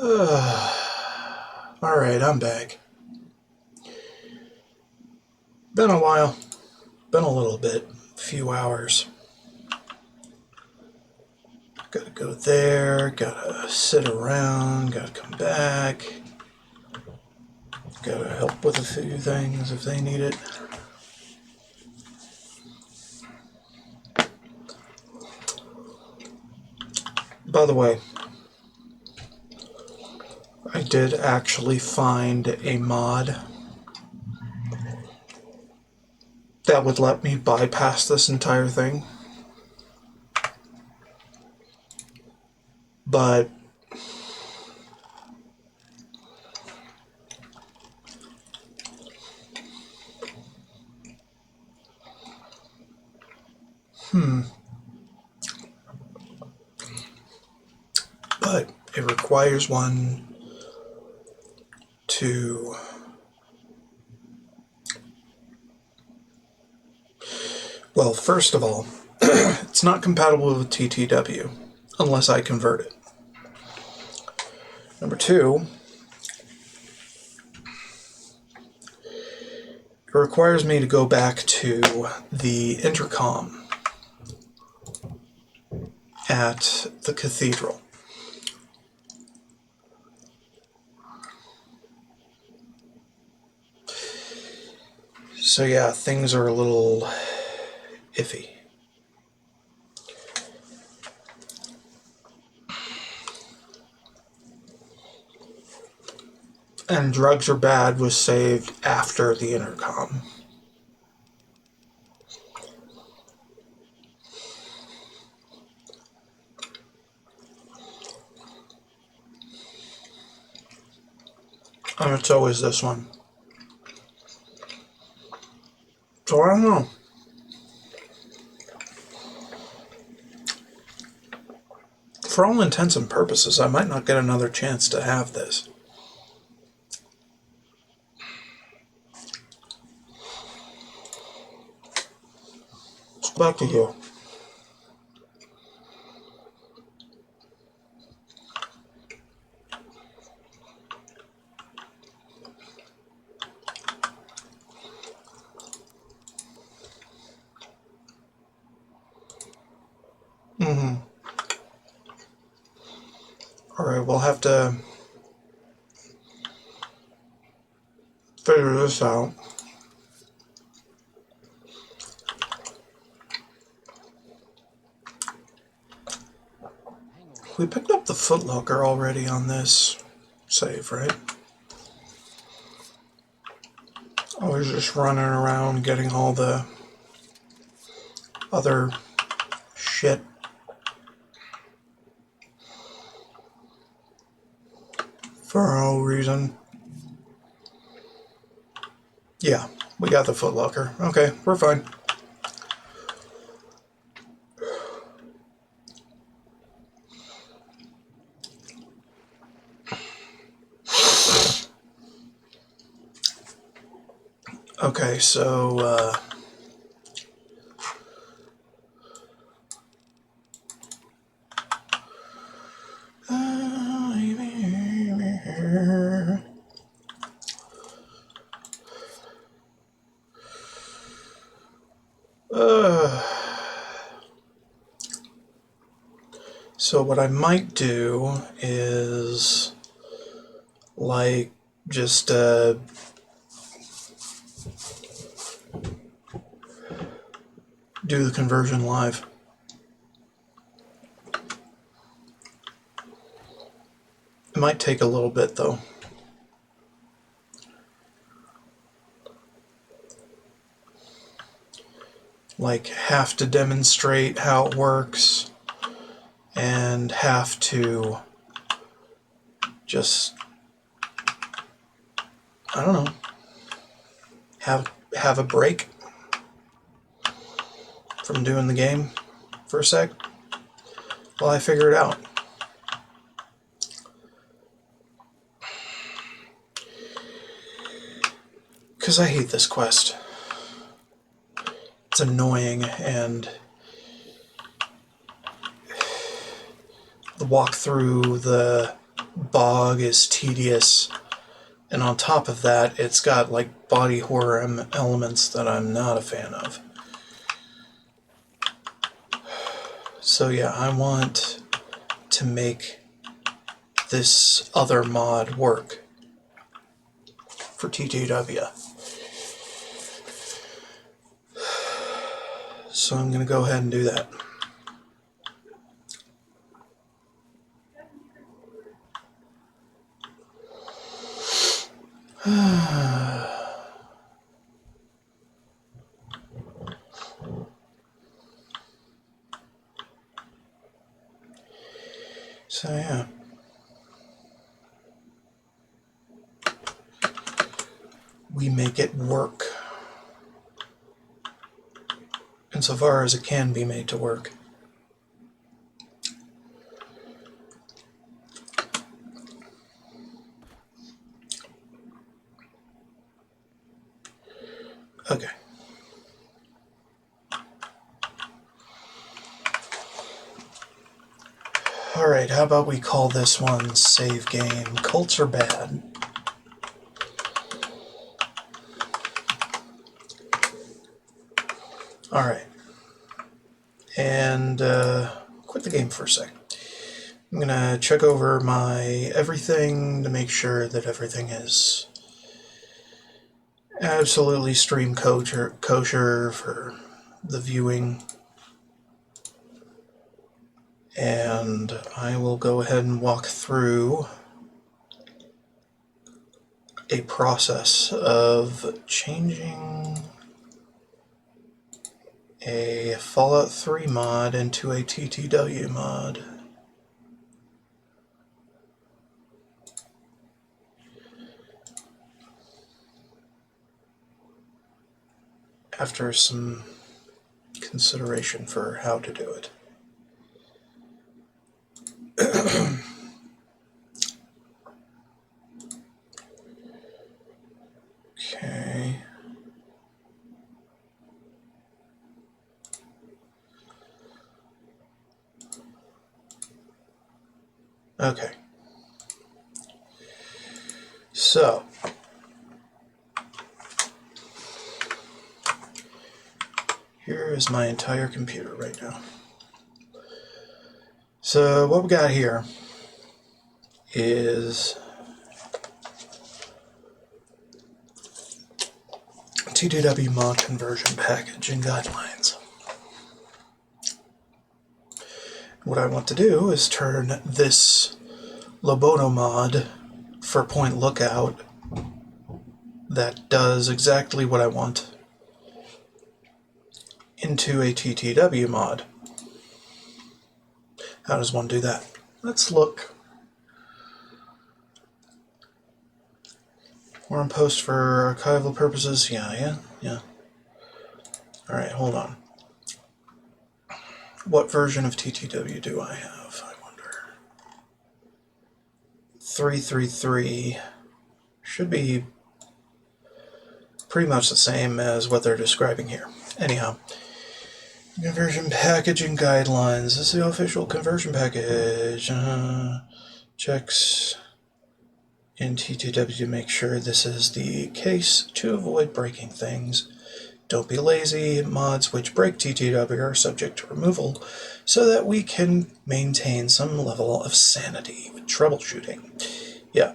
Alright, I'm back. Been a while. Been a little bit. A few hours. Gotta go there, gotta sit around, gotta come back. Gotta help with a few things if they need it. By the way, I did actually find a mod that would let me bypass this entire thing. But but it requires one to well, first of all, it's not compatible with TTW unless I convert it. Number two, it requires me to go back to the intercom at the cathedral. So yeah, things are a little iffy. And Drugs Are Bad was saved after the intercom. And it's always this one. So I don't know. For all intents and purposes, I might not get another chance to have this. It's back to you. Alright, we'll have to figure this out. We picked up the footlocker already on this save, right? I was just running around getting all the other shit. For no reason. Yeah, we got the footlocker. Okay, we're fine. Okay, so, so what I might do is, like, just, do the conversion live. It might take a little bit, though. Like, have to demonstrate how it works, and have to just, I don't know, have a break from doing the game for a sec while I figure it out. Because I hate this quest. It's annoying, and the walk through the bog is tedious, and on top of that, it's got like body horror elements that I'm not a fan of. So yeah, I want to make this other mod work for TTW. So I'm going to go ahead and do that. So yeah. We make it work insofar as it can be made to work. Okay. Alright, how about we call this one save game? Cults are bad. Alright. And quit the game for a sec. I'm going to check over my everything to make sure that everything is absolutely stream kosher for the viewing. And I will go ahead and walk through a process of changing a Fallout 3 mod into a TTW mod. After some consideration for how to do it. Okay. Okay. So, here is my entire computer right now. So, what we got here is TTW mod conversion package and guidelines. What I want to do is turn this Loboto mod for point lookout that does exactly what I want into a TTW mod. How does one do that? Let's look. We're on post for archival purposes. Yeah. Alright, hold on. What version of TTW do I have, I wonder? 333 should be pretty much the same as what they're describing here. Anyhow, conversion package and guidelines. This is the official conversion package. Checks in TTW to make sure this is the case to avoid breaking things. Don't be lazy. Mods which break TTW are subject to removal so that we can maintain some level of sanity with troubleshooting. Yeah.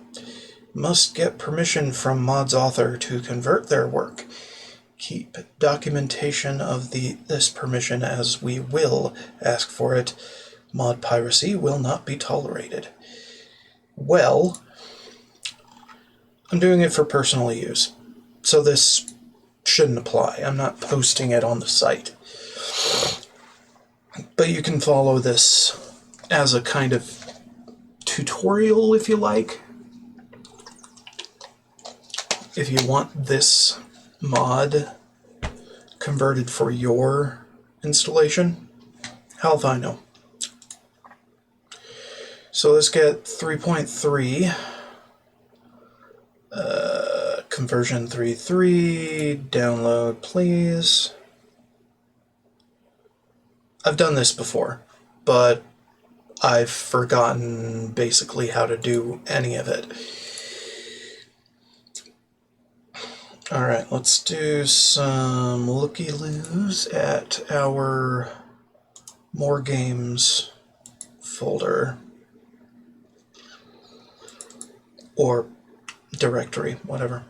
Must get permission from mod's author to convert their work. Keep documentation of this permission as we will ask for it. Mod piracy will not be tolerated. Well, I'm doing it for personal use, so this shouldn't apply. I'm not posting it on the site. But you can follow this as a kind of tutorial if you like. If you want this mod converted for your installation, hell if I know. So let's get 3.3. Conversion 3.3, download please. I've done this before, but I've forgotten basically how to do any of it. Alright, let's do some looky-loos at our More Games folder. Or directory, whatever.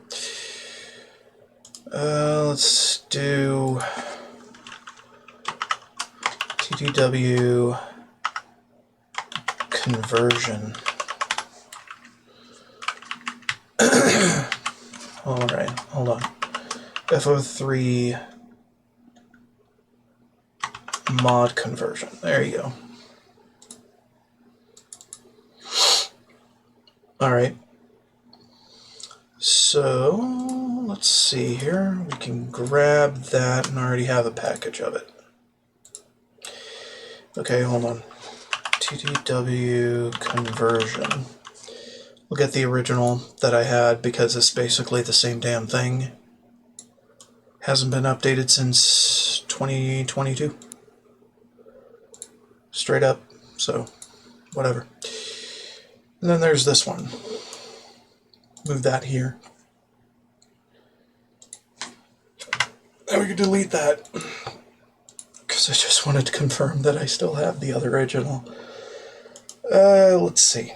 Let's do TTW conversion. Alright, hold on. FO3 mod conversion. There you go. Alright. So, let's see here. We can grab that and already have a package of it. Okay, hold on. TTW conversion. We'll get the original that I had because it's basically the same damn thing. Hasn't been updated since 2022. Straight up, so whatever. And then there's this one. Move that here. And we can delete that because I just wanted to confirm that I still have the other original. Let's see.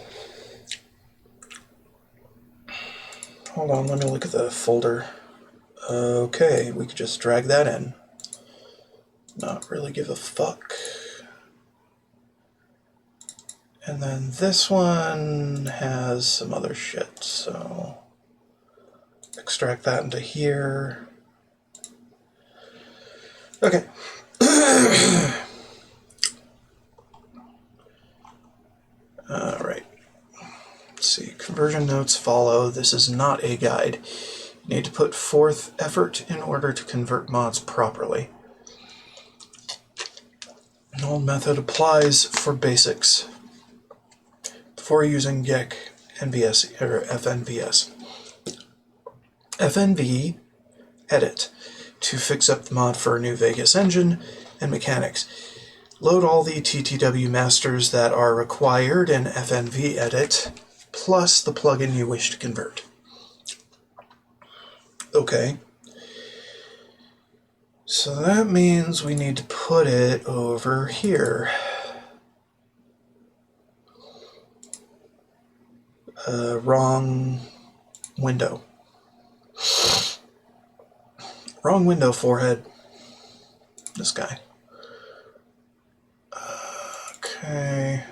Hold on, let me look at the folder. Okay, we could just drag that in. Not really give a fuck. And then this one has some other shit, so extract that into here. Okay. Alright. Let's see. Conversion notes follow. This is not a guide. You need to put forth effort in order to convert mods properly. An old method applies for basics. Before using GEC NVS or FNVS. FNV edit to fix up the mod for a new Vegas engine and mechanics. Load all the TTW masters that are required in FNV edit, plus the plugin you wish to convert. Okay. So that means we need to put it over here. Wrong window. Wrong window, forehead. This guy. Okay.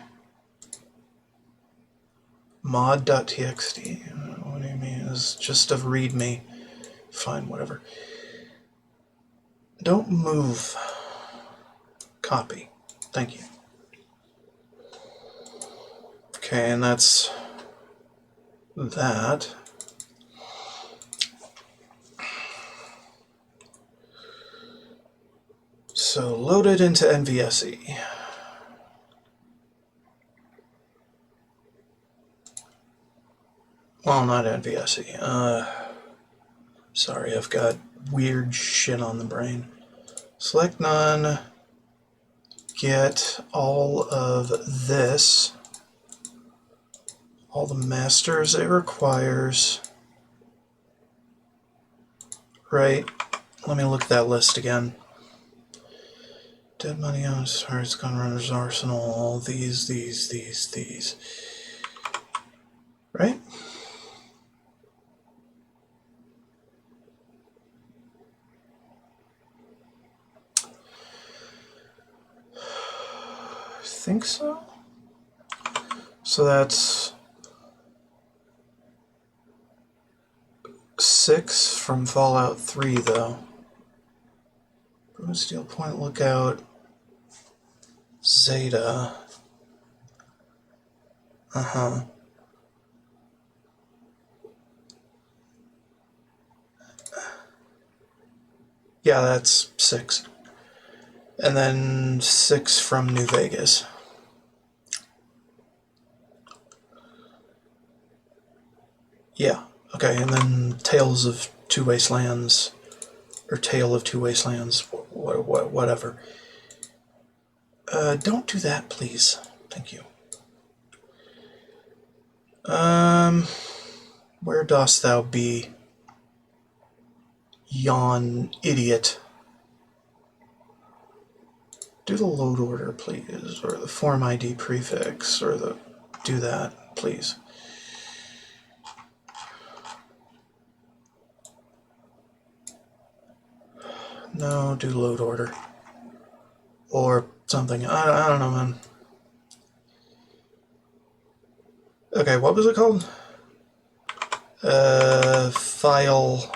Mod.txt. What do you mean? It's just a readme. Fine, whatever. Don't move. Copy. Thank you. Okay, and that's that. So load it into NVSE. Well, not NVSE. Sorry, I've got weird shit on the brain. Select none. Get all of this. All the masters it requires. Right. Let me look at that list again. Dead money on stars, gunrunners, arsenal, all these. Right? I think so. So that's 6 from Fallout 3, though. Steel Point Lookout, Zeta. Yeah, that's 6. And then 6 from New Vegas. Yeah, okay, and then Tales of Two Wastelands, or Tale of Two Wastelands, whatever. Don't do that, please. Thank you. Where dost thou be, yon idiot? Do the load order, please, or the form ID prefix, or the... do that, please. No, do load order. Or something. I don't know, man. Okay, what was it called? File.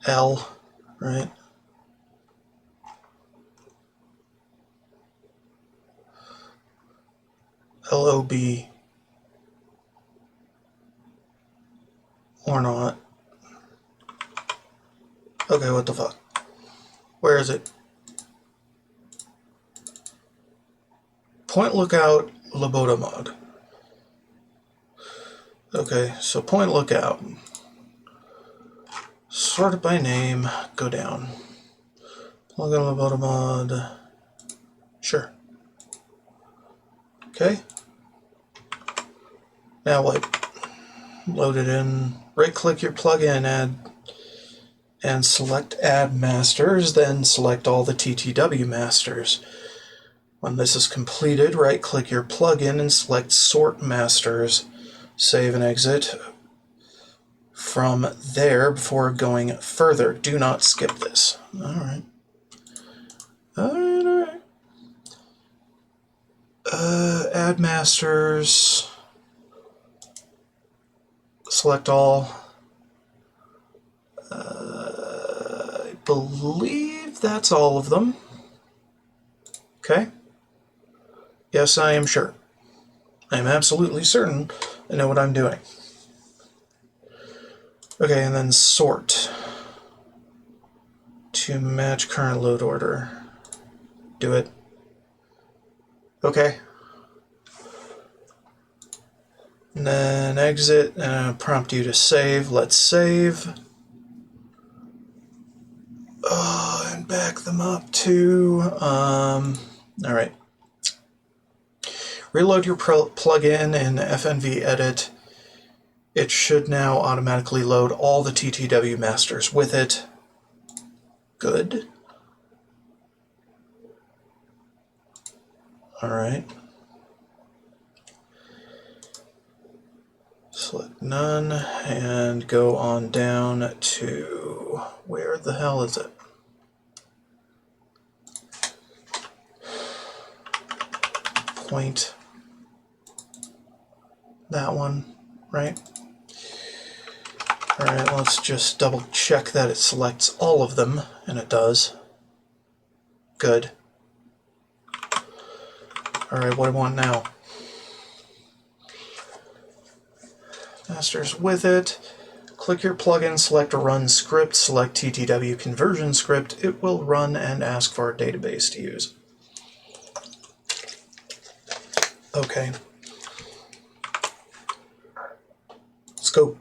L, right? LOB. Or not. Okay, what the fuck? Where is it? Point lookout lobotomod. Okay, so point lookout. Sort it by name, go down. Lookout lobotomod. Sure. Okay. Now what? Load it in. Right-click your plugin, add, and select Add Masters, then select all the TTW masters. When this is completed, right-click your plugin and select Sort Masters. Save and exit from there before going further. Do not skip this. Alright. Alright. Add Masters. Select all. I believe that's all of them. Okay. Yes, I am sure. I am absolutely certain I know what I'm doing. Okay, and then sort to match current load order. Do it. Okay. And then exit, and I'll prompt you to save. Let's save. And back them up to, alright. Reload your plugin in FNV Edit. It should now automatically load all the TTW masters with it. Good. Alright. Select none and go on down to, where the hell is it? Point. That one, right? Alright, let's just double check that it selects all of them, and it does. Good. Alright, what do I want now? Masters with it. Click your plugin, select Run Script, select TTW Conversion Script. It will run and ask for a database to use. Okay. Let's go.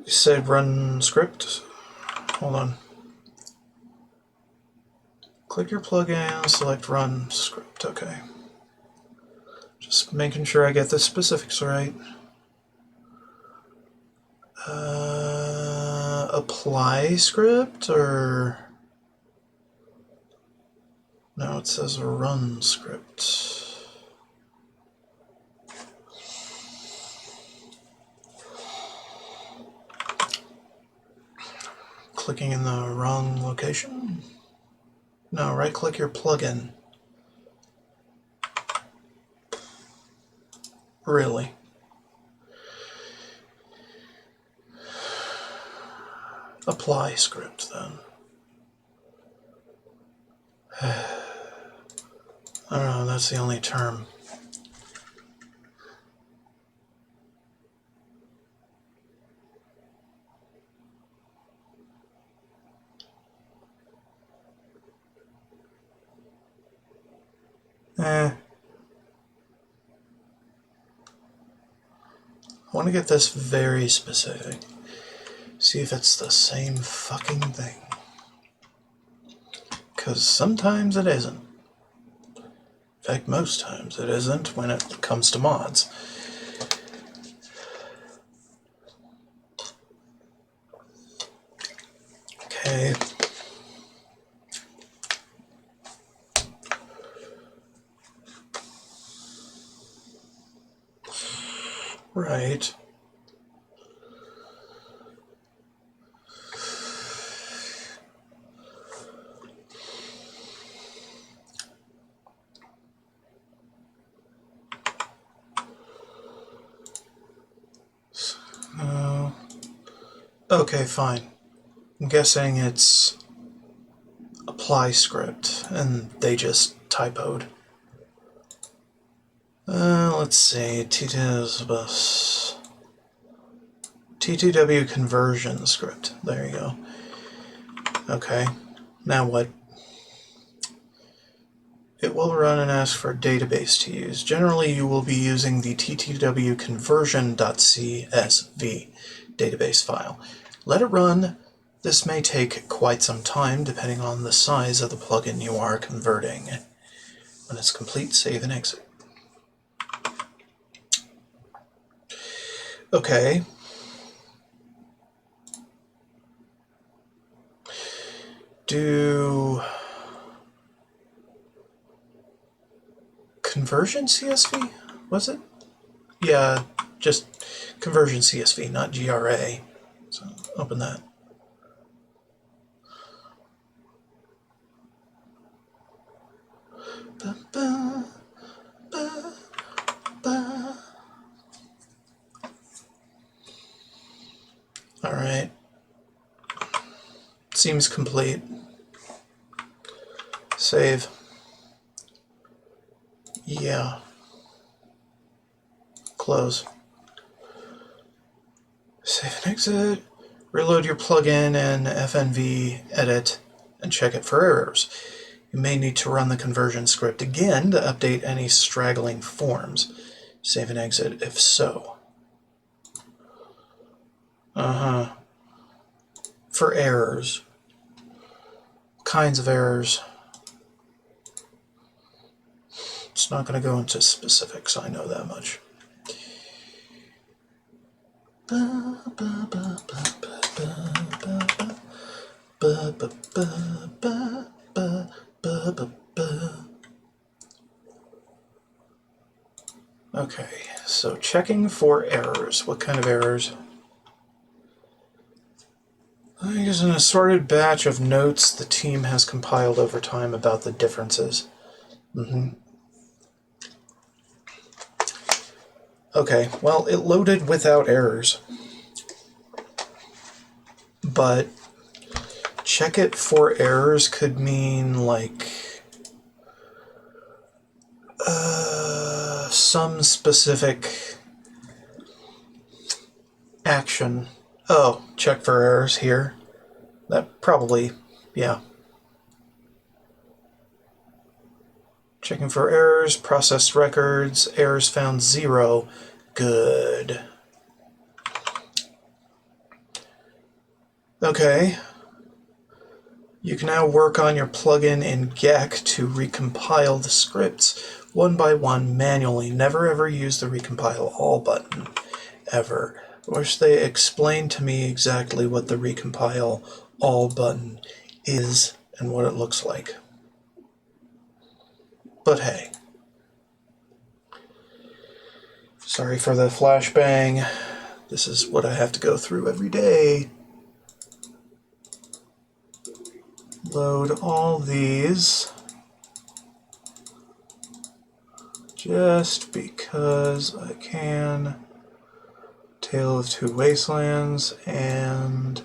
You said run script? Hold on. Click your plugin, select run script. Okay. Just making sure I get the specifics right. Apply script, or... No, it says a run script. Clicking in the wrong location? No, right-click your plugin. Really? Apply script, then. I don't know, that's the only term. I want to get this very specific. See if it's the same fucking thing. Because sometimes it isn't. In fact, most times it isn't when it comes to mods. Okay. Right. Okay, fine. I'm guessing it's apply script, and they just typoed. Let's see. TTW conversion script. There you go. Okay. Now what? It will run and ask for a database to use. Generally, you will be using the TTW conversion.csv database file. Let it run. This may take quite some time, depending on the size of the plugin you are converting. When it's complete, save and exit. Okay. Do conversion CSV? Was it? Yeah, just conversion CSV, not GRA. So open that. Ba, ba, ba, ba. All right. Seems complete. Save. Yeah. Close. Save and exit. Reload your plugin in FNV, edit, and check it for errors. You may need to run the conversion script again to update any straggling forms. Save and exit if so. For errors. Kinds of errors. It's not going to go into specifics, I know that much. Okay, so checking for errors. What kind of errors? I think it's an assorted batch of notes the team has compiled over time about the differences. Okay, well, it loaded without errors. But check it for errors could mean, like, some specific action. Oh, check for errors here. That probably, yeah. Checking for errors, processed records, errors found 0. Good. Okay. You can now work on your plugin in Gek to recompile the scripts one by one manually. Never ever use the recompile all button. Ever. I wish they explained to me exactly what the recompile all button is and what it looks like. But hey. Sorry for the flashbang. This is what I have to go through every day. Load all these. Just because I can. Tale of Two Wastelands and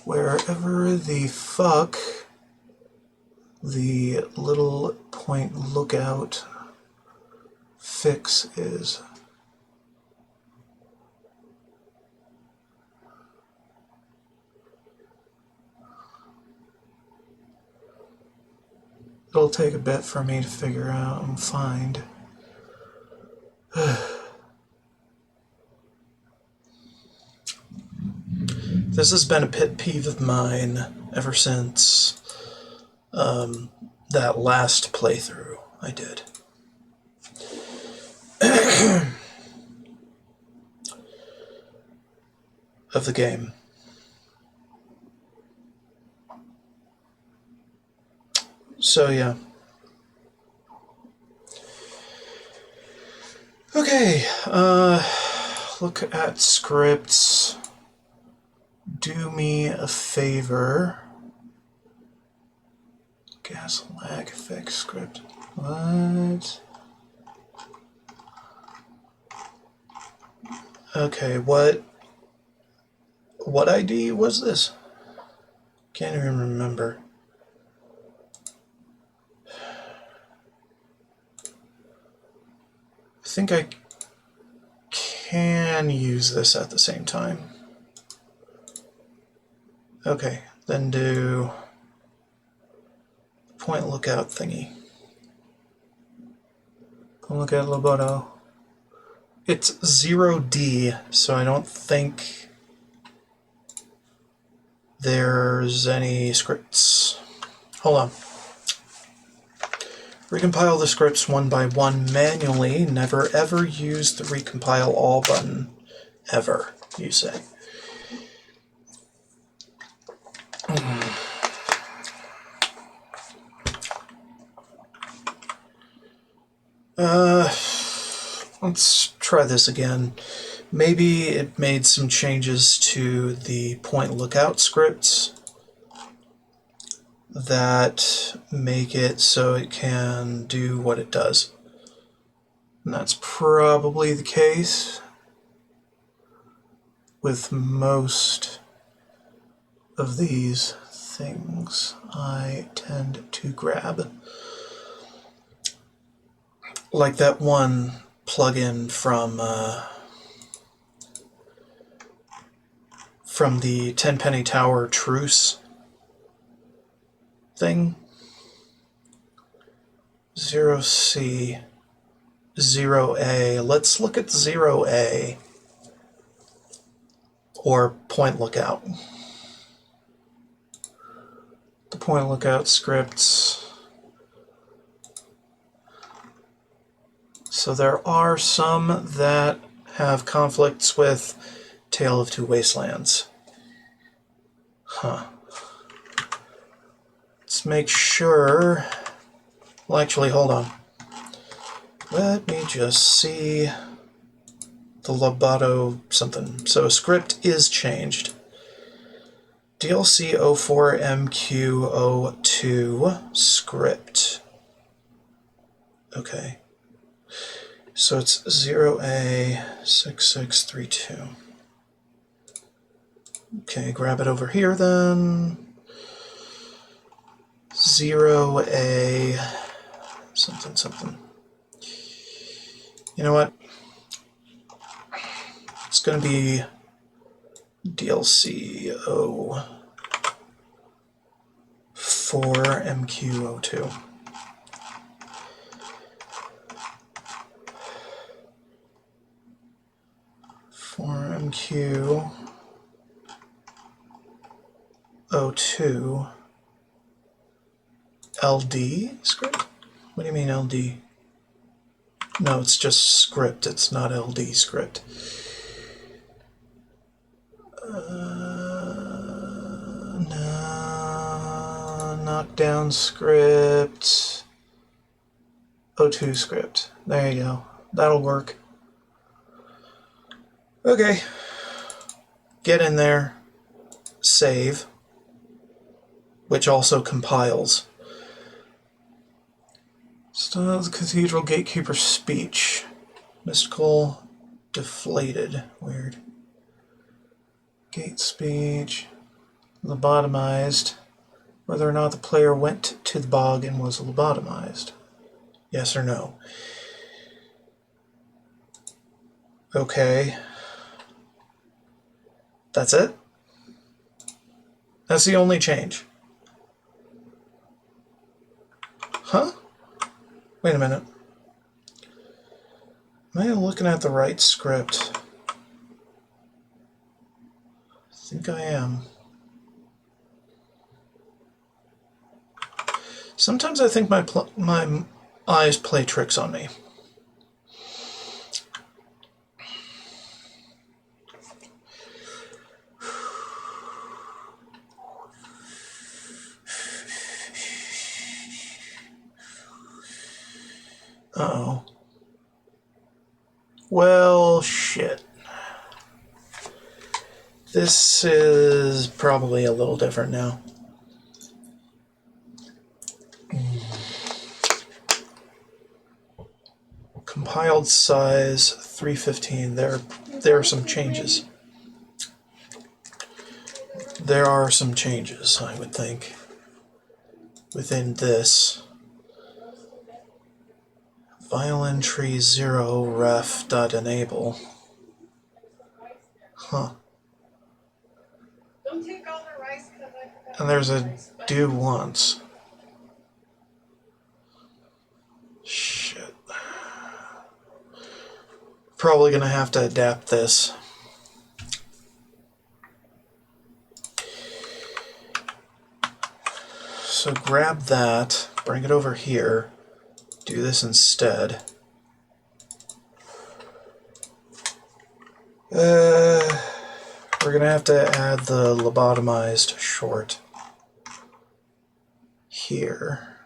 wherever the fuck the little point lookout fix is. It'll take a bit for me to figure out and find. This has been a pet peeve of mine ever since that last playthrough I did. Of the game. So yeah. Okay, look at scripts. Do me a favor. Gas lag effect script. What? Okay, what ID was this? Can't even remember. I think I can use this at the same time. Okay, then do point lookout thingy. Point lookout Loboto. It's 0D, so I don't think there's any scripts. Hold on. Recompile the scripts one by one manually. Never ever use the recompile all button. Ever, you say. Let's try this again. Maybe it made some changes to the point lookout scripts that make it so it can do what it does. And that's probably the case with most of these things I tend to grab. Like that one plugin from the Tenpenny Tower Truce thing. 0C, 0A. Let's look at 0A, or point lookout. The point lookout scripts. So there are some that have conflicts with Tale of Two Wastelands. Huh. Let's make sure. Well, actually, hold on. Let me just see the Loboto something. So script is changed. DLC 04MQ02 script. Okay. So it's 0A6632. Okay, grab it over here then. 0A something something. You know what? It's going to be DLC 04MQ02. MQ02 LD script? What do you mean LD? No, it's just script. It's not LD script. No, knockdown script. O2 script. There you go. That'll work. Okay. Get in there. Save. Which also compiles. Style of the Cathedral Gatekeeper speech. Mystical. Deflated. Weird. Gate speech. Lobotomized. Whether or not the player went to the bog and was lobotomized. Yes or no? Okay. That's it? That's the only change. Huh? Wait a minute. Am I looking at the right script? I think I am. Sometimes I think my eyes play tricks on me. Uh-oh. Well, shit. This is probably a little different now. Compiled size 315. There are some changes. There are some changes, I would think, within this. Violin tree 0 ref.enable. Huh. And there's a do once. Shit. Probably gonna have to adapt this. So grab that, bring it over here, do this instead. We're gonna have to add the lobotomized short here.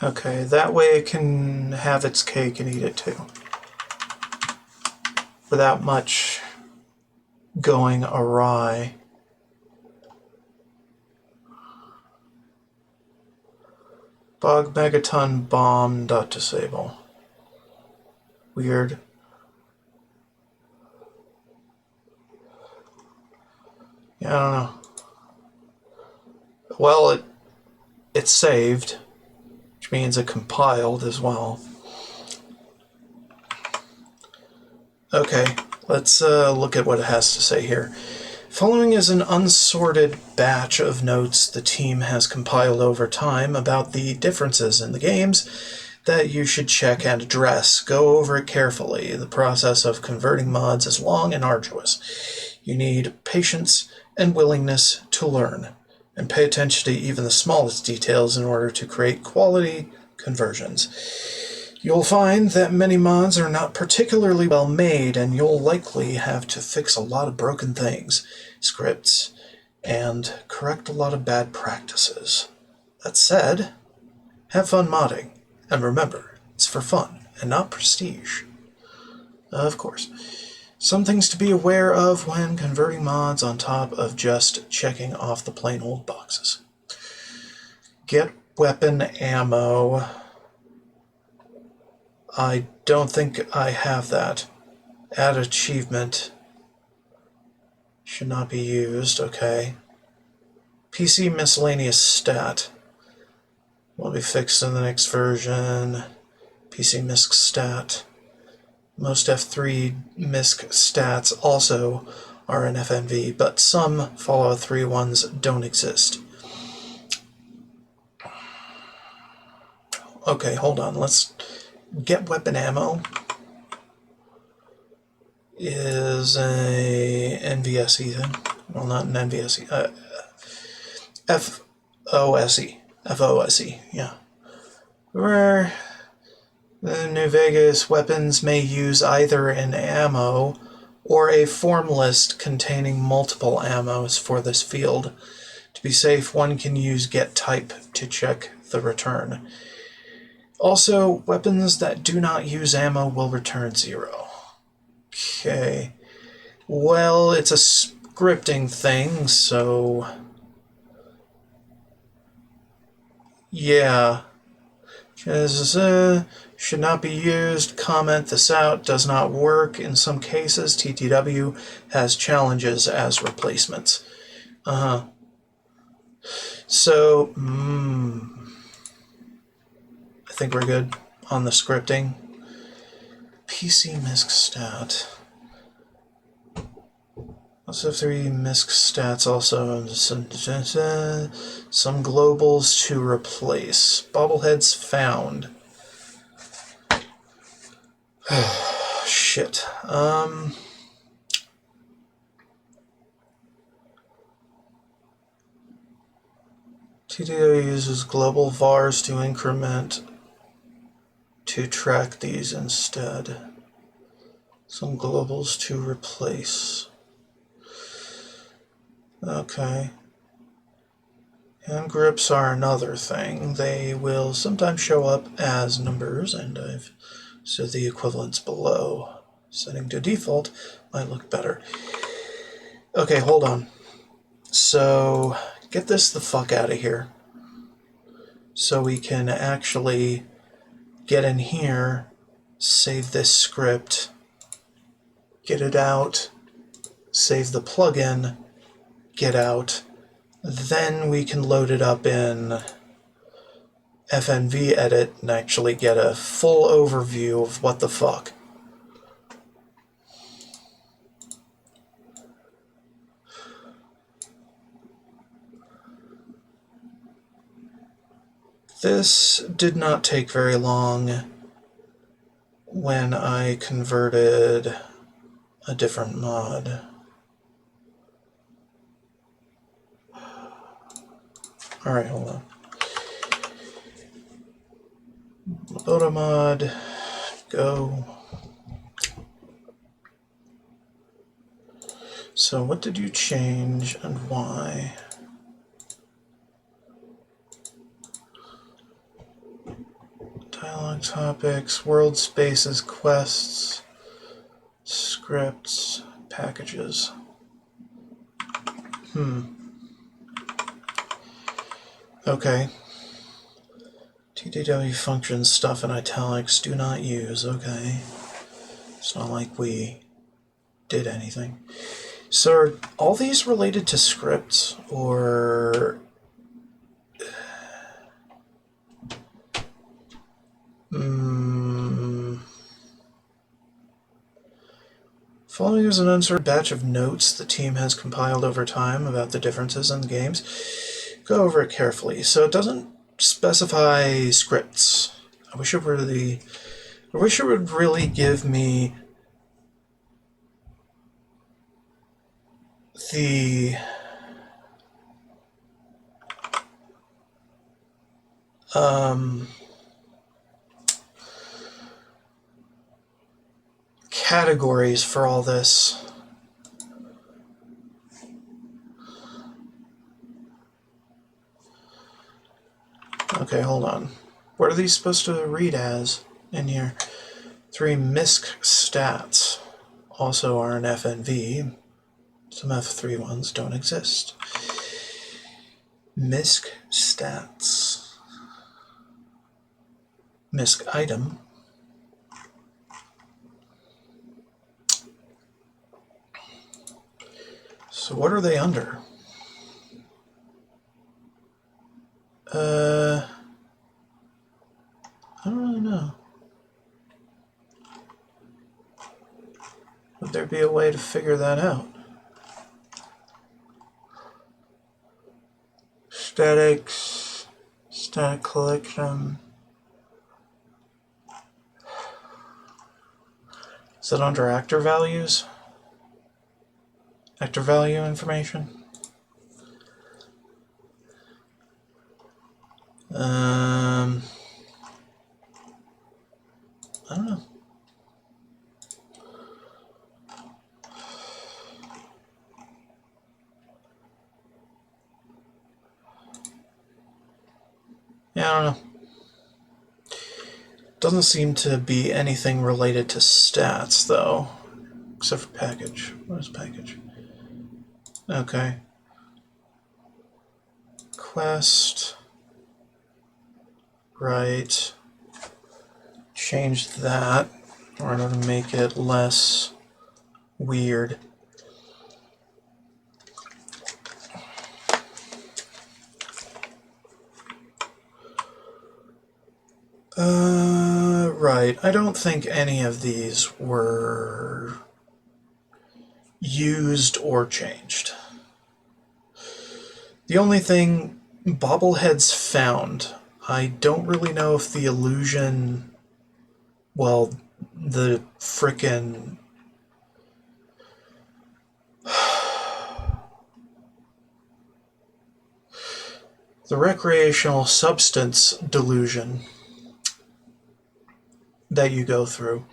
Okay, that way it can have its cake and eat it too, without much going awry. Bog megaton bomb dot disable. Weird. Yeah, I don't know. Well, it's saved, which means it compiled as well. Okay, let's look at what it has to say here. Following is an unsorted batch of notes the team has compiled over time about the differences in the games that you should check and address. Go over it carefully. The process of converting mods is long and arduous. You need patience and willingness to learn, and pay attention to even the smallest details in order to create quality conversions. You'll find that many mods are not particularly well made, and you'll likely have to fix a lot of broken things, scripts, and correct a lot of bad practices. That said, have fun modding, and remember, it's for fun and not prestige. Of course. Some things to be aware of when converting mods on top of just checking off the plain old boxes. Get weapon ammo. I don't think I have that. Add achievement. Should not be used. Okay. PC miscellaneous stat. Will be fixed in the next version. PC misc stat. Most F3 misc stats also are in FNV, but some Fallout 3 ones don't exist. Okay, hold on. Let's get weapon ammo. Is a NVSE thing. Well, not an NVSE. FOSE. FOSE, yeah. Where the New Vegas weapons may use either an ammo or a form list containing multiple ammos for this field. To be safe, one can use get type to check the return. Also, weapons that do not use ammo will return 0. Okay. Well, it's a scripting thing, so yeah. Should not be used. Comment this out. Does not work. In some cases, TTW has challenges as replacements. So, I think we're good on the scripting. PC misc stat. Also 3 misc stats also, and some globals to replace. Bobbleheads found. Shit. TTW uses global vars to increment to track these instead. Some globals to replace. Okay. Hand grips are another thing. They will sometimes show up as numbers, and I've set the equivalents below. Setting to default might look better. Okay, hold on. So, get this the fuck out of here. So we can actually get in here, save this script, get it out, save the plugin, get out, then we can load it up in FNV edit and actually get a full overview of what the fuck. This did not take very long when I converted a different mod. Alright, hold on. Loboto mod, go. So what did you change and why? Dialogue topics, world spaces, quests, scripts, packages. Okay. TTW functions, stuff in italics, do not use. Okay. It's not like we did anything. So are all these related to scripts, or... Following is an unsorted batch of notes the team has compiled over time about the differences in the games. Go over it carefully. So it doesn't specify scripts. I wish it would really give me the categories for all this. Okay, hold on. What are these supposed to read as in here? 3 misc stats also are in FNV. Some F3 ones don't exist. Misc stats. Misc item. So what are they under? I don't really know. Would there be a way to figure that out? Statics, static collection. Is that under actor values? Actor value information? I don't know. Yeah, I don't know. Doesn't seem to be anything related to stats, though. Except for package. What is package? Okay. Quest. Right. Change that in order to make it less weird. Right. I don't think any of these were used or changed. The only thing, bobbleheads found. I don't really know if the illusion, well, the frickin' the recreational substance delusion that you go through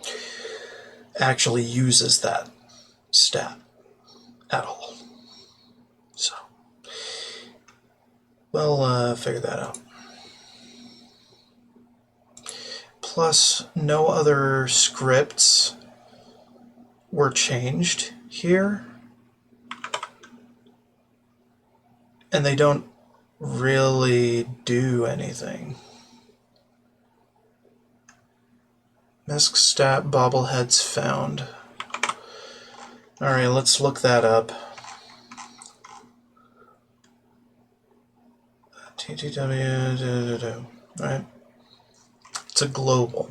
actually uses that stat at all. So, we'll figure that out. Plus, no other scripts were changed here. And they don't really do anything. Misc stat bobbleheads found. Alright, let's look that up. TTW, right? It's a global.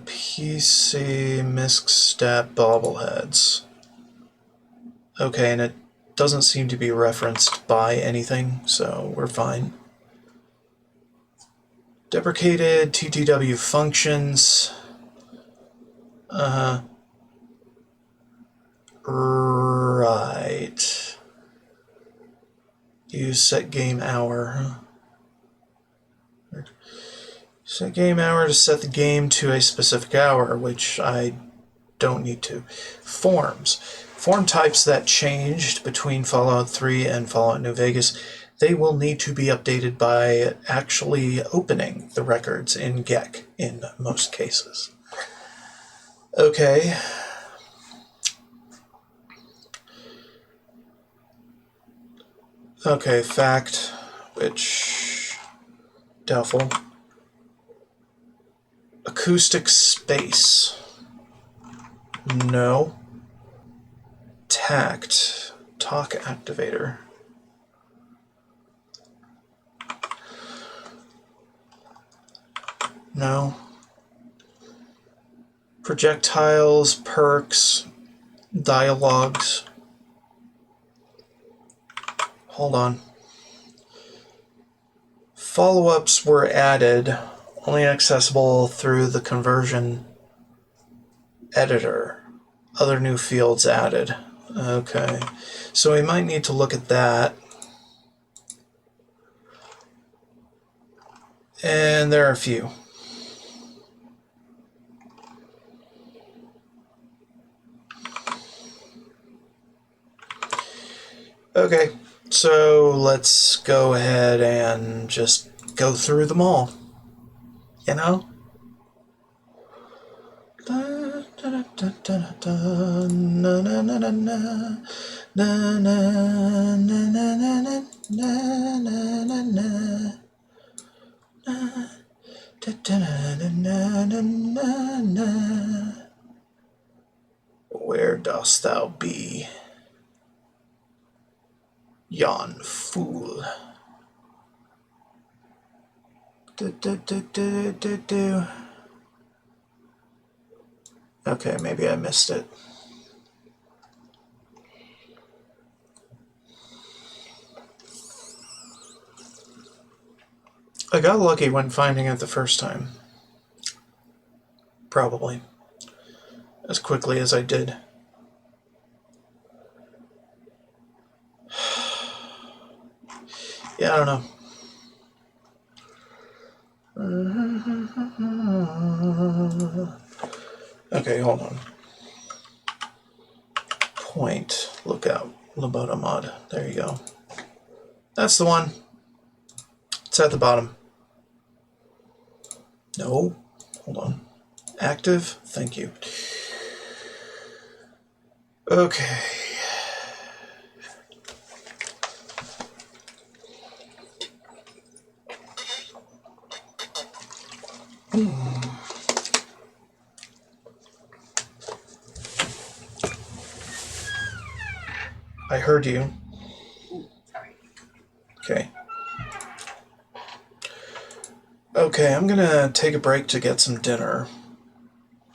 PC misc stat bobbleheads. Okay, and it doesn't seem to be referenced by anything, so we're fine. Deprecated TTW functions. Right. Use set game hour. Set game hour to set the game to a specific hour, which I don't need to. Forms. Form types that changed between Fallout 3 and Fallout New Vegas, they will need to be updated by actually opening the records in GEC in most cases. Okay. Okay, fact, which doubtful. Acoustic space. No. Tact. Talk activator. No. Projectiles, perks, dialogues. Hold on. Follow-ups were added, only accessible through the conversion editor. Other new fields added. Okay, so we might need to look at that. And there are a few. Okay, so let's go ahead and just go through them all. You know? Where dost thou be, yon fool? Okay, maybe I missed it. I got lucky when finding it the first time. Probably. As quickly as I did. Yeah, I don't know. Okay, hold on. Point, lookout, Loboto mod. There you go. That's the one. It's at the bottom. No, hold on. Active, thank you. Okay. I heard you. Okay. Okay, I'm gonna take a break to get some dinner.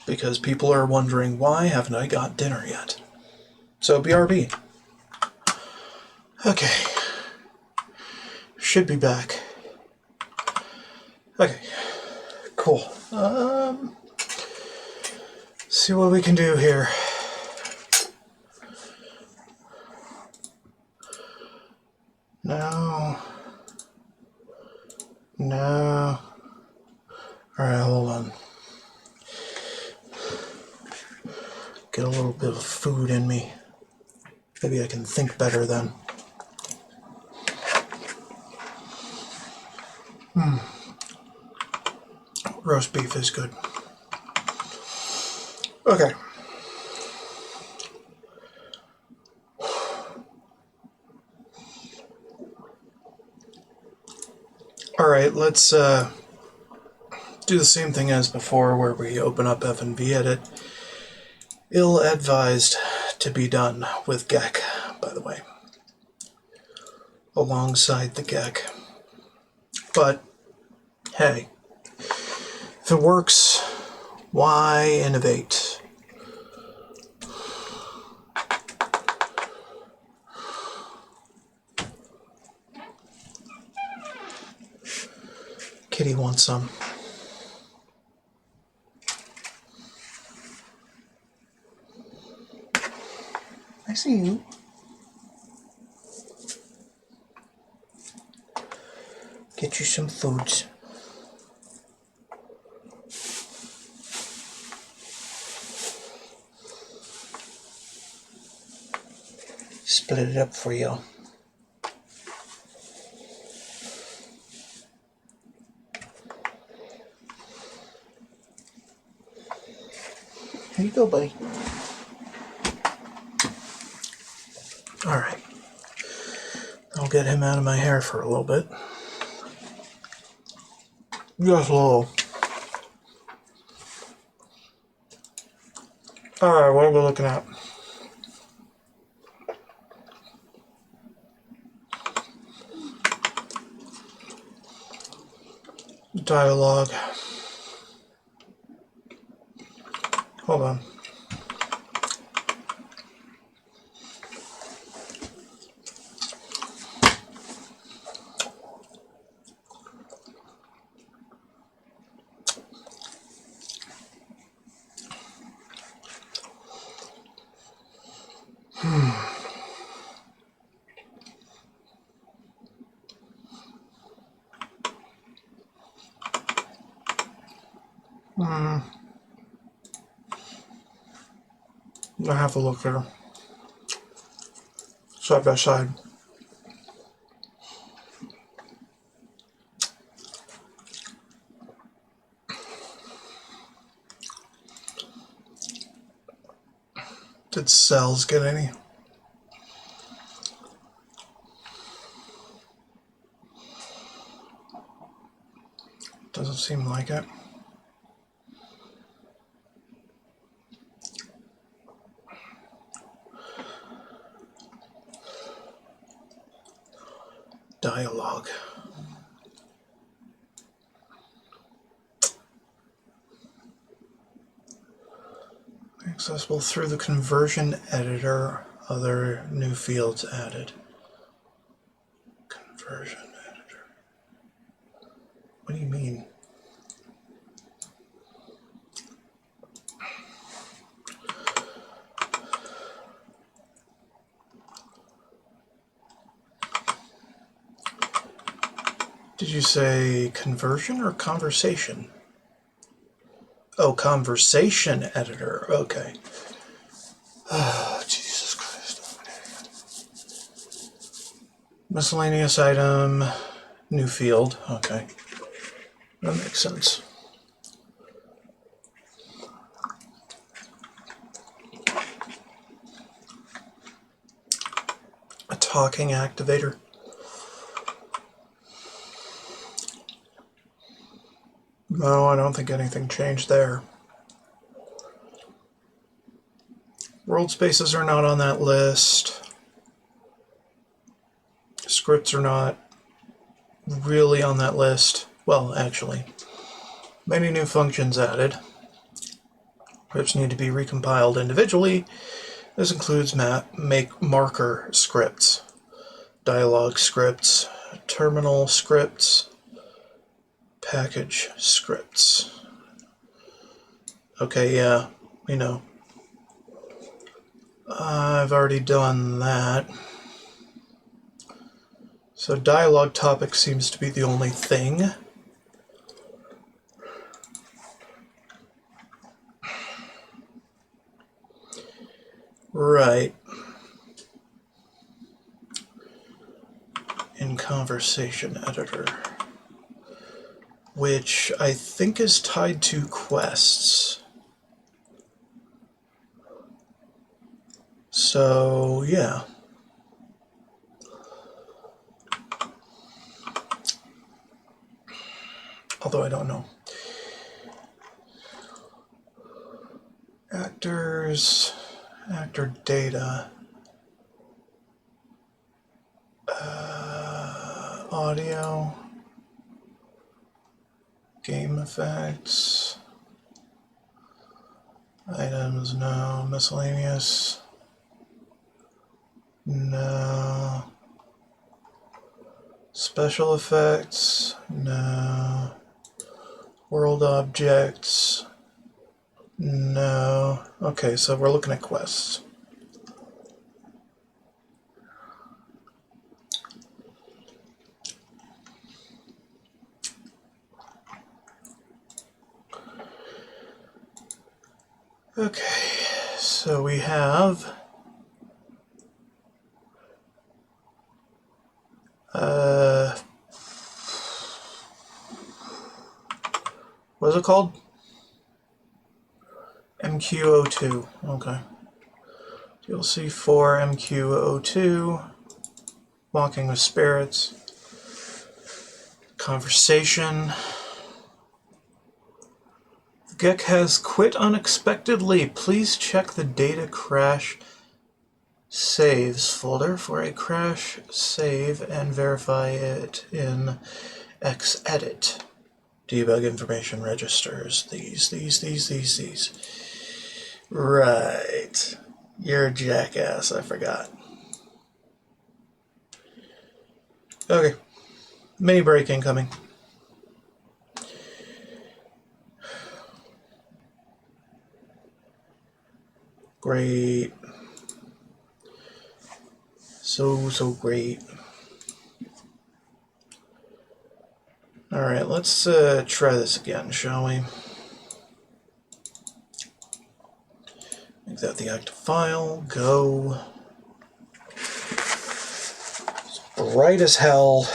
because people are wondering, why haven't I got dinner yet? So BRB. Okay. Should be back. Okay. Cool. See what we can do here. No. No. Alright, hold on. Get a little bit of food in me. Maybe I can think better then. Roast beef is good. Okay. Alright, let's do the same thing as before, where we open up F&V edit. Ill-advised to be done with GEC, by the way. Alongside the GEC. But, hey, if it works, why innovate? Kitty wants some. I see you. Get you some foods. Split it up for you. Here you go, buddy. Alright. I'll get him out of my hair for a little bit. Just a little. Alright, what are we looking at? Dialogue. Hold on. I have to look here. Side by side. Did cells get any? Doesn't seem like it. Dialogue. Accessible through the conversion editor. Other new fields added. Conversion editor. What do you mean? Did you say conversion or conversation? Oh, conversation editor. Okay. Oh, Jesus Christ. Miscellaneous item, new field. Okay. That makes sense. A talking activator. No, I don't think anything changed there. World spaces are not on that list. Scripts are not really on that list. Well, actually, many new functions added. which need to be recompiled individually. This includes make marker scripts, dialog scripts, terminal scripts, package scripts. Okay, yeah, we know. I've already done that. So dialog topic seems to be the only thing. Right. In conversation editor, which I think is tied to quests. So, yeah. Although I don't know. Actors, actor data, audio, game effects, items, no, miscellaneous, no, special effects, no, world objects, no. Okay, so we're looking at quests. Okay, so we have what is it called? MQ02. Okay. DLC 4 MQ02. Walking with Spirits. Conversation. Gek has quit unexpectedly. Please check the data crash saves folder for a crash save and verify it in Xedit. Debug information registers. These. Right. You're a jackass, I forgot. Okay. Mini break incoming. Great. So great. Alright, let's try this again, shall we? Make that the active file. Go. It's bright as hell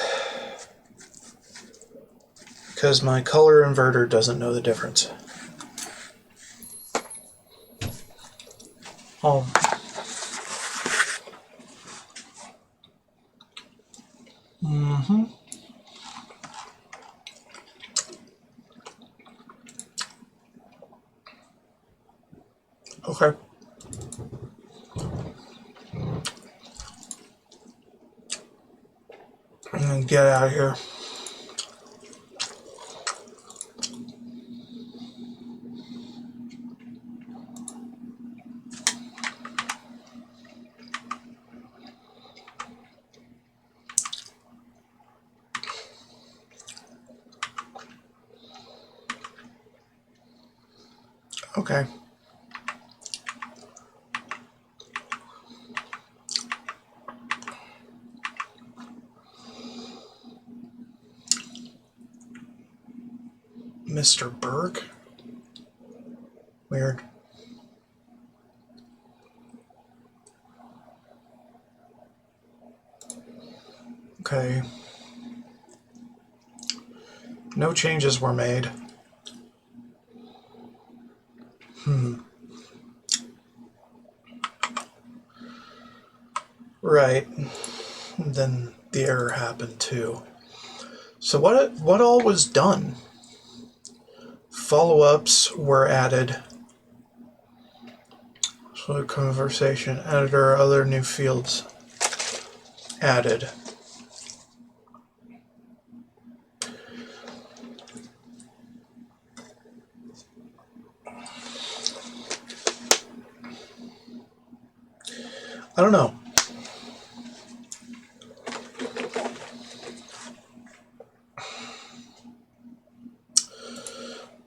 because my color inverter doesn't know the difference. Oh. Mm-hmm. Okay. I'm gonna get out of here. Okay. Mr. Burke? Weird. Okay. No changes were made. Right. Then the error happened too. So what all was done? Follow-ups were added. So conversation editor, other new fields added. I don't know.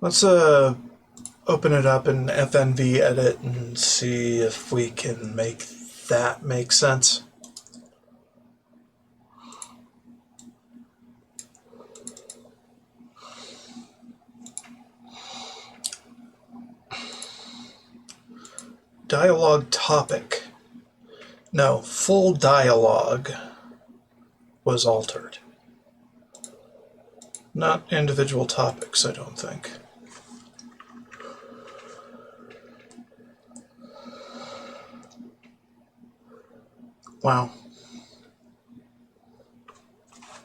Let's open it up in FNV edit and see if we can make that make sense. Dialogue topic. No, full dialogue was altered. Not individual topics, I don't think. Wow.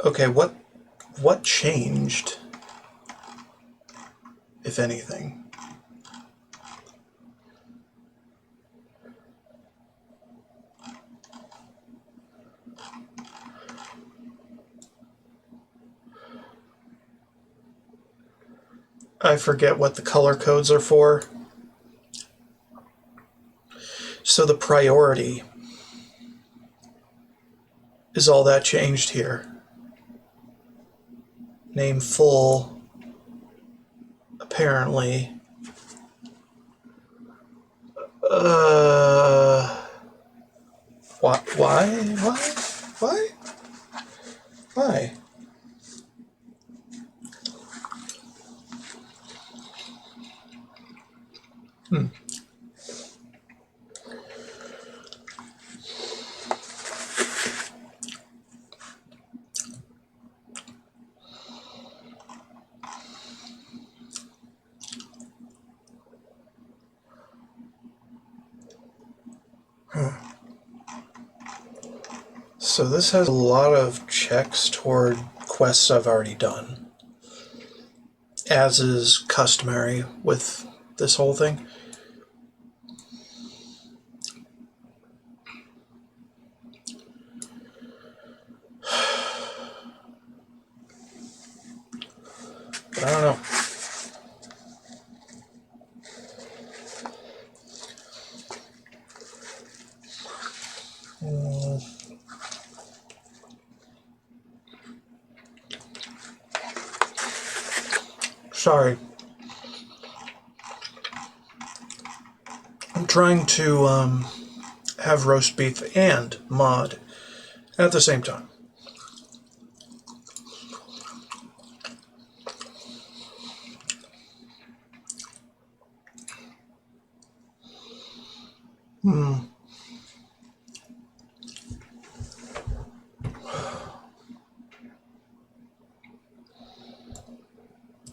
Okay, what changed, if anything? I forget what the color codes are for. So the priority is all that changed here. Name full, apparently. Why? So this has a lot of checks toward quests I've already done, as is customary with this whole thing. But I don't know. Sorry. I'm trying to have roast beef and mod at the same time.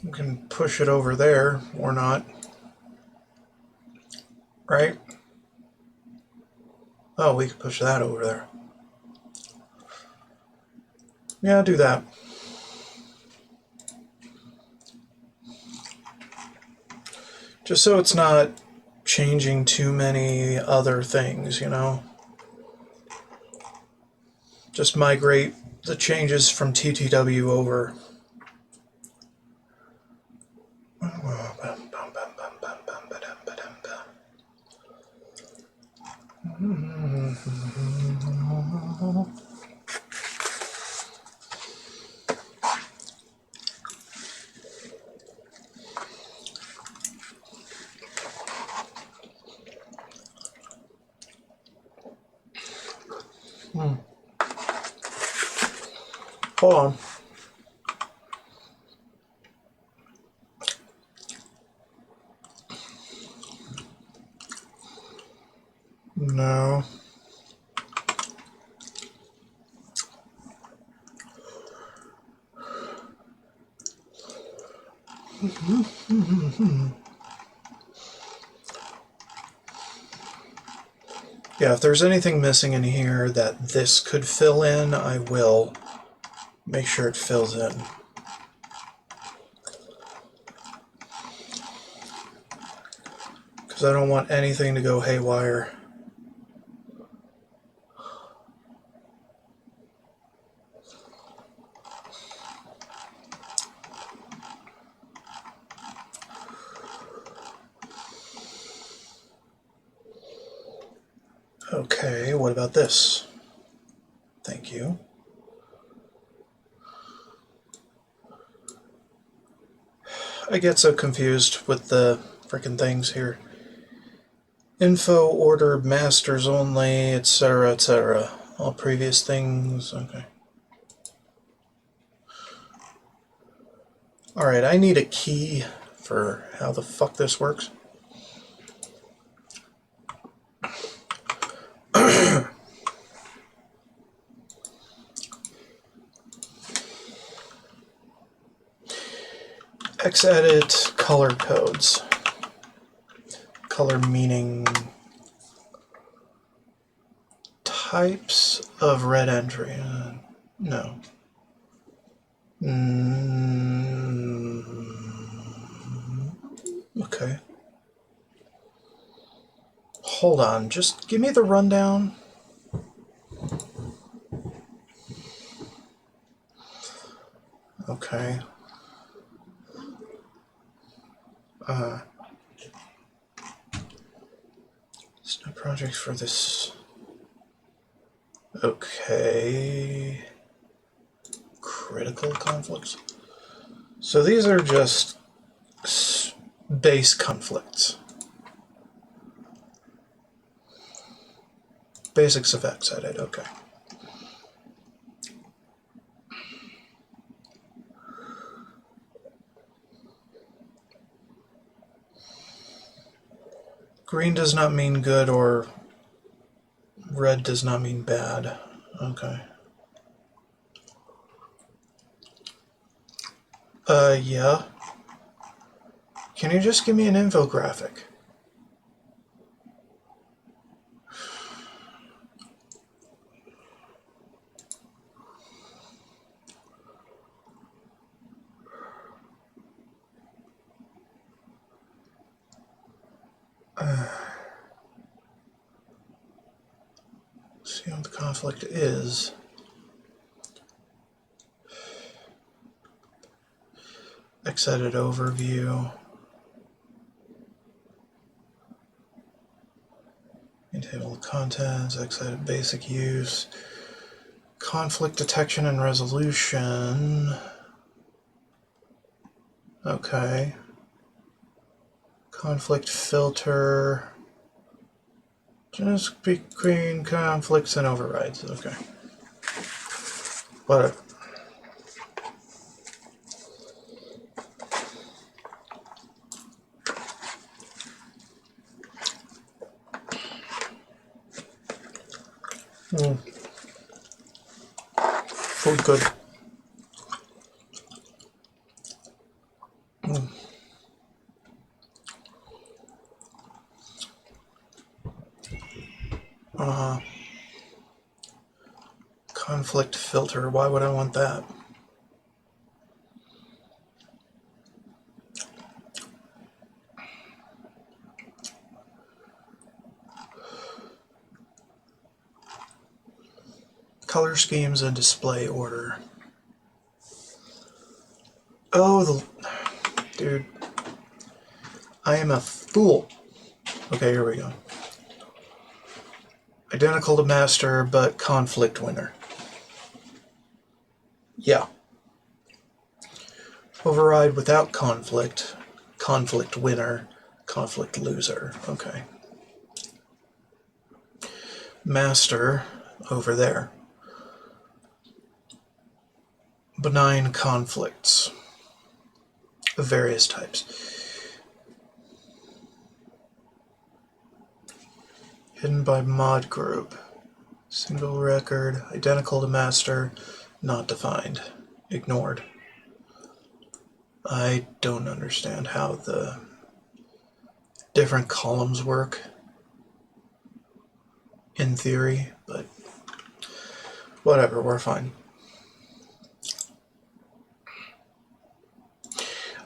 We can push it over there or not. Right? Oh, we can push that over there. Yeah, I'll do that. Just so it's not changing too many other things, you know? Just migrate the changes from TTW over. Hold on. No. Yeah, if there's anything missing in here that this could fill in, I will make sure it fills in. Because I don't want anything to go haywire. Okay, what about this? Thank you. I get so confused with the frickin' things here. Info, order, masters only, etc., etc. All previous things, okay. Alright, I need a key for how the fuck this works. Xedit color codes. Color meaning types of red entry. No. Okay. Hold on, just give me the rundown. Okay. Snap projects for this. Okay. Critical conflicts. So these are just base conflicts. Basics of Xedit, okay. Green does not mean good, or red does not mean bad. Okay. Yeah. Can you just give me an infographic? See what the conflict is. Xedit overview. Table of contents, Xedit basic use. Conflict detection and resolution. Okay. Conflict filter. Just between conflicts and overrides. Okay. Whatever. Food good. Conflict filter. Why would I want that? Color schemes and display order. Oh, dude. I am a fool. Okay, here we go. Identical to master, but conflict winner. Yeah. Override without conflict. Conflict winner. Conflict loser. Okay. Master over there. Benign conflicts of various types. Hidden by mod group. Single record. Identical to master. Not defined. Ignored. I don't understand how the different columns work in theory, but whatever, we're fine.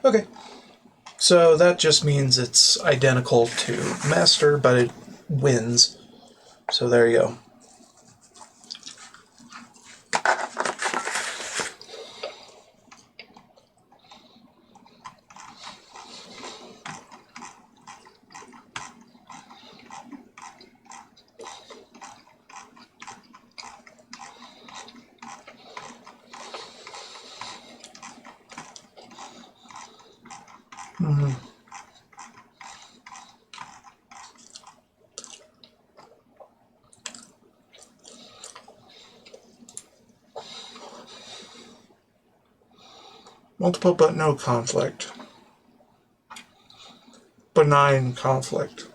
Okay, so that just means it's identical to master, but it wins. So there you go. Multiple but no conflict. Benign conflict.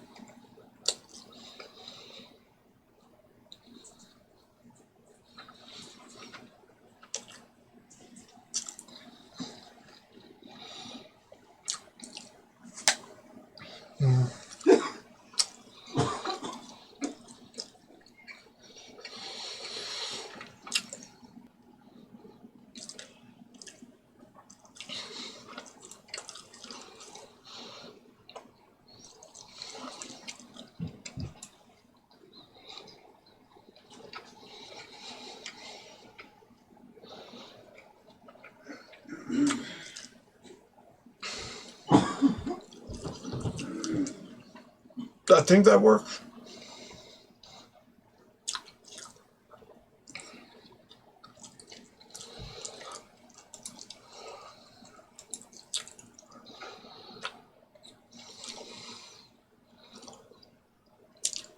I think that works.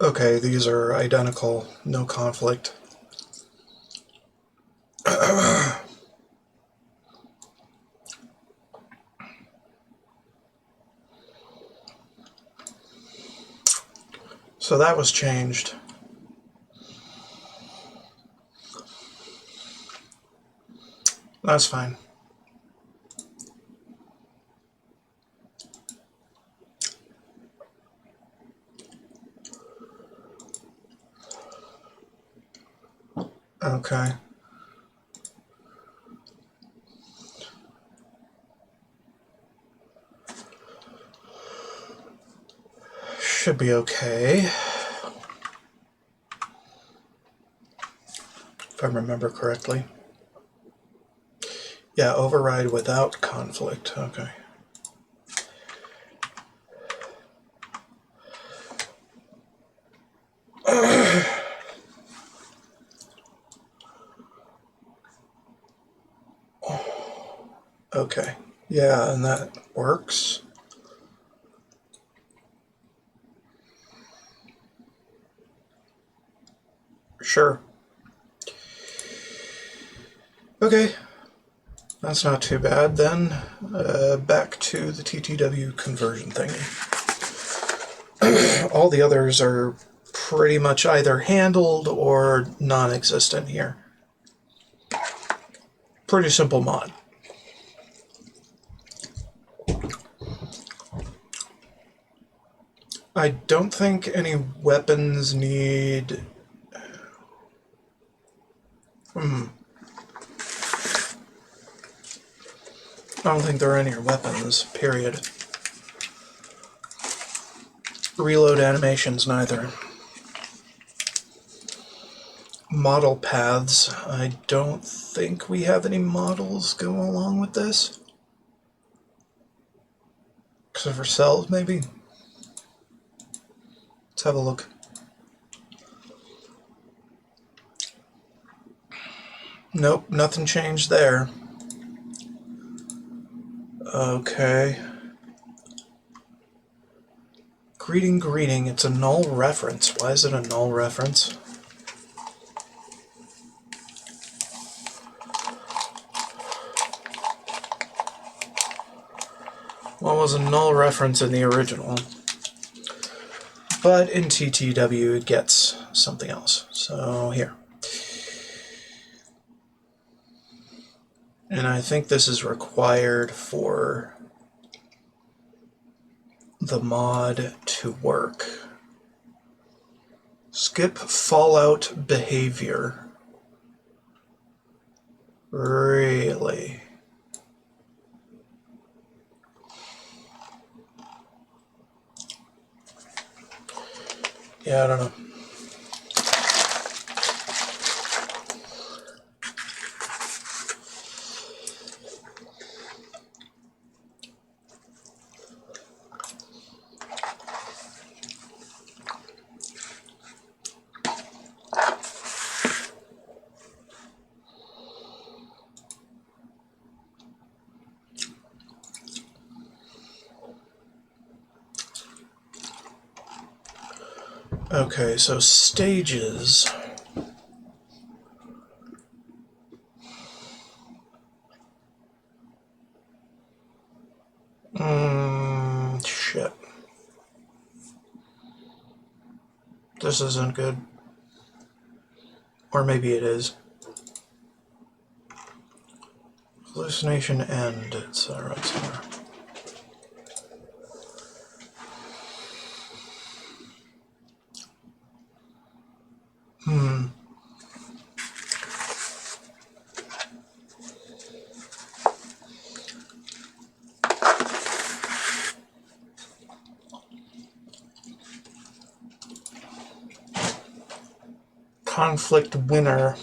Okay, these are identical, no conflict. So that was changed. That's fine. Okay. Should be okay. If I remember correctly. Yeah, override without conflict. Okay. Okay. Yeah, and that works. Sure. Okay. That's not too bad then. Back to the TTW conversion thing. All the others are pretty much either handled or non-existent here. Pretty simple mod. I don't think any weapons need... I don't think there are any weapons, period. Reload animations, neither. Model paths. I don't think we have any models go along with this. Except for cells, maybe? Let's have a look. Nope, nothing changed there. Okay. Greeting, greeting. It's a null reference. Why is it a null reference? Well, it was a null reference in the original. But in TTW, it gets something else. So here. And I think this is required for the mod to work. Skip Fallout behavior. Really? Yeah, I don't know. Okay, so stages. Shit. This isn't good. Or maybe it is. Hallucination end, etc., etc. Conflict winner.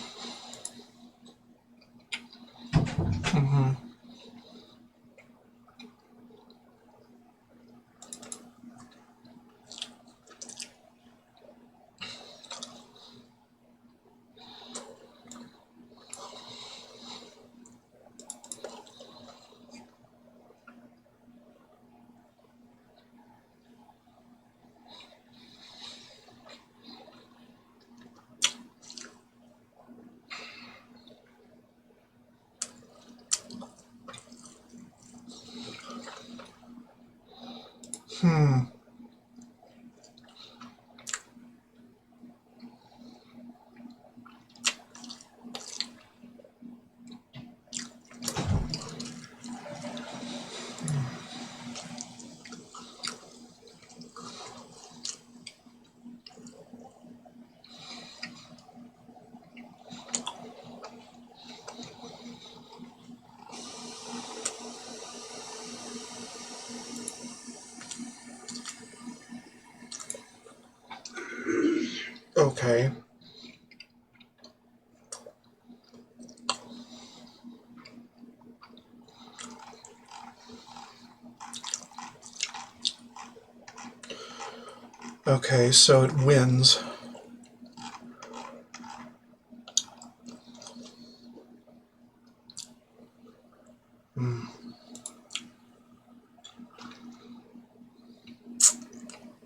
Okay. Okay, so it wins.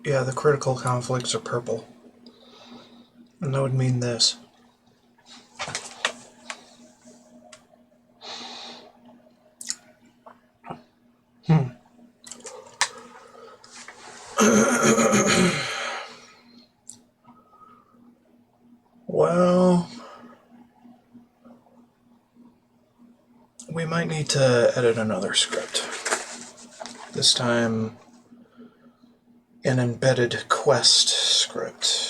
Yeah, the critical conflicts are purple. And that would mean this. Well, we might need to edit another script. This time, an embedded quest script.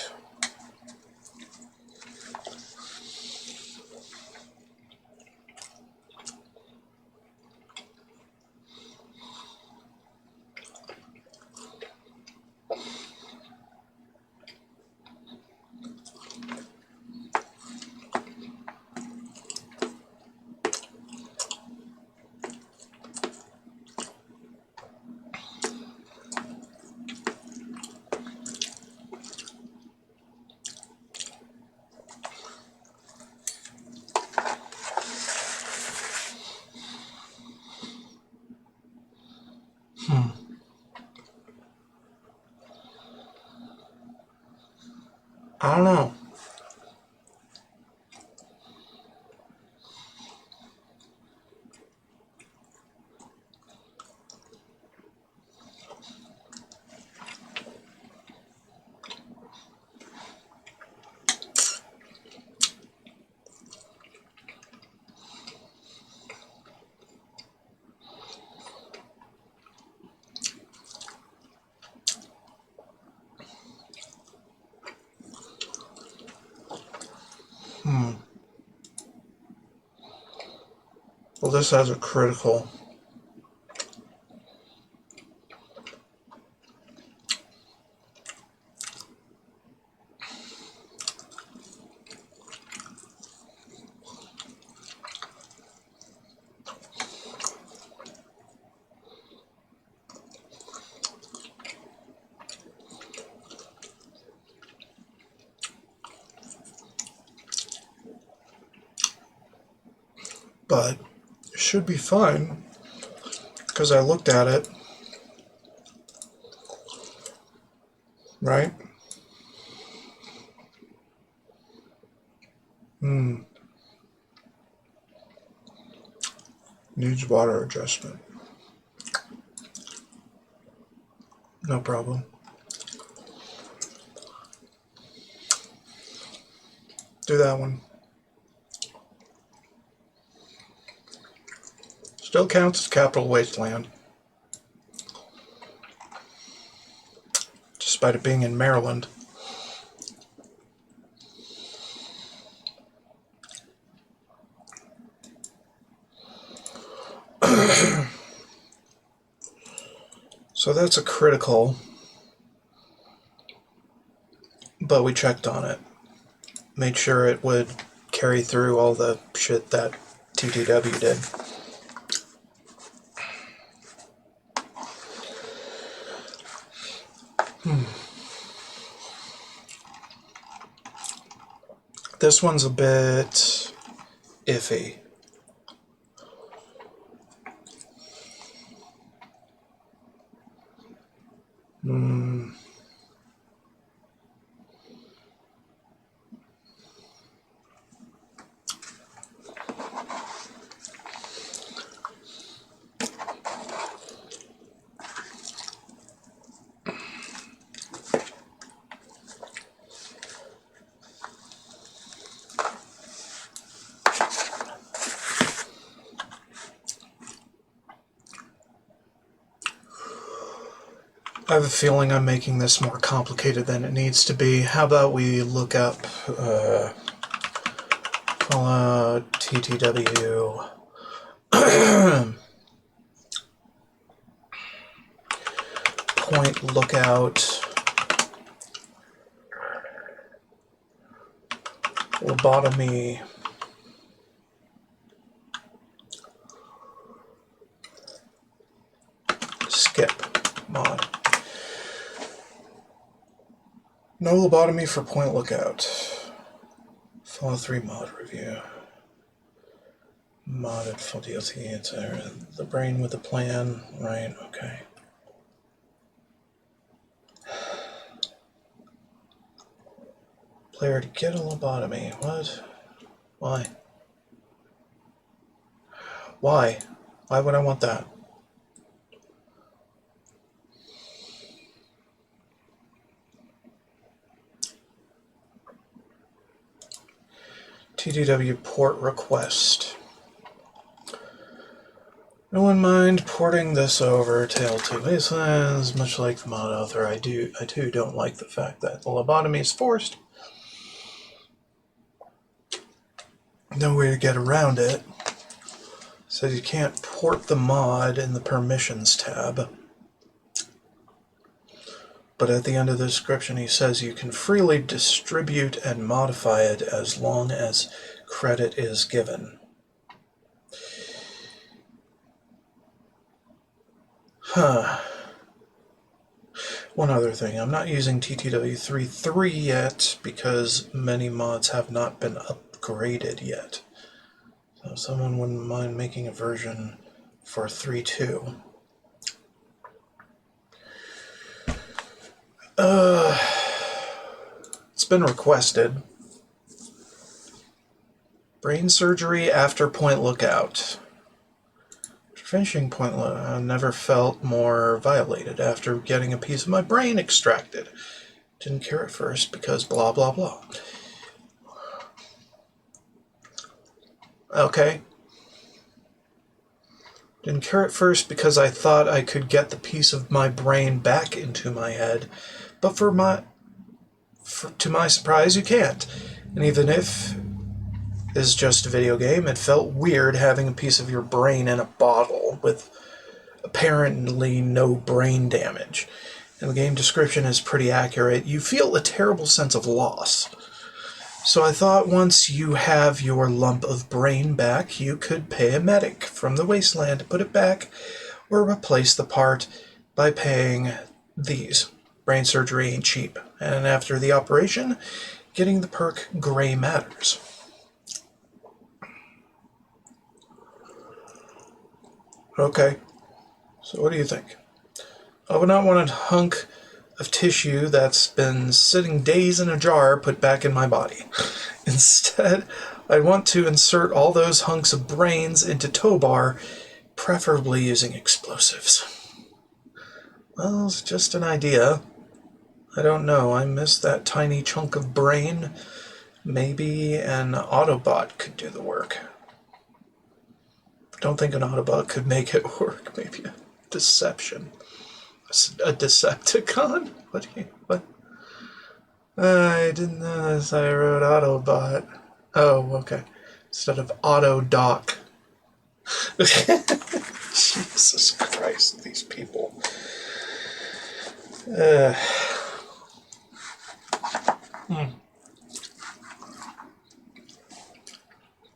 I don't know. Well, this has a critical. But it should be fine, because I looked at it, right? Needs water adjustment. No problem. Do that one. Still counts as capital wasteland, despite it being in Maryland. So that's a critical, but we checked on it. Made sure it would carry through all the shit that TTW did. This one's a bit iffy. I have a feeling I'm making this more complicated than it needs to be. How about we look up TTW point lookout lobotomy skip mod. No lobotomy for point lookout. Follow 3 mod review. Modded full DLC. It's the brain with the plan. Right, okay. Player to get a lobotomy. What? Why? Why? Why would I want that? TTW port request. No one mind porting this over to L2 Wastelands. Much like the mod author, I too don't like the fact that the lobotomy is forced. No way to get around it. Says you can't port the mod in the permissions tab. But at the end of the description he says you can freely distribute and modify it as long as credit is given. Huh. One other thing, I'm not using TTW 3.3 yet because many mods have not been upgraded yet. So if someone wouldn't mind making a version for 3.2. It's been requested. Brain surgery after point lookout. After finishing point lookout, I never felt more violated after getting a piece of my brain extracted. Didn't care at first because blah blah blah. Okay. Didn't care at first because I thought I could get the piece of my brain back into my head, but to my surprise, you can't. And even if it's just a video game, it felt weird having a piece of your brain in a bottle with apparently no brain damage. And the game description is pretty accurate. You feel a terrible sense of loss. So I thought once you have your lump of brain back, you could pay a medic from the wasteland to put it back or replace the part by paying these. Brain surgery ain't cheap. And after the operation, getting the perk Gray Matters. Okay, so what do you think? I would not want a hunk of tissue that's been sitting days in a jar put back in my body. Instead, I want to insert all those hunks of brains into tow bar, preferably using explosives. Well, it's just an idea. I don't know, I miss that tiny chunk of brain. Maybe an Autobot could do the work. Don't think an Autobot could make it work. Maybe a deception. A Decepticon? What? I didn't notice I wrote Autobot. Oh, okay. Instead of Autodoc. Jesus Christ, these people.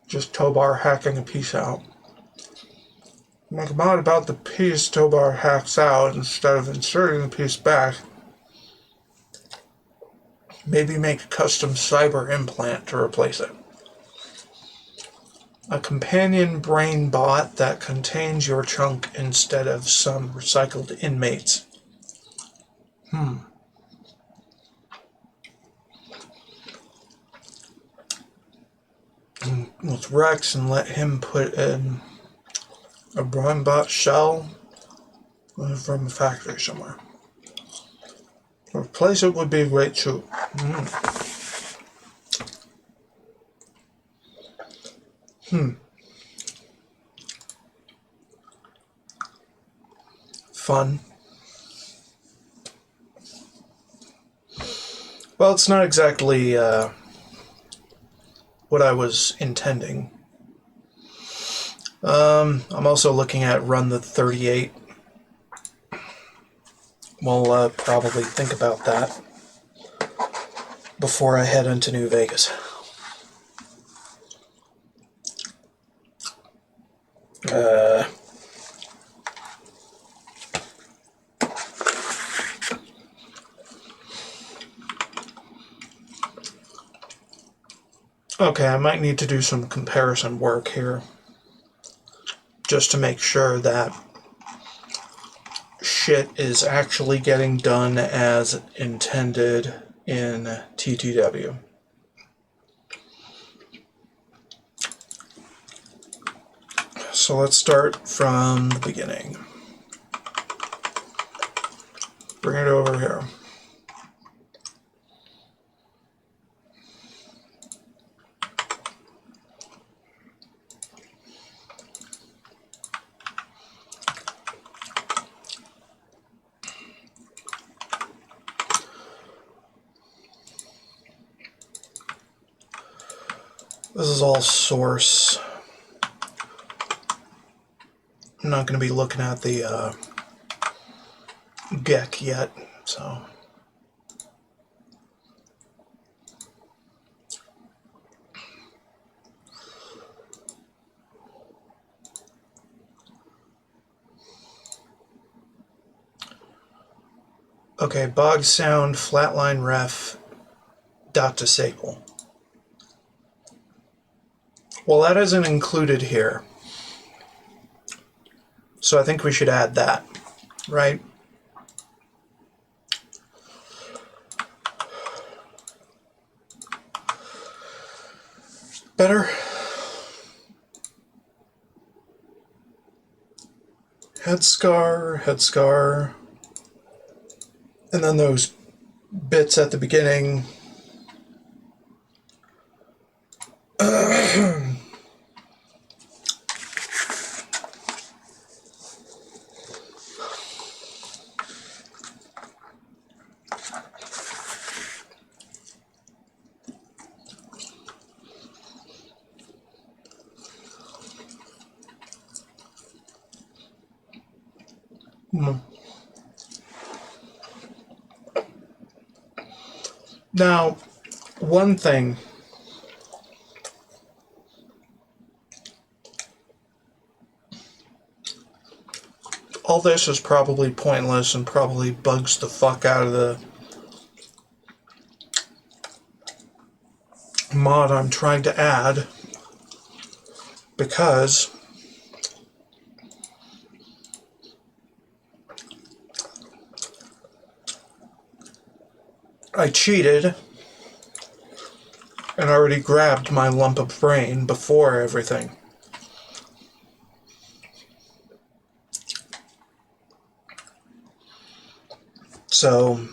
Just Tobar hacking a piece out. Make a mod about the piece Tobar hacks out instead of inserting the piece back. Maybe make a custom cyber implant to replace it. A companion brain bot that contains your chunk instead of some recycled inmates. With Rex and let him put in a brain bot shell from a factory somewhere. Replace it would be great too. Fun. Well, it's not exactly what I was intending. I'm also looking at Run the 38. We'll probably think about that before I head into New Vegas. Okay, I might need to do some comparison work here, just to make sure that shit is actually getting done as intended in TTW. So let's start from the beginning. Bring it over here. This is all source. I'm not going to be looking at the GEC yet, so. Okay, bog sound, flatline ref, dot disable. Well, that isn't included here. So I think we should add that, right? Better? Head scar. And then those bits at the beginning. Now, one thing. All this is probably pointless and probably bugs the fuck out of the mod I'm trying to add, because I cheated and already grabbed my lump of brain before everything. So,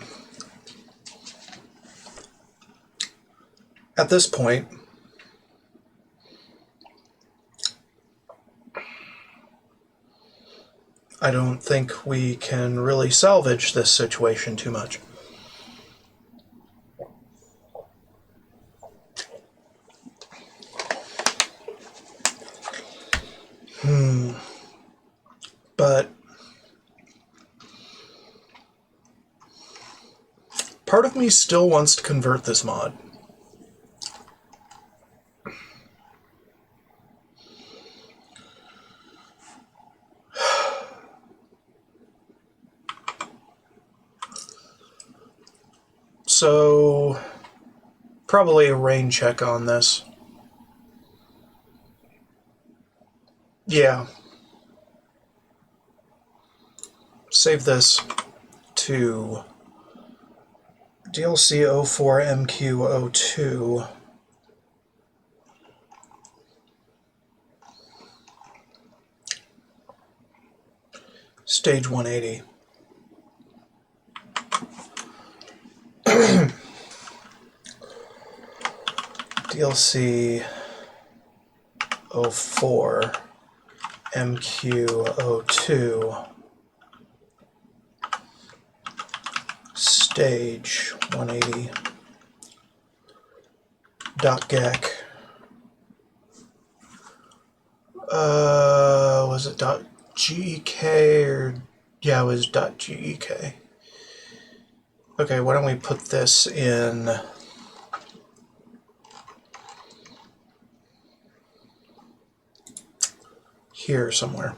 at this point, I don't think we can really salvage this situation too much. But part of me still wants to convert this mod. So, probably a rain check on this. Yeah. Save this to DLC 04MQ02. Stage 180. DLC 04 MQ02 stage 180 .gec was it .gek or yeah, it was .gek. Okay, why don't we put this in here somewhere.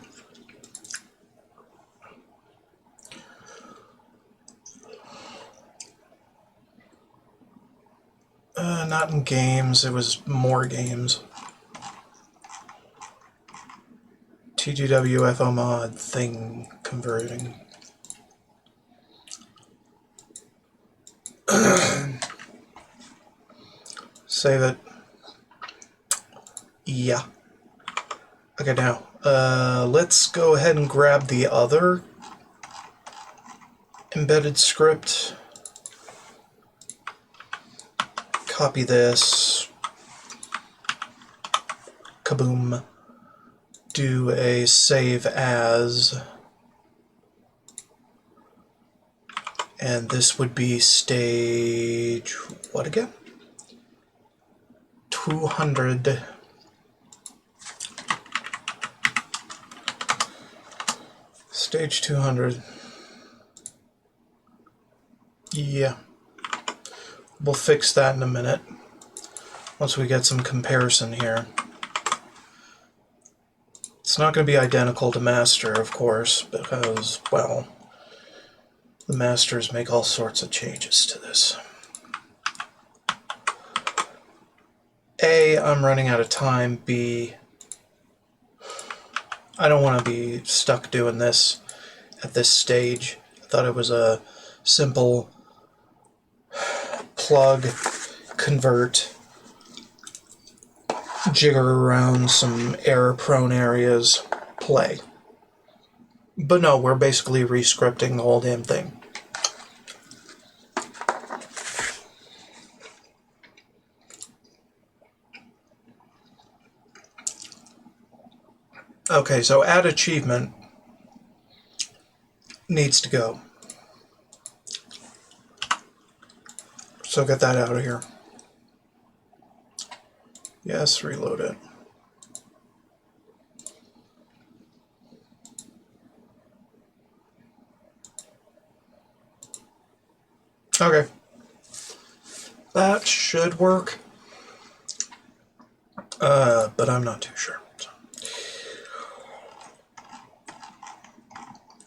Not in games, it was more games. TTW FO mod thing converting. Save it. Yeah. Okay, now, let's go ahead and grab the other embedded script. Copy this. Kaboom. Do a save as. And this would be stage, what again? 200. Stage 200. Yeah. We'll fix that in a minute. Once we get some comparison here. It's not going to be identical to master, of course, because, well, the masters make all sorts of changes to this. A, I'm running out of time. B, I don't want to be stuck doing this at this stage. I thought it was a simple plug, convert, jigger around some error-prone areas, play. But no, we're basically re-scripting the whole damn thing. Okay, so add achievement needs to go. So get that out of here. Yes, reload it. Okay. That should work. But I'm not too sure. So.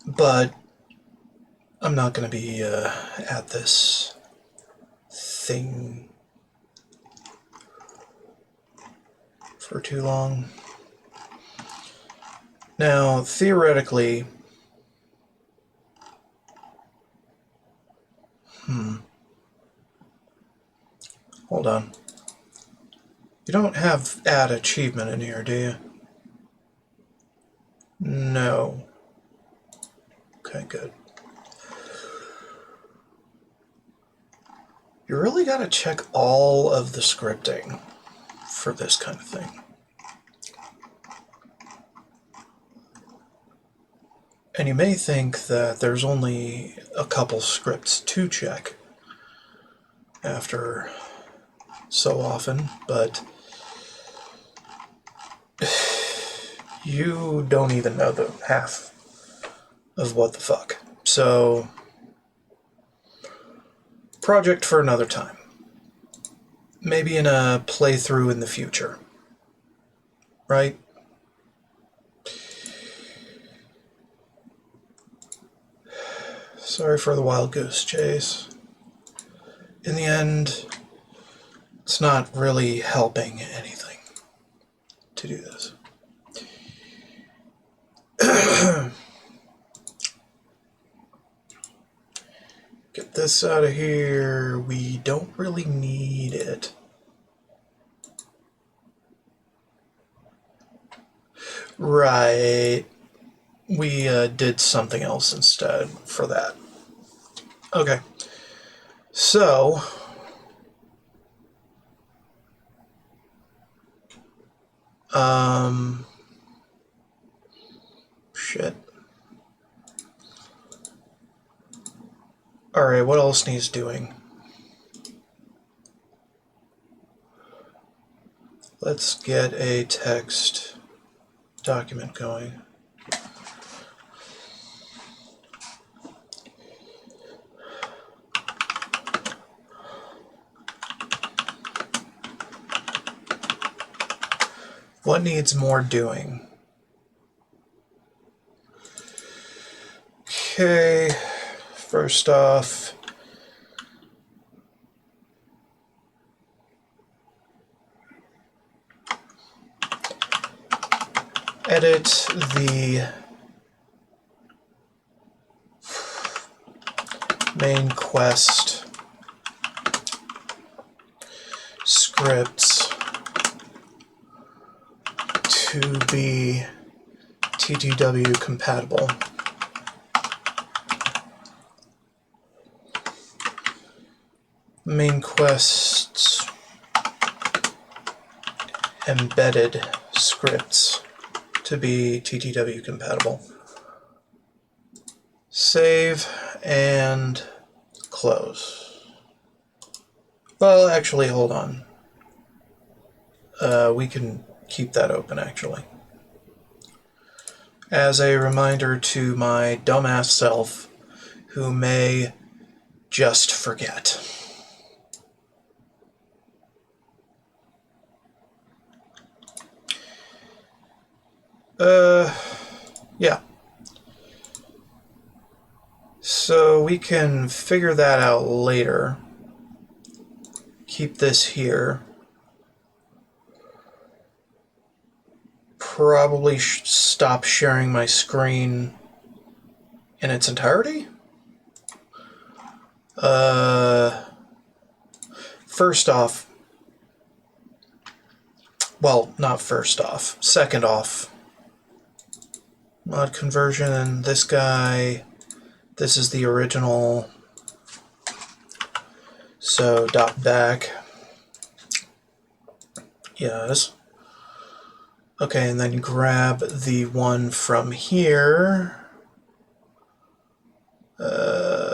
But I'm not going to be at this thing for too long. Now, theoretically, hold on. You don't have add achievement in here, do you? No. Okay, good. You really got to check all of the scripting for this kind of thing. And you may think that there's only a couple scripts to check after so often, but you don't even know the half of what the fuck. So, project for another time. Maybe in a playthrough in the future. Right? Sorry for the wild goose chase. In the end, it's not really helping anything to do this. Get this out of here. We don't really need it. Right. We did something else instead for that. Okay. So, shit. Alright, what else needs doing? Let's get a text document going. What needs more doing? Okay, first off, edit the main quest scripts to be TTW compatible. Main quests embedded scripts to be TTW compatible. Save and close. Well, actually, hold on. We can keep that open, actually. As a reminder to my dumbass self, who may just forget. Yeah. So we can figure that out later. Keep this here. Probably stop sharing my screen in its entirety. First off, well, not first off, second off, mod conversion, and this guy, this is the original, so dot back, yes. Okay, and then grab the one from here, LMOP,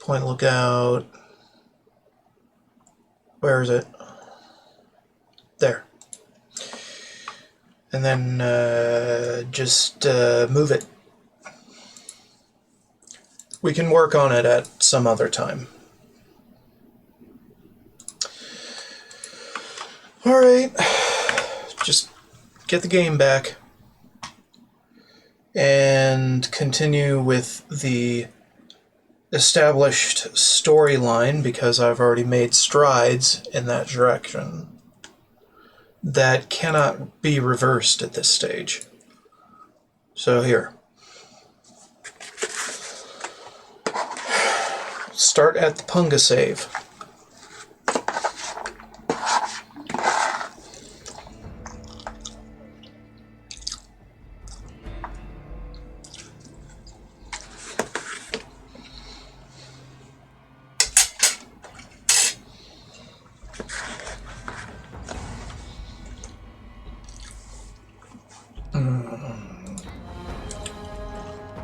point lookout, where is it? There. And then just move it. We can work on it at some other time. Alright, just get the game back and continue with the established storyline, because I've already made strides in that direction that cannot be reversed at this stage. So here. Start at the Punga save.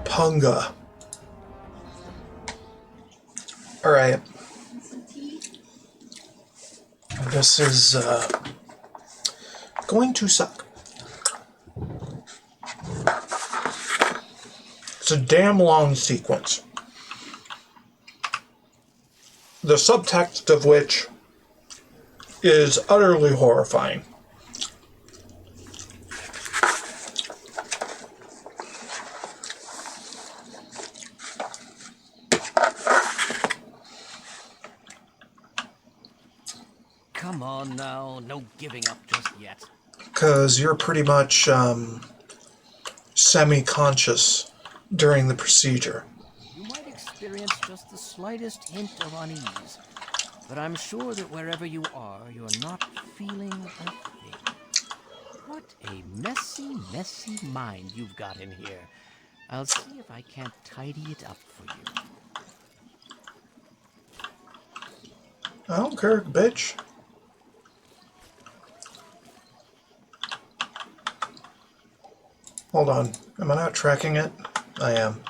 Punga. Alright. This is going to suck. It's a damn long sequence. The subtext of which is utterly horrifying. Come on now, no giving up just yet. Because you're pretty much semi-conscious during the procedure. You might experience just the slightest hint of unease, but I'm sure that wherever you are, you're not feeling a thing. What a messy, messy mind you've got in here. I'll see if I can't tidy it up for you. I don't care, bitch. Hold on. Am I not tracking it? I am.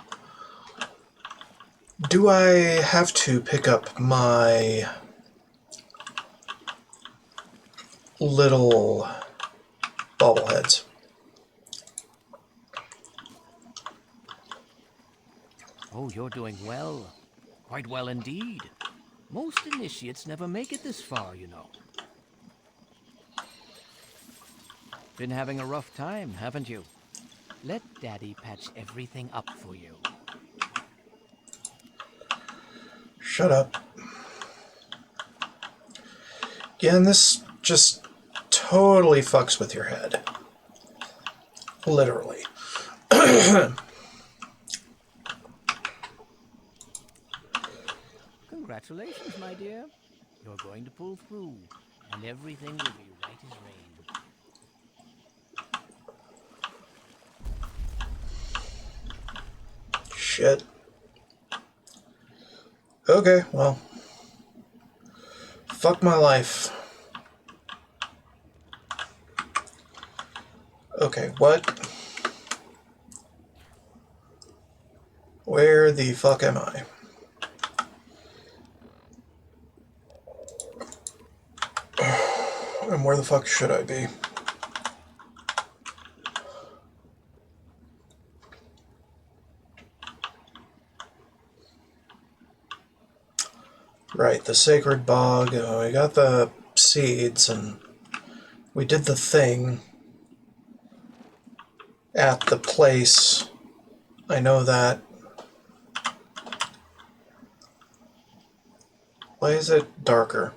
Do I have to pick up my little bobbleheads? Oh, you're doing well. Quite well indeed. Most initiates never make it this far, you know. Been having a rough time, haven't you? Let Daddy patch everything up for you. Shut up. Again, this just totally fucks with your head. Literally. Congratulations, my dear. You're going to pull through, and everything will be right as rain. Shit. Okay, well. Fuck my life. Okay, what? Where the fuck am I? And where the fuck should I be? Right, the sacred bog. We got the seeds, and we did the thing at the place. I know that. Why is it darker?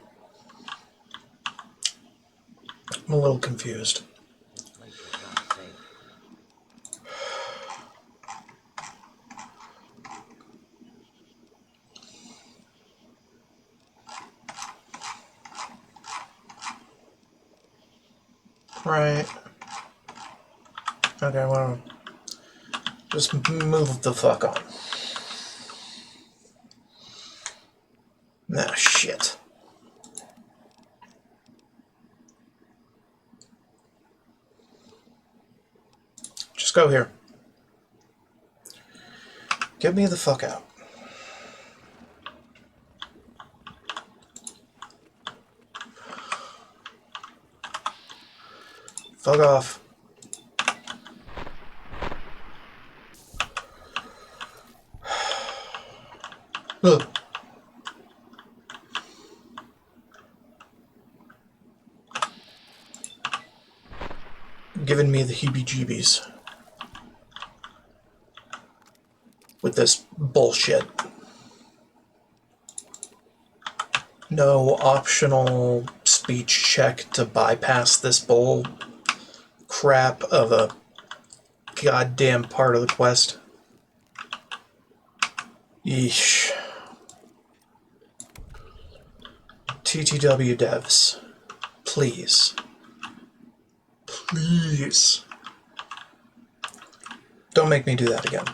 I'm a little confused. This place is not safe. Right. Okay, well, just move the fuck on. Nah, shit. Just go here. Get me the fuck out. Fuck off. Ugh. Giving me the heeby-jeebies with this bullshit. No optional speech check to bypass this bull crap of a goddamn part of the quest. Yeesh. TTW devs, please. Please. Don't make me do that again.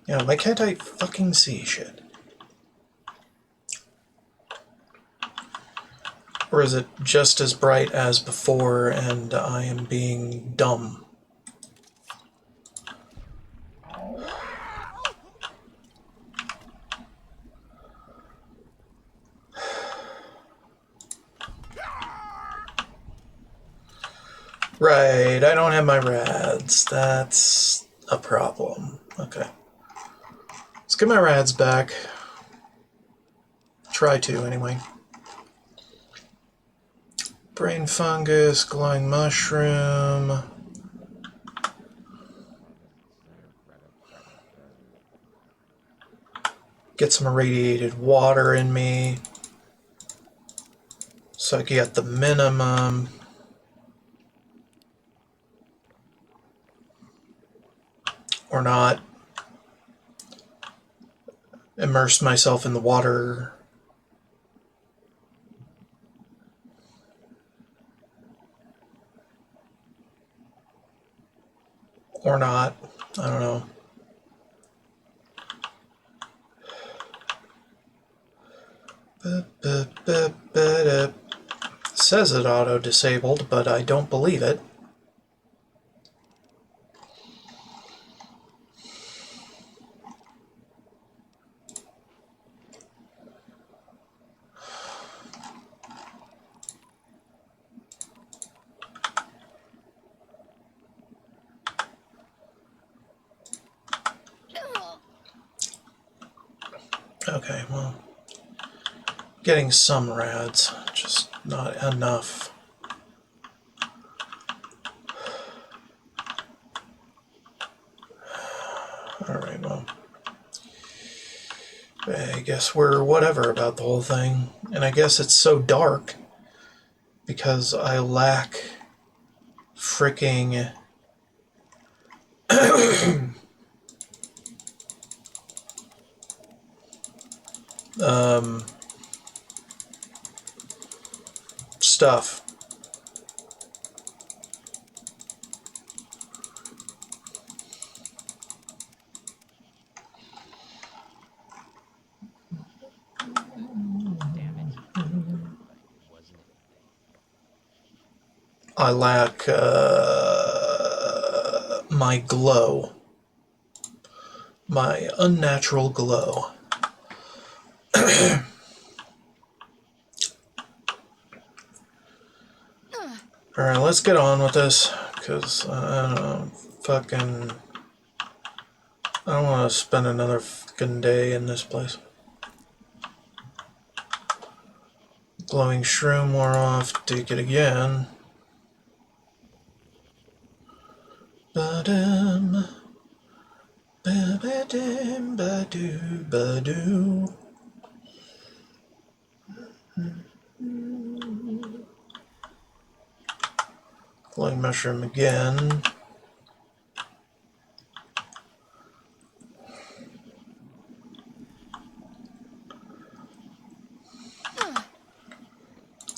Yeah, why can't I fucking see shit? Or is it just as bright as before and I am being dumb? Right, I don't have my rads. That's a problem. Okay. Let's get my rads back. Try to, anyway. Brain fungus, glowing mushroom. Get some irradiated water in me. So I get the minimum. Or not. Immerse myself in the water. Or not. I don't know. It says it auto-disabled, but I don't believe it. Okay, well, getting some rads, just not enough. Alright, well, I guess we're whatever about the whole thing. And I guess it's so dark because I lack freaking stuff. I lack my glow. My unnatural glow. Alright, let's get on with this, because I don't want to spend another fucking day in this place. Glowing shroom wore off, take it again. Ba-dum, ba-ba-dum, ba-doo, ba-doo. Glowing mushroom again.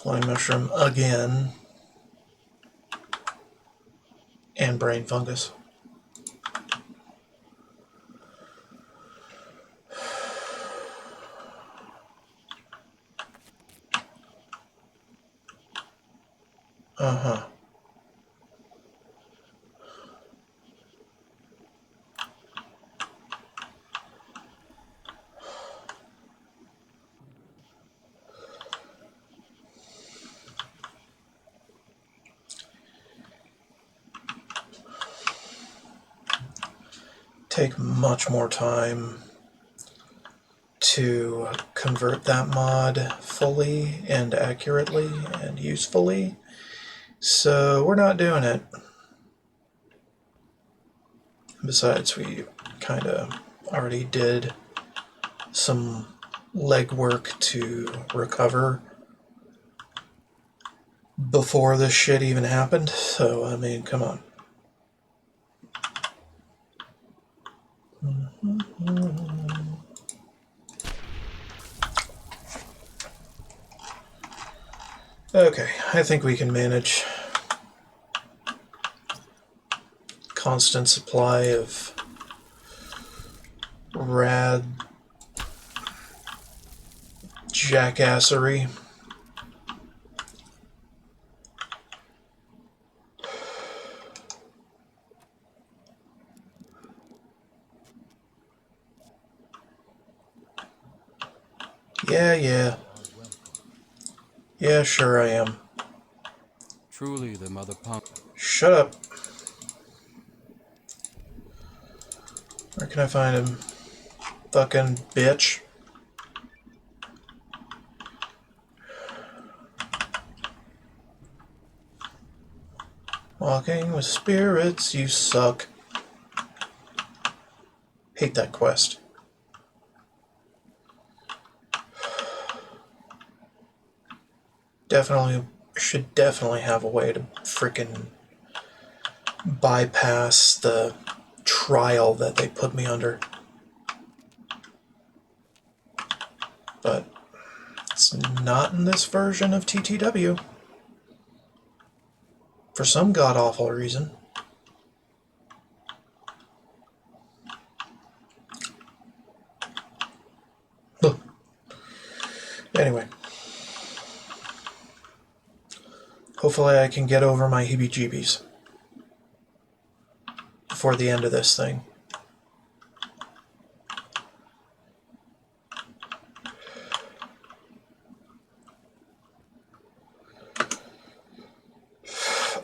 Glowing mushroom again. And brain fungus. Uh-huh. Take much more time to convert that mod fully and accurately and usefully. So we're not doing it. Besides, we kind of already did some legwork to recover before this shit even happened. So, I mean, come on. Okay, I think we can manage. Constant supply of rad jackassery. Yeah. Are welcome. Yeah, sure I am. Truly, the mother punk. Shut up. Where can I find him? Fucking bitch. Walking with spirits, you suck. Hate that quest. Should definitely have a way to frickin' bypass the trial that they put me under. But it's not in this version of TTW. For some god-awful reason. Ugh. Anyway. Hopefully I can get over my heebie-jeebies before the end of this thing.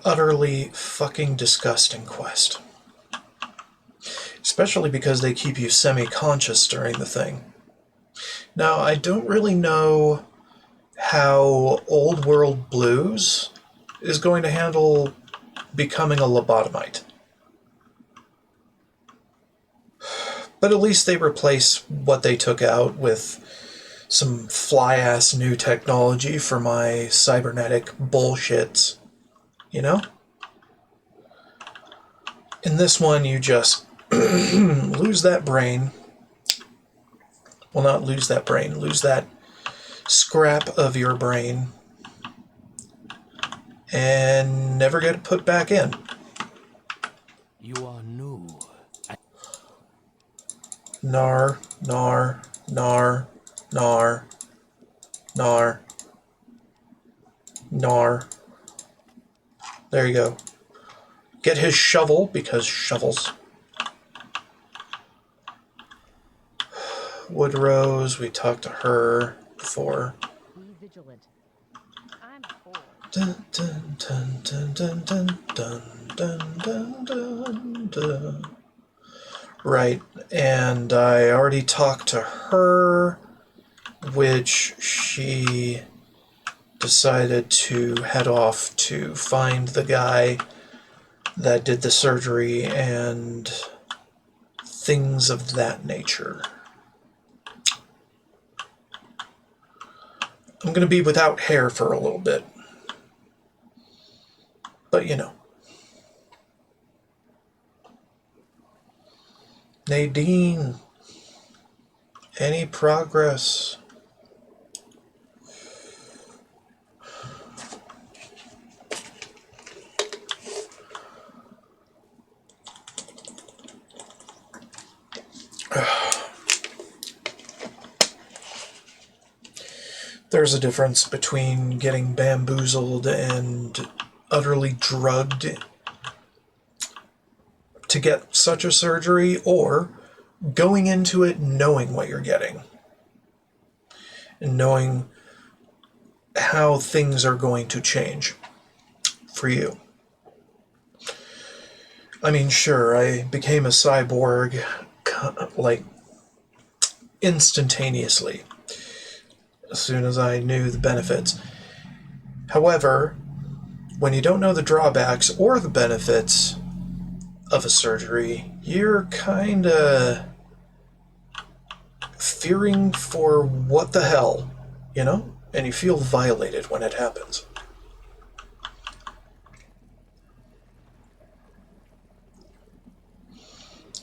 Utterly fucking disgusting quest. Especially because they keep you semi-conscious during the thing. Now, I don't really know how Old World Blues is going to handle becoming a lobotomite. But at least they replace what they took out with some fly-ass new technology for my cybernetic bullshits. You know? In this one, you just lose that brain. Well, not lose that brain, lose that scrap of your brain and never get it put back in. You are new. Nar, nar, nar, nar, nar, nar. There you go. Get his shovel, because shovels. Woodrose, we talked to her before. Be vigilant. I'm bored. Dun, dun, dun, dun, dun, dun, dun, dun, dun, dun. Right, and I already talked to her, which she decided to head off to find the guy that did the surgery and things of that nature. I'm going to be without hair for a little bit. But you know. Nadine, any progress? There's a difference between getting bamboozled and utterly drugged to get such a surgery, or going into it knowing what you're getting and knowing how things are going to change for you. I mean, sure, I became a cyborg like instantaneously as soon as I knew the benefits. However, when you don't know the drawbacks or the benefits of a surgery, you're kinda fearing for what the hell, you know? And you feel violated when it happens.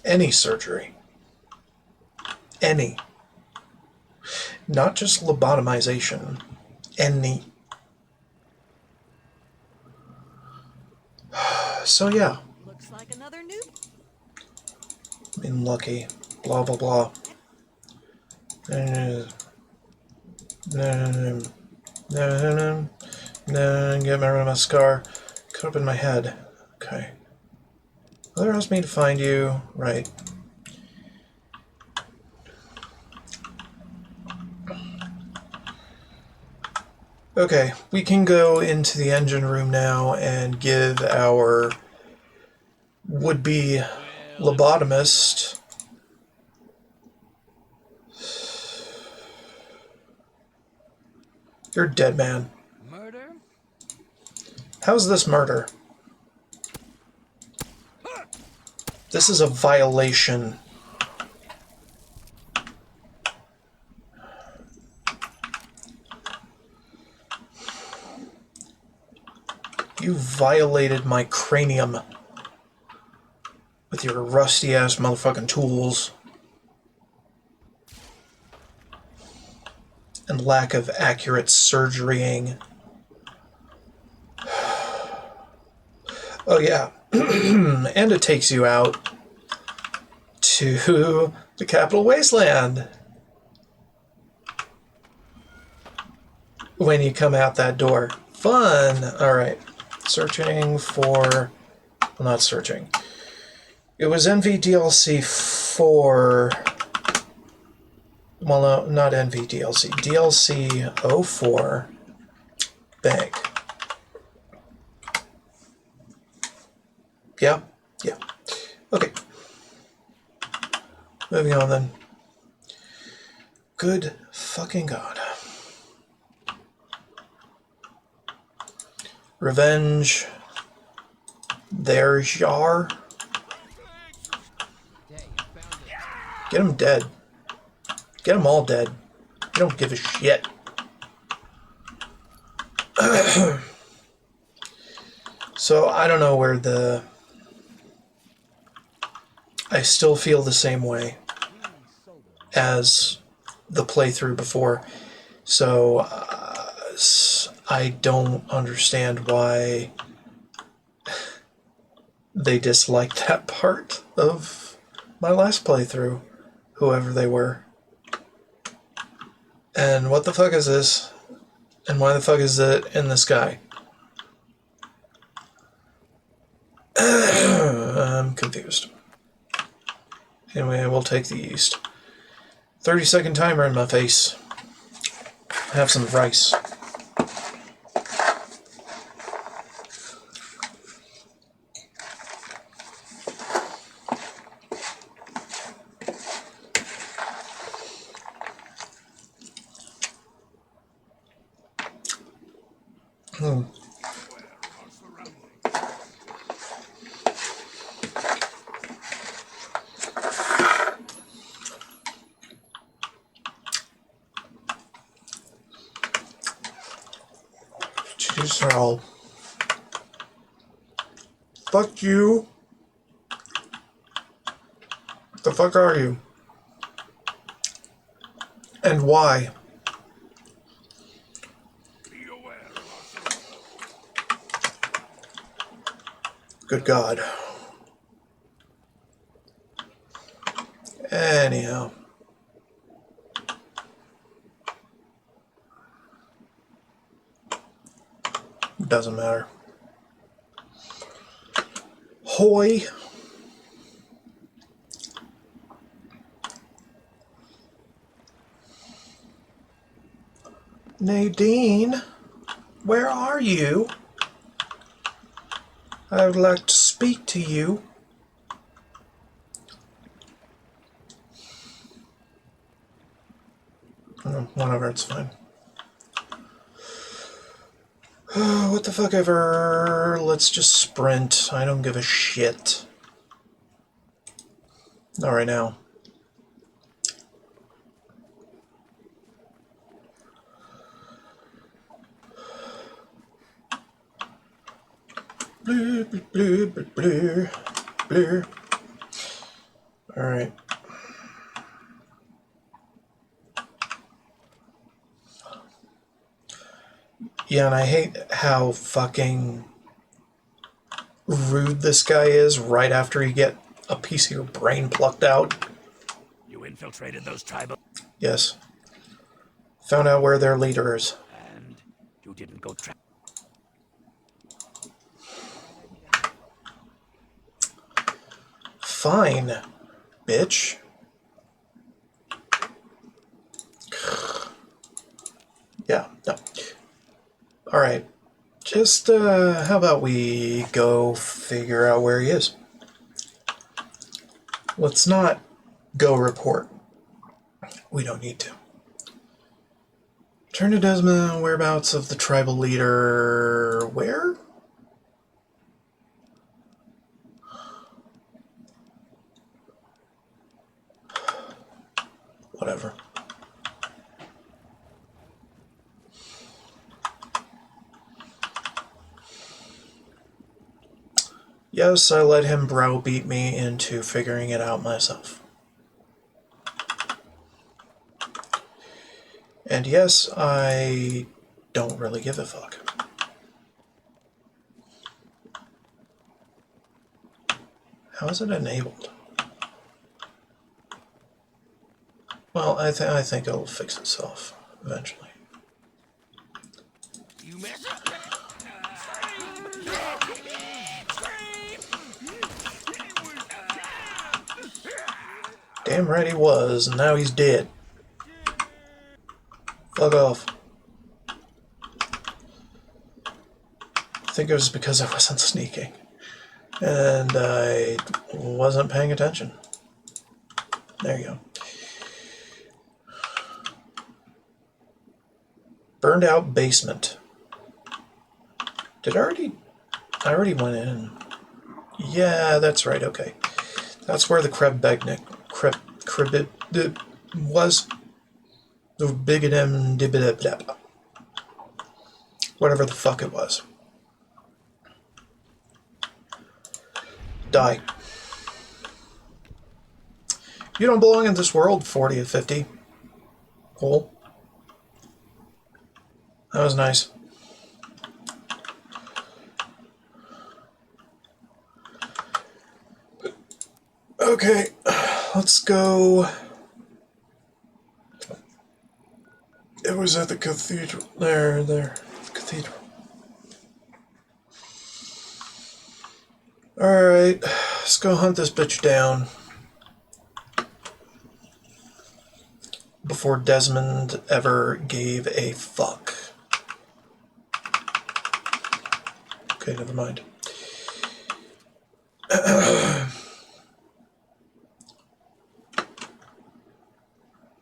Any surgery. Any. Not just lobotomization. Any. So yeah. Looks like another new. I mean, lucky. Blah, blah, blah. Get rid of my scar. Cut up in my head. Okay. Other asked me to find you. Right. Okay, we can go into the engine room now and give our would-be lobotomist You're dead, man. Murder? How's this murder? This is a violation. You violated my cranium with your rusty-ass motherfucking tools and lack of accurate surgerying. Oh yeah, and it takes you out to the Capital Wasteland when you come out that door. Fun! Alright, searching for... well, not searching. It was NVDLC 4... well, no, not NVDLC. DLC 04 bank. Yeah? Yeah. Okay. Moving on then. Good fucking God. Revenge. There's Yar. Get him dead. Get them all dead. You don't give a shit. So, I don't know where the... I still feel the same way as the playthrough before. So, I don't understand why they disliked that part of my last playthrough, whoever they were. And what the fuck is this? And why the fuck is it in the sky? I'm confused. Anyway, we'll take the east. 30-second timer in my face. Have some rice. Jeez, they're all... Fuck you. The fuck are you? And why? Good God. Anyhow. Doesn't matter. Hoy. Nadine, where are you? I would like to speak to you. Whatever, it's fine. What the fuck ever. Let's just sprint. I don't give a shit. Not right now. Blue, blue, blue, blue, blue. Alright. Yeah, and I hate how fucking rude this guy is right after you get a piece of your brain plucked out. You infiltrated those tribal... Yes. Found out where their leader is. and you didn't go track... Fine, bitch. Yeah, no. Alright, just, how about we go figure out where he is? Let's not go report. We don't need to. Turn to Desmond, whereabouts of the tribal leader... Where? Whatever. Yes, I let him browbeat me into figuring it out myself. And yes, I don't really give a fuck. How is it enabled? Well, I think it'll fix itself eventually. You mess up. Damn right he was, and now he's dead. Fuck off. I think it was because I wasn't sneaking. And I wasn't paying attention. There you go. Burned out basement. I already went in. Yeah, that's right, okay. That's where the was. The big whatever the fuck it was. Die. You don't belong in this world, 40 of 50. Cool. That was nice. Okay, let's go. It was at the cathedral. There. Cathedral. Alright, let's go hunt this bitch down. Before Desmond ever gave a fuck. Okay, never mind.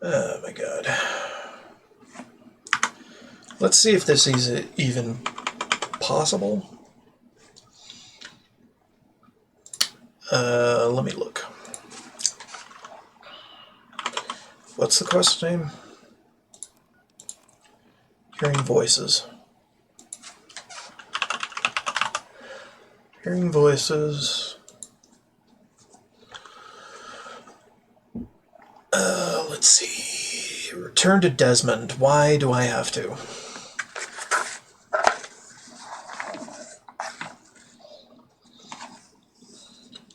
Oh my god. Let's see if this is even possible. Let me look. What's the quest name? Hearing voices. Hearing voices. Let's see. Return to Desmond. Why do I have to?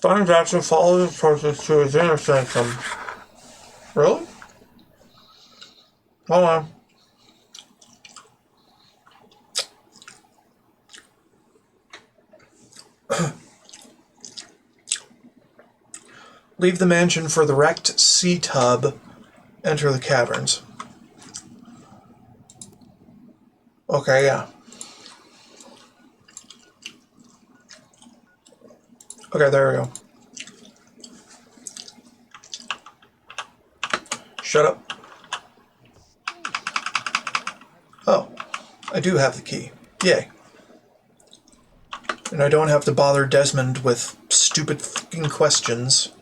Find action follows the process to his intersection. Really? Hold on. Leave the mansion for the wrecked sea tub. Enter the caverns. Okay, yeah. Okay, there we go. Shut up. Oh, I do have the key. Yay. And I don't have to bother Desmond with stupid fucking questions.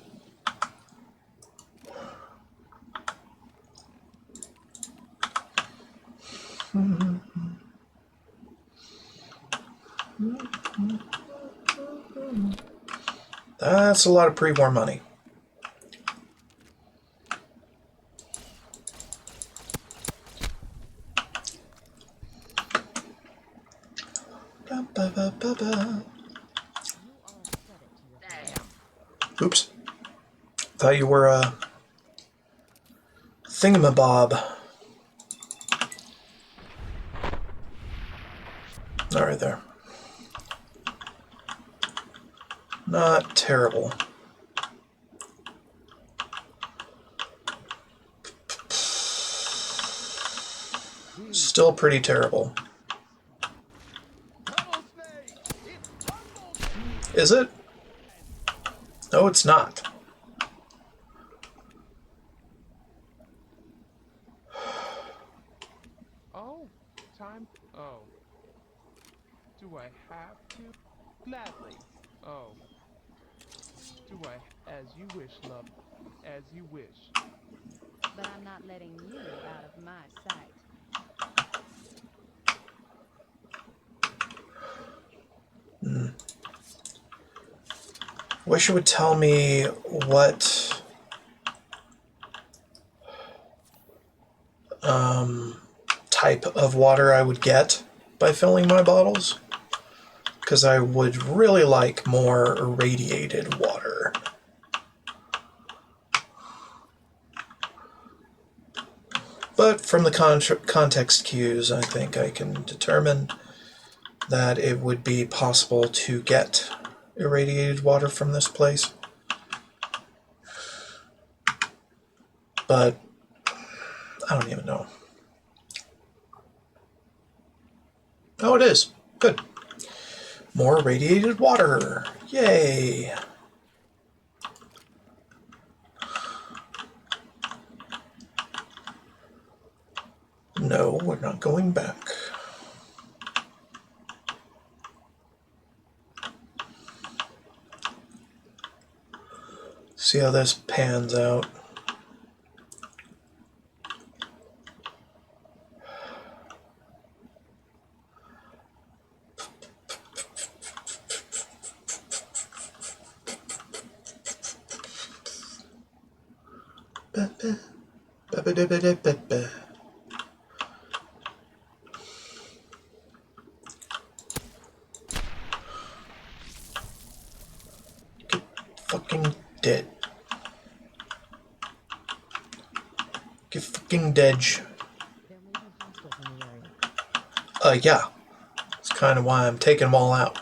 That's a lot of pre-war money. Oops. Thought you were a thingamabob. Alright there. Not terrible. Still pretty terrible. Is it? No, it's not. Oh, time. Oh. Do I have to? Gladly. Oh. Do I? As you wish, love. As you wish. But I'm not letting you out of my sight. Wish it would tell me what type of water I would get by filling my bottles, because I would really like more irradiated water. But from the context cues, I think I can determine that it would be possible to get irradiated water from this place. But I don't even know. Oh, it is. Good. More irradiated water. Yay. No, we're not going back. See how this pans out. Ba-ba-da-ba-da-ba-ba. Get fucking dead. Get fucking dead. There may be hostiles in the area. Yeah. That's kind of why I'm taking them all out.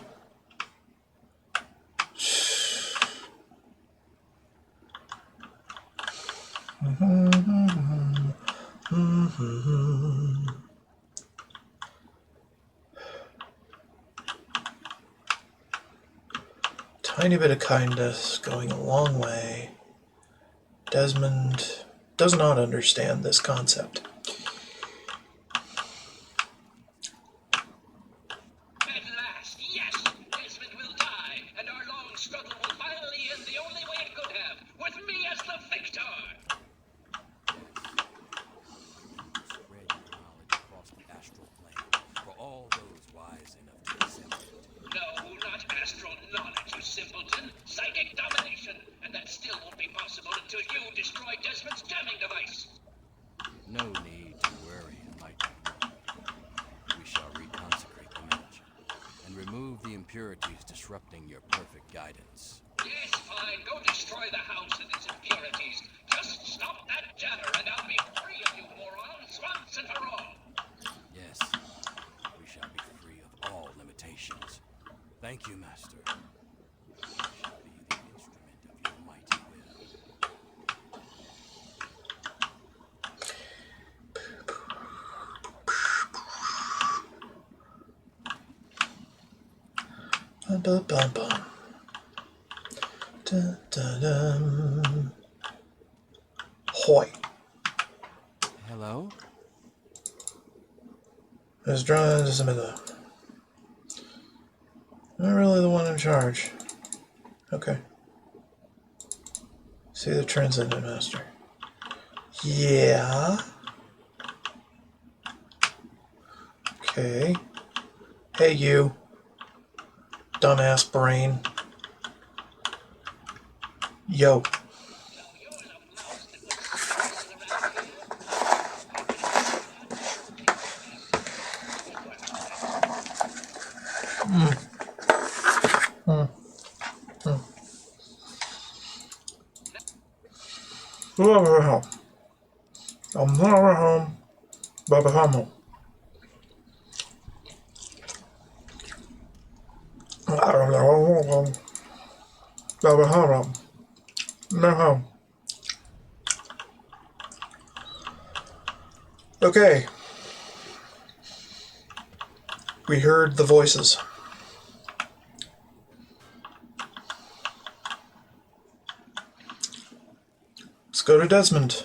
Tiny bit of kindness going a long way. Desmond does not understand this concept. At last, yes! Desmond will die, and our long struggle will finally end the only way it could have, with me as the victor! Spread your knowledge across the astral plane for all those wise enough to accept it. No, not astral knowledge, you simpleton. Psychic domination, and that still won't be possible until you destroy Desmond's jamming device. No need to worry, Mighty One. We shall reconsecrate the mansion and remove the impurities disrupting your perfect guidance. Yes, fine, go destroy the house and its impurities. Just stop that jammer and I'll be free of you morons once and for all. Yes, we shall be free of all limitations. Thank you, Master. We shall be the instrument of your mighty will. Bum, bum, bum, bum. Dun, dun, dun. Hoy. Hello? Is drawn just a minute. Not really the one in charge. Okay. See the transcendent master. Yeah. Okay. Hey, you. Dumbass brain. Yo. Whoever home. I'm never home. Baba home. I don't know. Baba home. No home. Okay. We heard the voices. go to Desmond.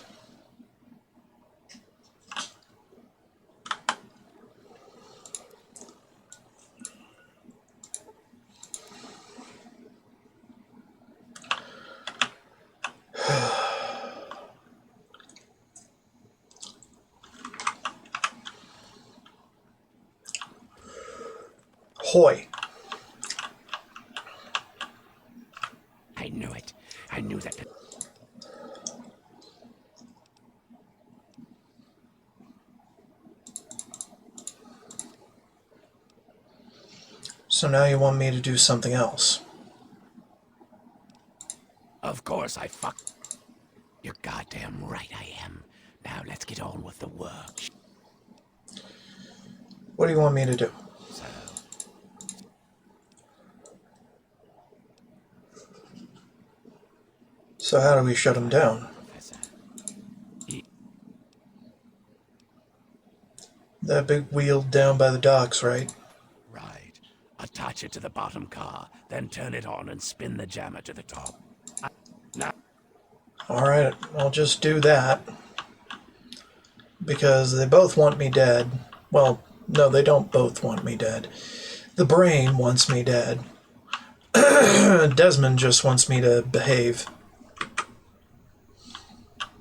Hoy. I knew it. I knew that. So now you want me to do something else. Of course I fuck. You're goddamn right I am. Now let's get on with the work. What do you want me to do? So, So how do we shut him down? Professor. That big wheel down by the docks, right? Right. Attach it to the bottom car, then turn it on and spin the jammer to the top. Now, Alright, I'll just do that. Because they both want me dead. Well, no, they don't both want me dead. The brain wants me dead. Desmond just wants me to behave.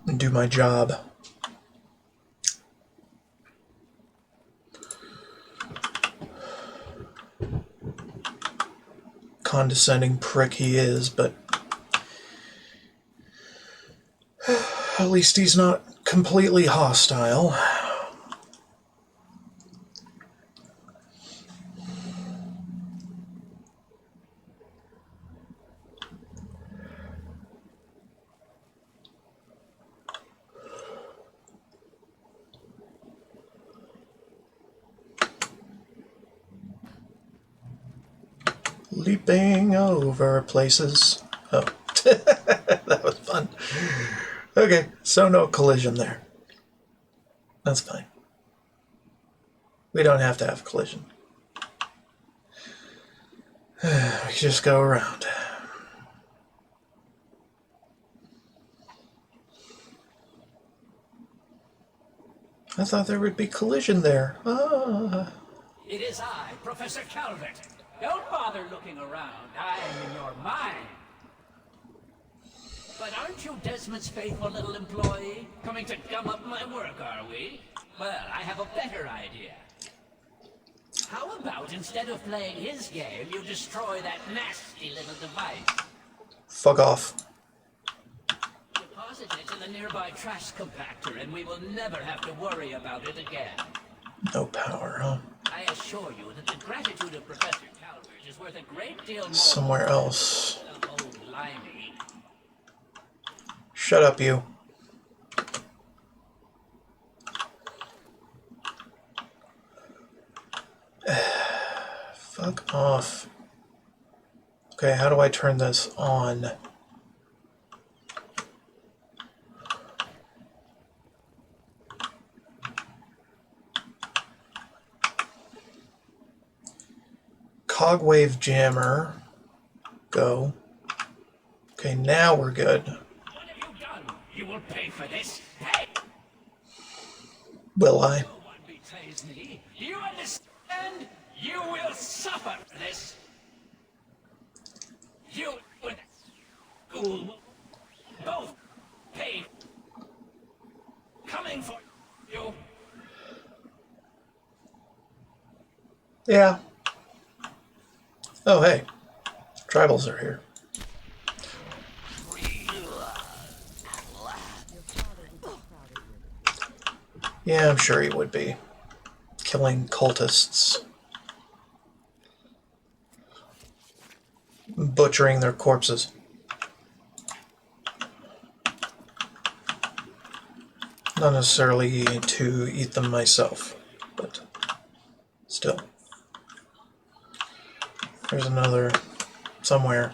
And do my job. Condescending prick he is, but at least he's not completely hostile. Leaping over places. Oh, that was fun. Okay, so no collision there. That's fine. We don't have to have collision. We can just go around. I thought there would be collision there. Ah. It is I, Professor Calvert. Don't bother looking around. I am in your mind. But aren't you Desmond's faithful little employee? Coming to gum up my work, are we? Well, I have a better idea. How about instead of playing his game, you destroy that nasty little device? Fuck off. Deposit it in the nearby trash compactor, and we will never have to worry about it again. No power, huh? I assure you that the gratitude of Professor Calvert is worth a great deal more Somewhere else. than old Limey. Shut up, you. Fuck off. Okay, how do I turn this on? Cogwave jammer. Go. Okay, now we're good. What have you done? You will pay for this. Hey! Will I? No one betrays me. Do you understand? You will suffer for this. You and school both pay. Coming for you. Yeah. Oh, hey. Tribals are here. Yeah, I'm sure he would be. Killing cultists. Butchering their corpses. Not necessarily to eat them myself, but still. There's another somewhere.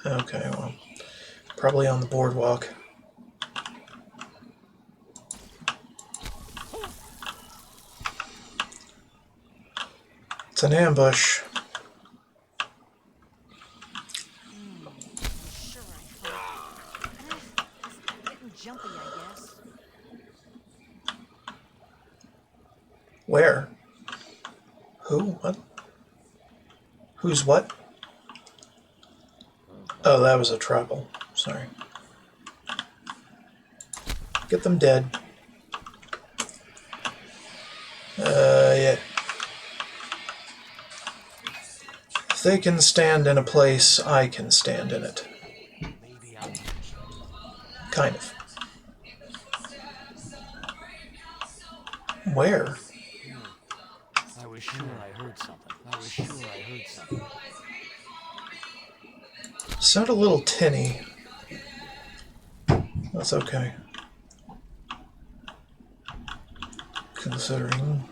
Okay, well, probably on the boardwalk. It's an ambush. Sure, I heard. It's getting jumpy, I guess. Where? Who? What? Who's what? Oh, that was a trouble. Sorry. Get them dead. Yeah. If they can stand in a place, I can stand in it. Kind of. Where? I was sure I heard something. I was sure I heard something. Sound a little tinny. That's okay. Considering.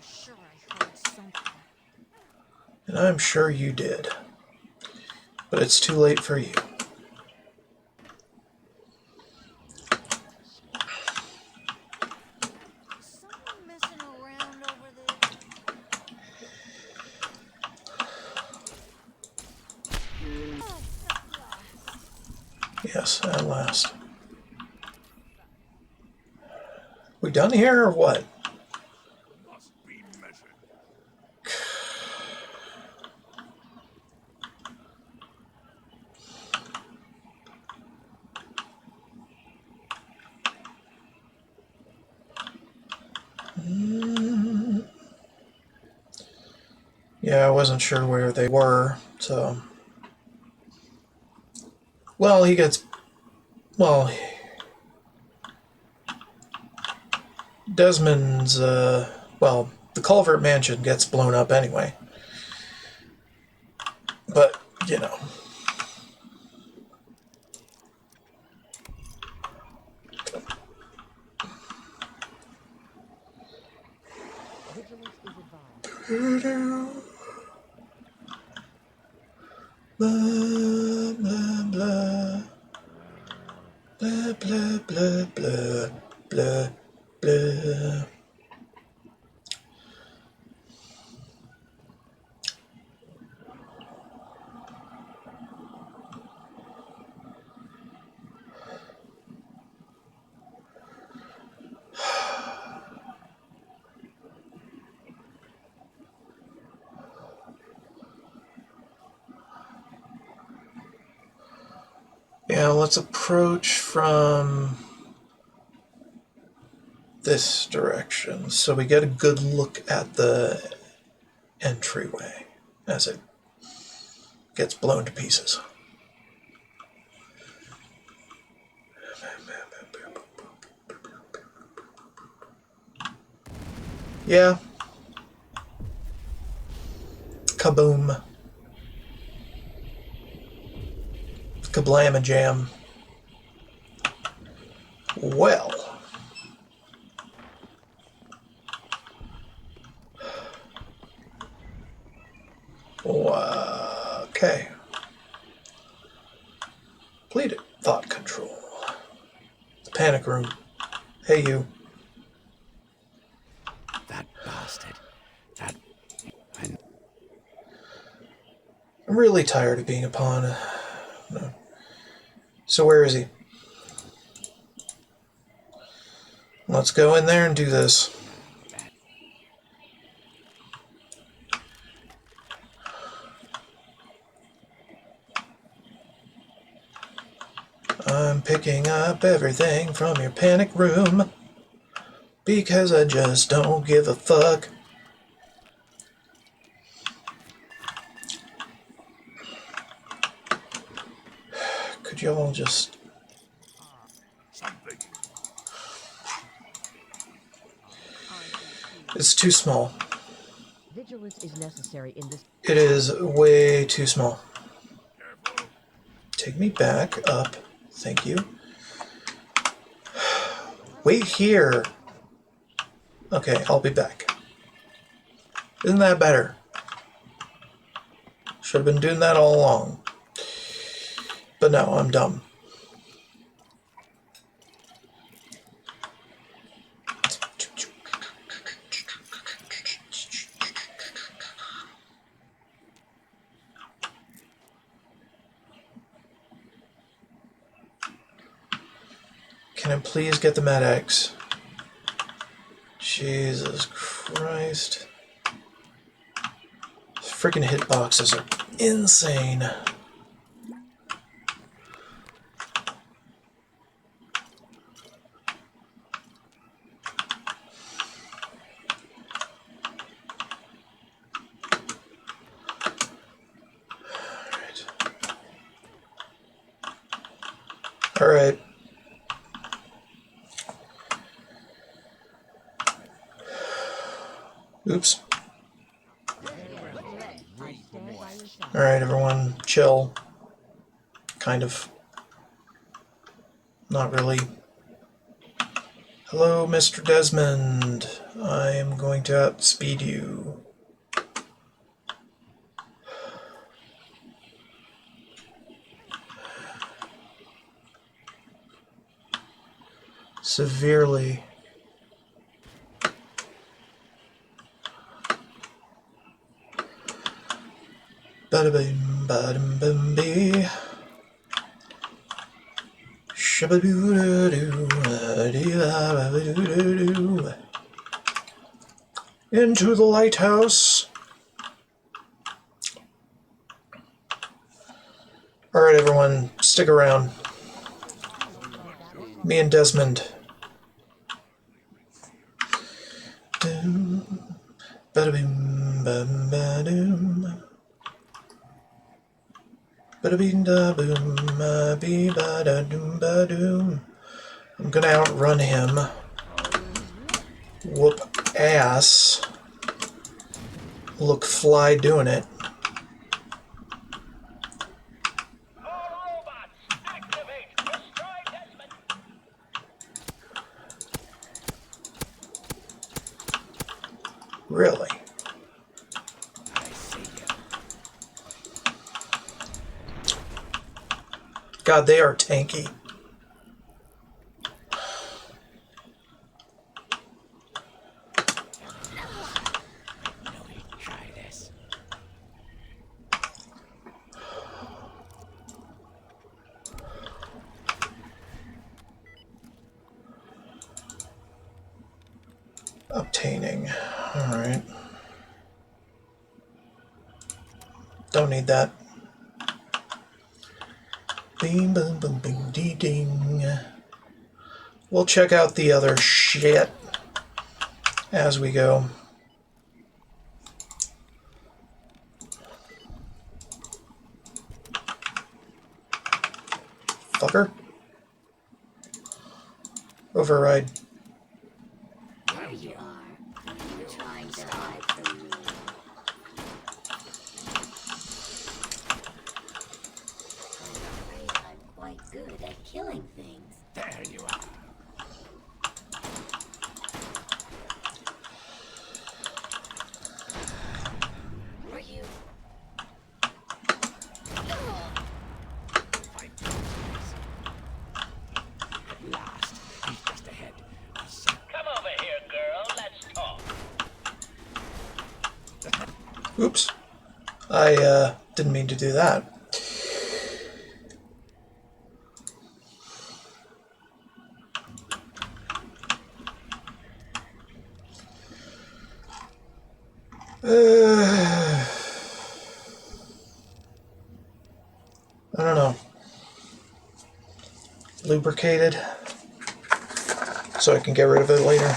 Sure, I heard something. And I'm sure you did. But it's too late for you. Someone messing around over there? Yes, at last. We done here or what? Yeah, I wasn't sure where they were, so... Well, he gets... Well... Desmond's, well, the Culvert Mansion gets blown up anyway. But, you know... Blah, blah, blah. Blah, blah, blah, blah, blah, blah. Yeah, let's approach from this direction so we get a good look at the entryway as it gets blown to pieces. Yeah. Kaboom. Kablam-a-jam. Well. Okay. Completed. Thought control. The panic room. Hey, you. That bastard. That... I'm really tired of being a pawn. No. So where is he? Let's go in there and do this. I'm picking up everything from your panic room because I just don't give a fuck. Could y'all just... It's too small. Vigilance is necessary in this. It is way too small. Take me back up. Thank you. Wait here. Okay, I'll be back. Isn't that better? Should have been doing that all along. But no, I'm dumb. Can I please get the medics? Jesus Christ. Freaking hitboxes are insane. Alright. Oops. Alright, everyone, chill. Kind of. Not really. Hello, Mr. Desmond. I am going to outspeed you. Severely. Bada bing, bada bing, bee. Shabba-doo-da-doo, into the lighthouse. Alright, everyone, stick around. Me and Desmond. Bada-bing, ba-ba-doom. Bada-bing-da-boom, ba-bee-ba-da-doom-ba-doom. I'm gonna outrun him. Whoop ass. Look fly doing it. Really? God, they are tanky. Obtaining. Alright. Don't need that. Bing, boom, boom, bing, dee, ding. We'll check out the other shit as we go. Fucker. Override. There you are. You're trying to hide from me. I'm afraid I'm quite good at killing things. There you are. Are you? Fine. At last, he's just ahead. Come over here, girl. Let's talk. Oops. I didn't mean to do that. I don't know. Lubricated so I can get rid of it later.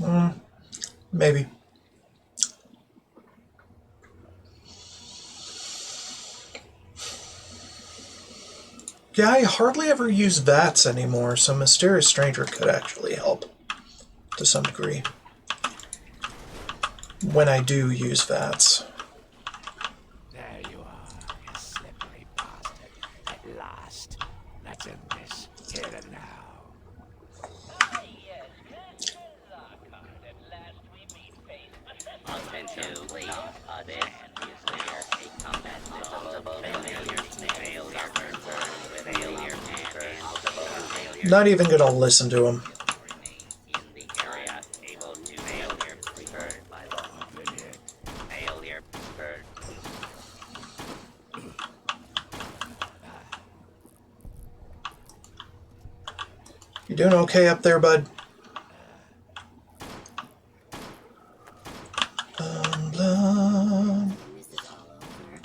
Um, maybe. Yeah, I hardly ever use VATS anymore, so Mysterious Stranger could actually help to some degree when I do use VATS. There you are, you slippery bastard. At last. Let's end this, here and now. Ah, yes, Captain Lockhart. At last we meet face to face. Attention, please. This is now a combat zone. Not even gonna listen to him. Remain in the area. Able to failure. Referred by law. Failure. Referred. You doing okay up there, bud? Blah. This is all over.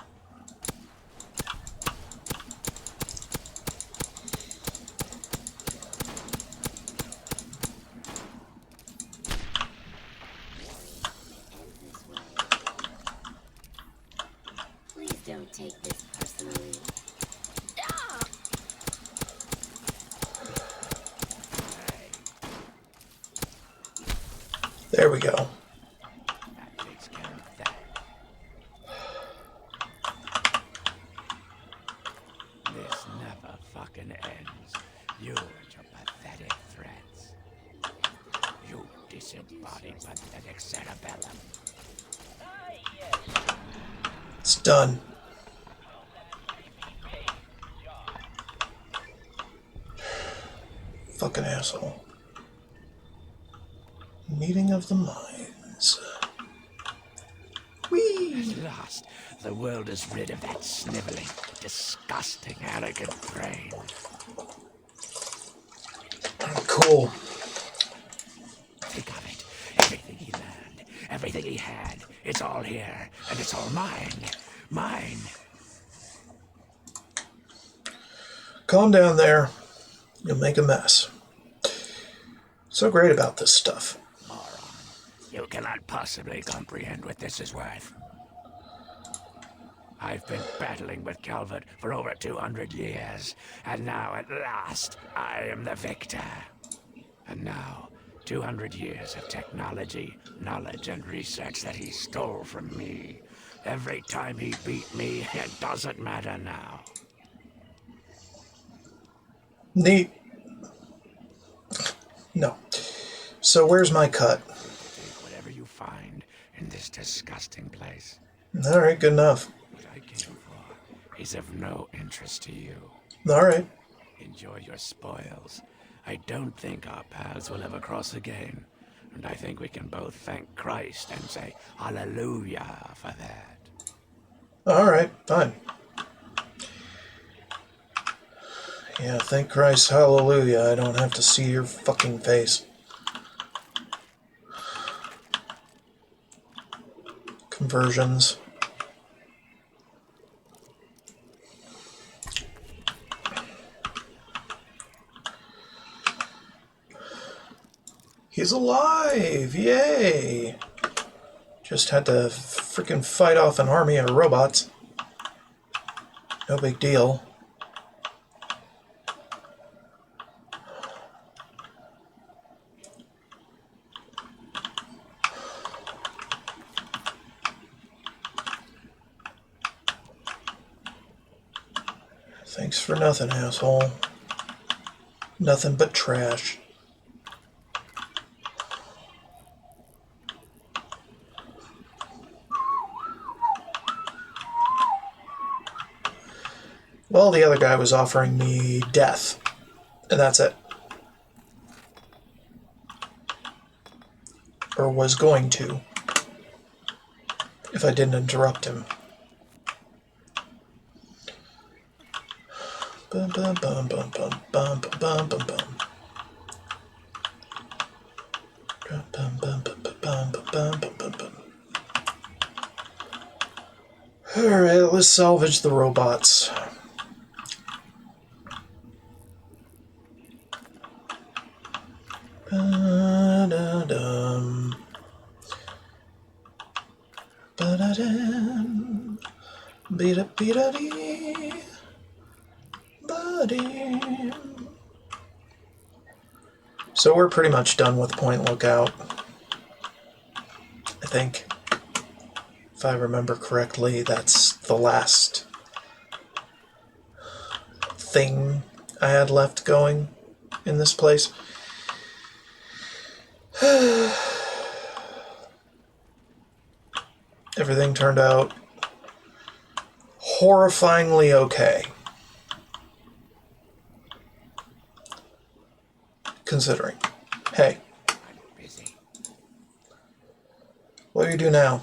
Please don't take this personally. There we go. That takes care of that. This never fucking ends. You and your pathetic threats. You disembodied pathetic cerebellum. It's done. Fucking asshole. Meeting of the minds. Whee! At last, the world is rid of that sniveling, disgusting, arrogant brain. Cool. Think of it. Everything he learned, everything he had, it's all here, and it's all mine. Mine. Calm down there. You'll make a mess. So great about this stuff. Moron. You cannot possibly comprehend what this is worth. I've been battling with Calvert for over 200 years, and now at last I am the victor. And now, 200 years of technology, knowledge, and research that he stole from me. Every time he beat me, it doesn't matter now. Neat. No. So where's my cut? Take whatever you find in this disgusting place. Alright, good enough. What I came for is of no interest to you. Alright. Enjoy your spoils. I don't think our paths will ever cross again, and I think we can both thank Christ and say hallelujah for that. Alright, fine. Yeah, thank Christ, hallelujah, I don't have to see your fucking face. Conversions. He's alive! Yay! Just had to freaking fight off an army of robots. No big deal. Thanks for nothing, asshole. Nothing but trash. Well, the other guy was offering me death, and that's it. Or was going to, if I didn't interrupt him. Bum bum bum bum bum bum bum bum bum bum. Bum bum bum bum bum bum bum bum bum. Alright, let's salvage the robots. Ba-da-dum. Ba-da-dum. Be-da-be-da-dee. Ba So we're pretty much done with Point Lookout, I think. If I remember correctly, that's the last thing I had left going in this place. Everything turned out horrifyingly okay, considering. Hey, I'm busy. what do you do now?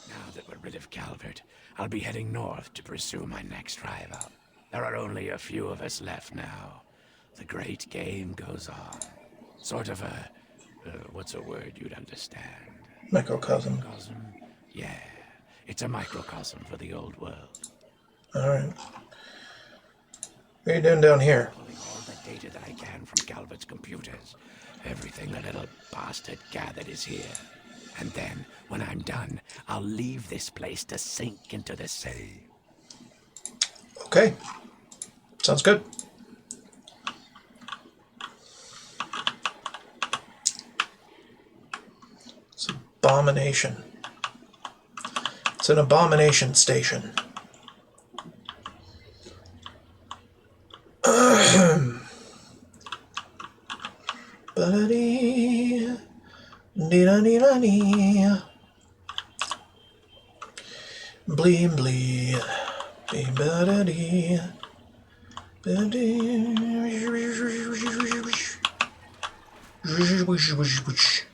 Now that we're rid of Calvert, I'll be heading north to pursue my next rival. There are only a few of us left now. The great game goes on. Sort of a... what's a word you'd understand? Microcosm. Microcosm? Yeah, it's a microcosm for the old world. Alright. What are you doing down here? Pulling all the data that I can from Calvert's computers. Everything the little bastard gathered is here. And then, when I'm done, I'll leave this place to sink into the sea. Okay. Sounds good. It's an abomination. It's an abomination station. Ba-da-dee, dee-da-dee-da-dee. Blee, blee, bee, ba-da-dee, ba-dee, wish, wish, wish.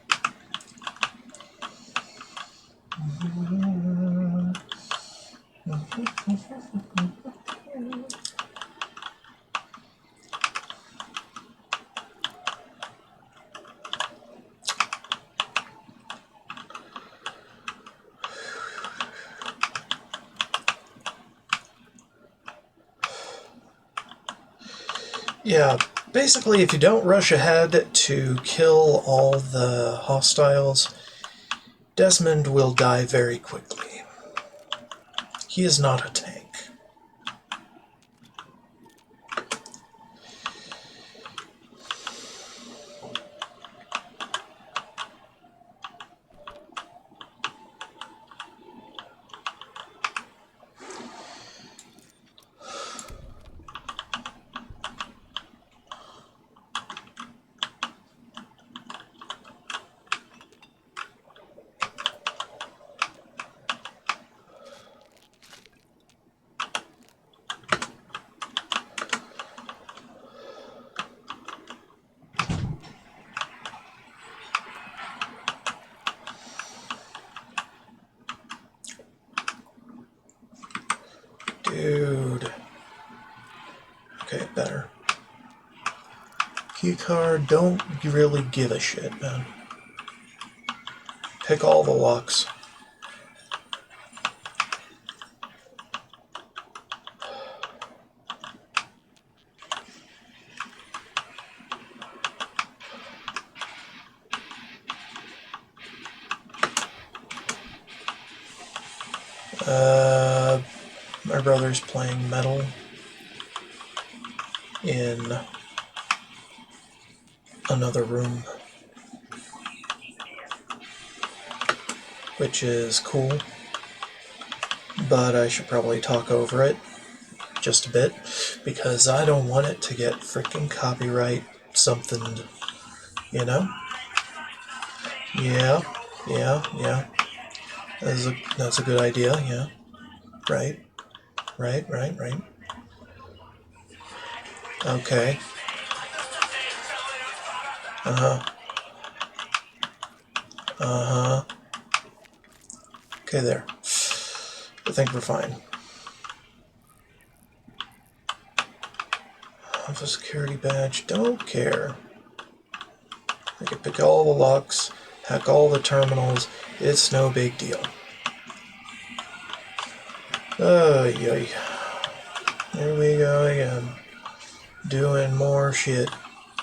Yeah, basically, if you don't rush ahead to kill all the hostiles, Desmond will die very quickly. He is not a tank. Dude. Okay, better. Keycard, don't really give a shit, man. Pick all the locks. My brother's playing metal in another room, which is cool, but I should probably talk over it just a bit, because I don't want it to get freaking copyright something, you know? Yeah. That's a good idea, yeah. Right. Okay. Okay, there. I think we're fine. Have a security badge. Don't care. I can pick all the locks, hack all the terminals. It's no big deal. Oh, yay. Here we go again. Doing more shit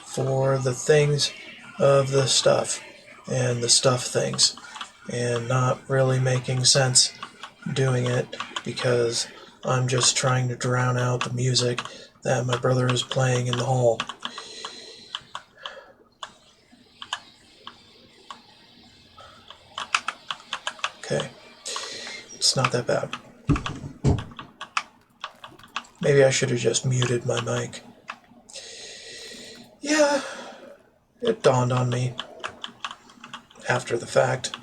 for the things of the stuff and the stuff things, and not really making sense doing it because I'm just trying to drown out the music that my brother is playing in the hall. Okay, it's not that bad. Maybe I should have just muted my mic. Yeah, it dawned on me after the fact.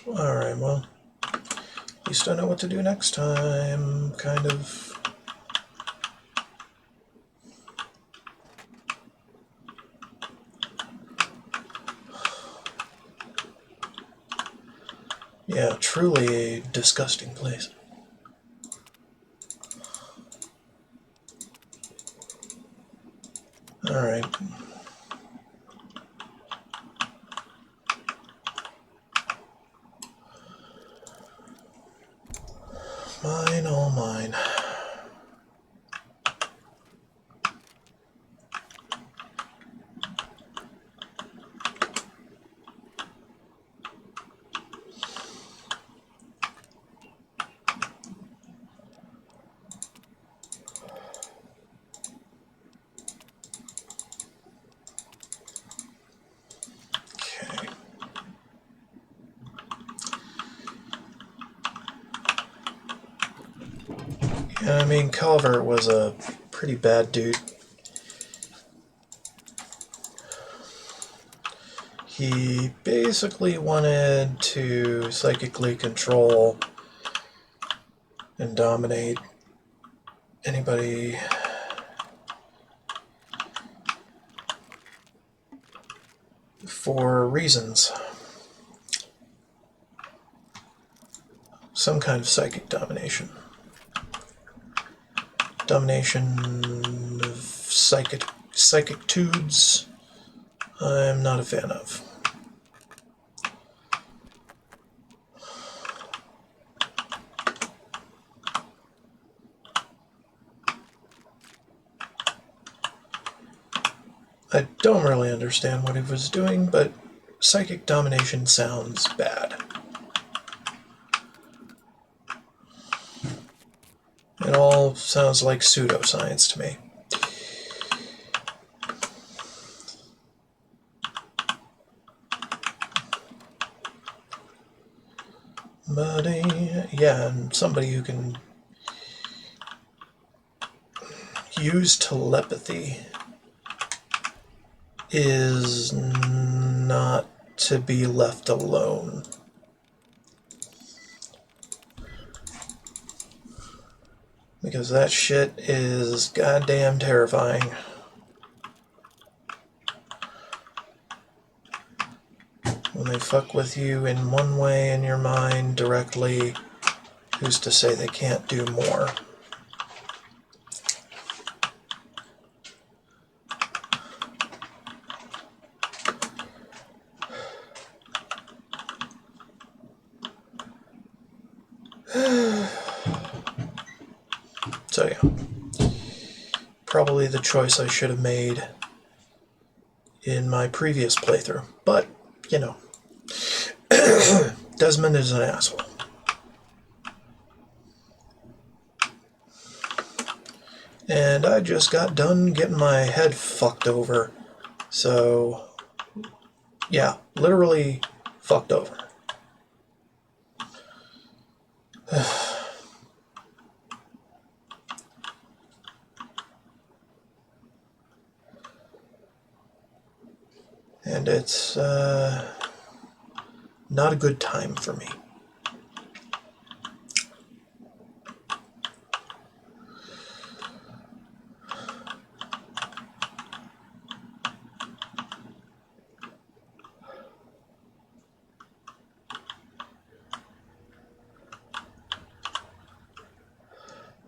Alright, well, at least I know what to do next time, kind of. Yeah, truly a disgusting place. Alright. Mine, all mine. Okay. Yeah, I mean, Calvert was a pretty bad dude. He basically wanted to psychically control and dominate anybody for reasons. Some kind of psychic domination. Domination of psychic tubes, I'm not a fan of. I don't really understand what he was doing, but psychic domination sounds bad. It all sounds like pseudoscience to me. But, yeah, and somebody who can use telepathy is not to be left alone. Because that shit is goddamn terrifying. When they fuck with you in one way in your mind directly, who's to say they can't do more? So yeah, probably the choice I should have made in my previous playthrough. But, you know, Desmond is an asshole. And I just got done getting my head fucked over. So, yeah, literally fucked over. And it's not a good time for me.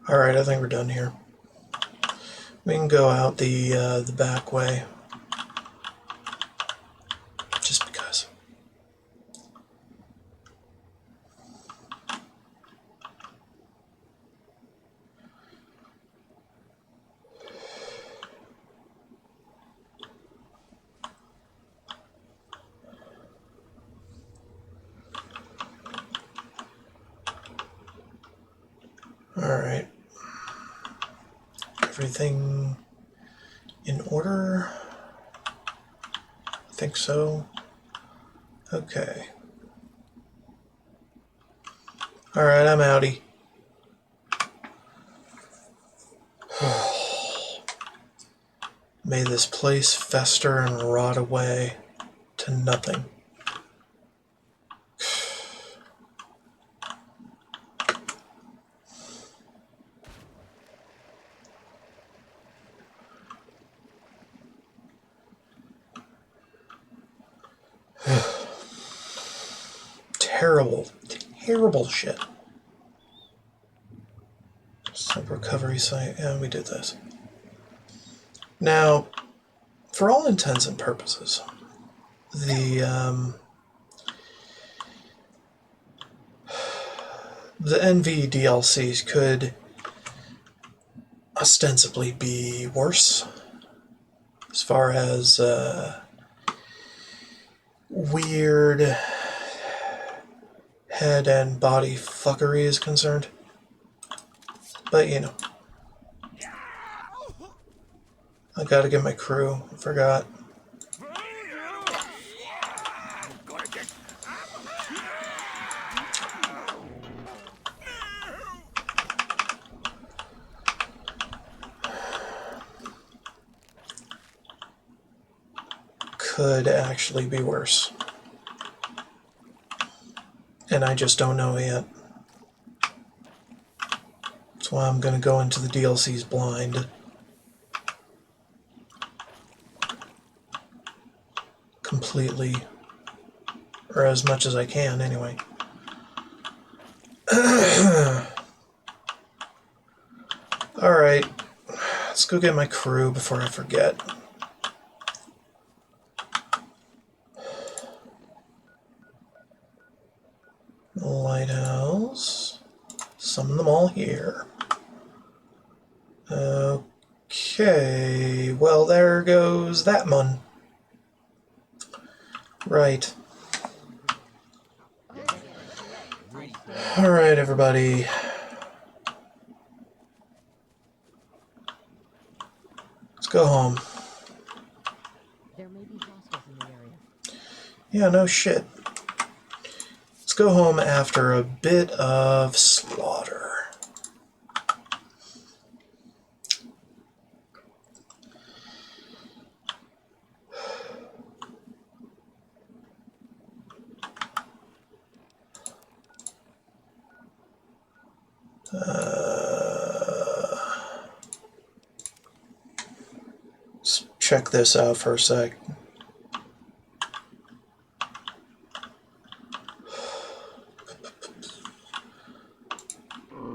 Alright, I think we're done here. We can go out the back way. Just because. Alright. Everything in order? I think so. Okay. Alright, I'm outie. May this place fester and rot away to nothing. Terrible, terrible shit. Sub recovery site. Yeah, we did this. Now, for all intents and purposes, the NV DLCs could ostensibly be worse as far as weird head and body fuckery is concerned. But, you know. I gotta get my crew. I forgot. Could actually be worse. And I just don't know yet. That's why I'm gonna go into the DLCs blind. Completely. Or as much as I can, anyway. Alright. Let's go get my crew before I forget. Lighthouse. Summon them all here. Okay. Well, there goes that one. Right. Alright, everybody. Let's go home. There may be hostiles in the area. Yeah, no shit. Let's go home after a bit of slaughter. Let's check this out for a sec.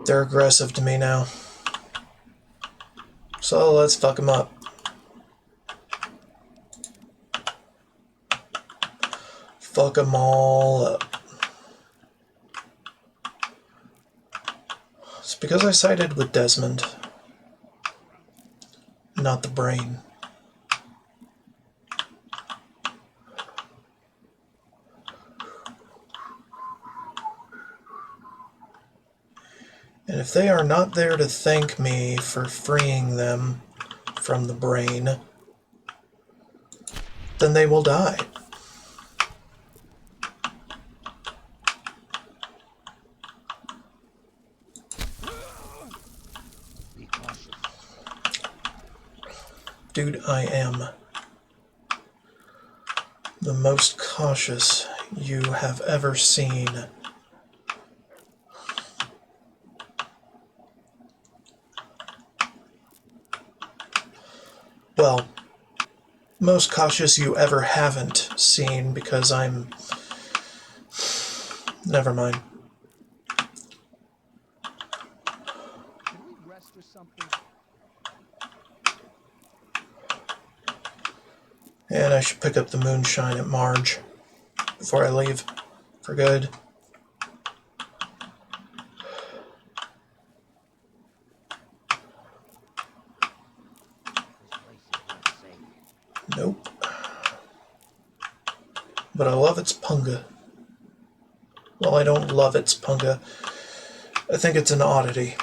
They're aggressive to me now. So let's fuck them up. Fuck them all up. It's because I sided with Desmond, not the brain. And if they are not there to thank me for freeing them from the brain, then they will die. Be cautious. Dude, I am the most cautious you have ever seen. Well, most cautious you ever haven't seen, because I'm... Never mind. Can we rest or something? And I should pick up the moonshine at Marge before I leave for good. This place is not safe. Nope. But I love its punga. Well, I don't love its punga. I think it's an oddity.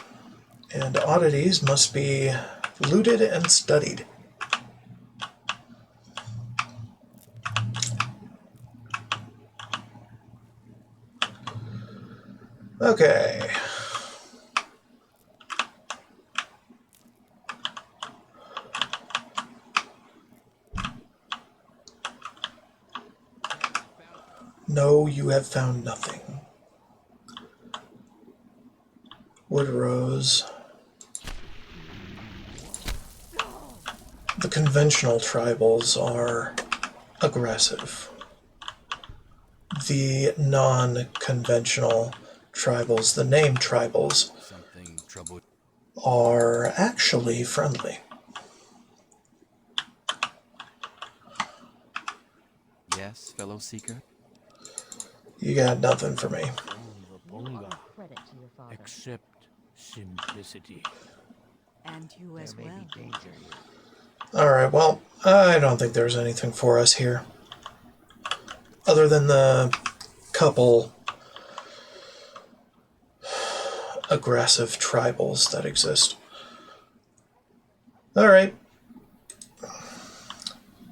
And oddities must be looted and studied. Okay. No, you have found nothing. Wood rose. The conventional tribals are aggressive. The non-conventional tribals, the named tribals, Something troubled. are actually friendly. Yes, fellow seeker. You got nothing for me. You are a credit to your father. Accept simplicity. And you as well. Alright, well, I don't think there's anything for us here. Other than the couple aggressive tribals that exist. Alright.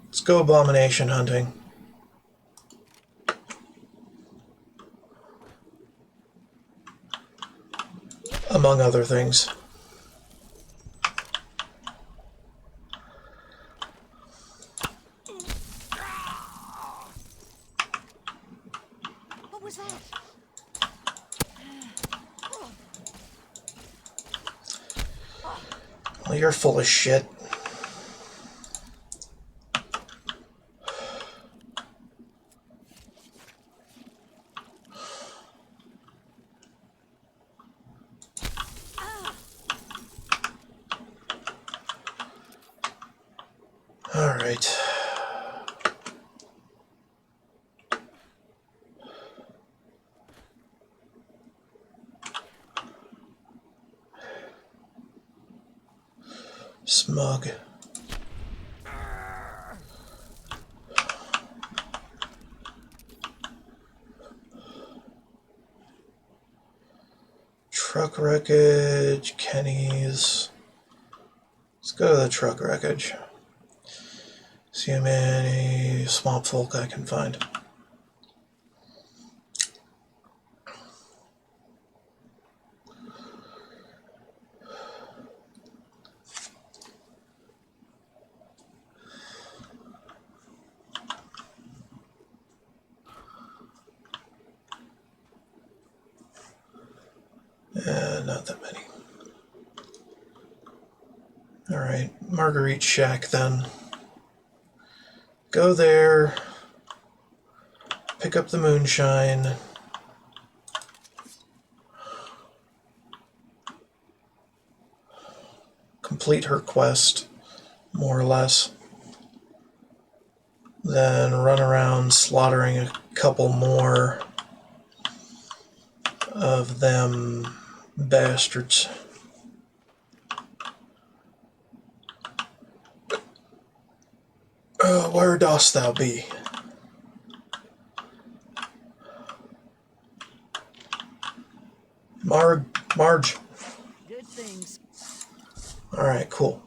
Let's go abomination hunting. Among other things. What was that? Well, you're full of shit. Alright. Smug. Truck wreckage, Kenny's. Let's go to the truck wreckage. See how many swamp folk I can find. Not that many. Alright, Marguerite Shack then. Go there. Pick up the moonshine. Complete her quest, more or less. Then run around slaughtering a couple more of them bastards. Where dost thou be? Marge. Good things. Alright, cool.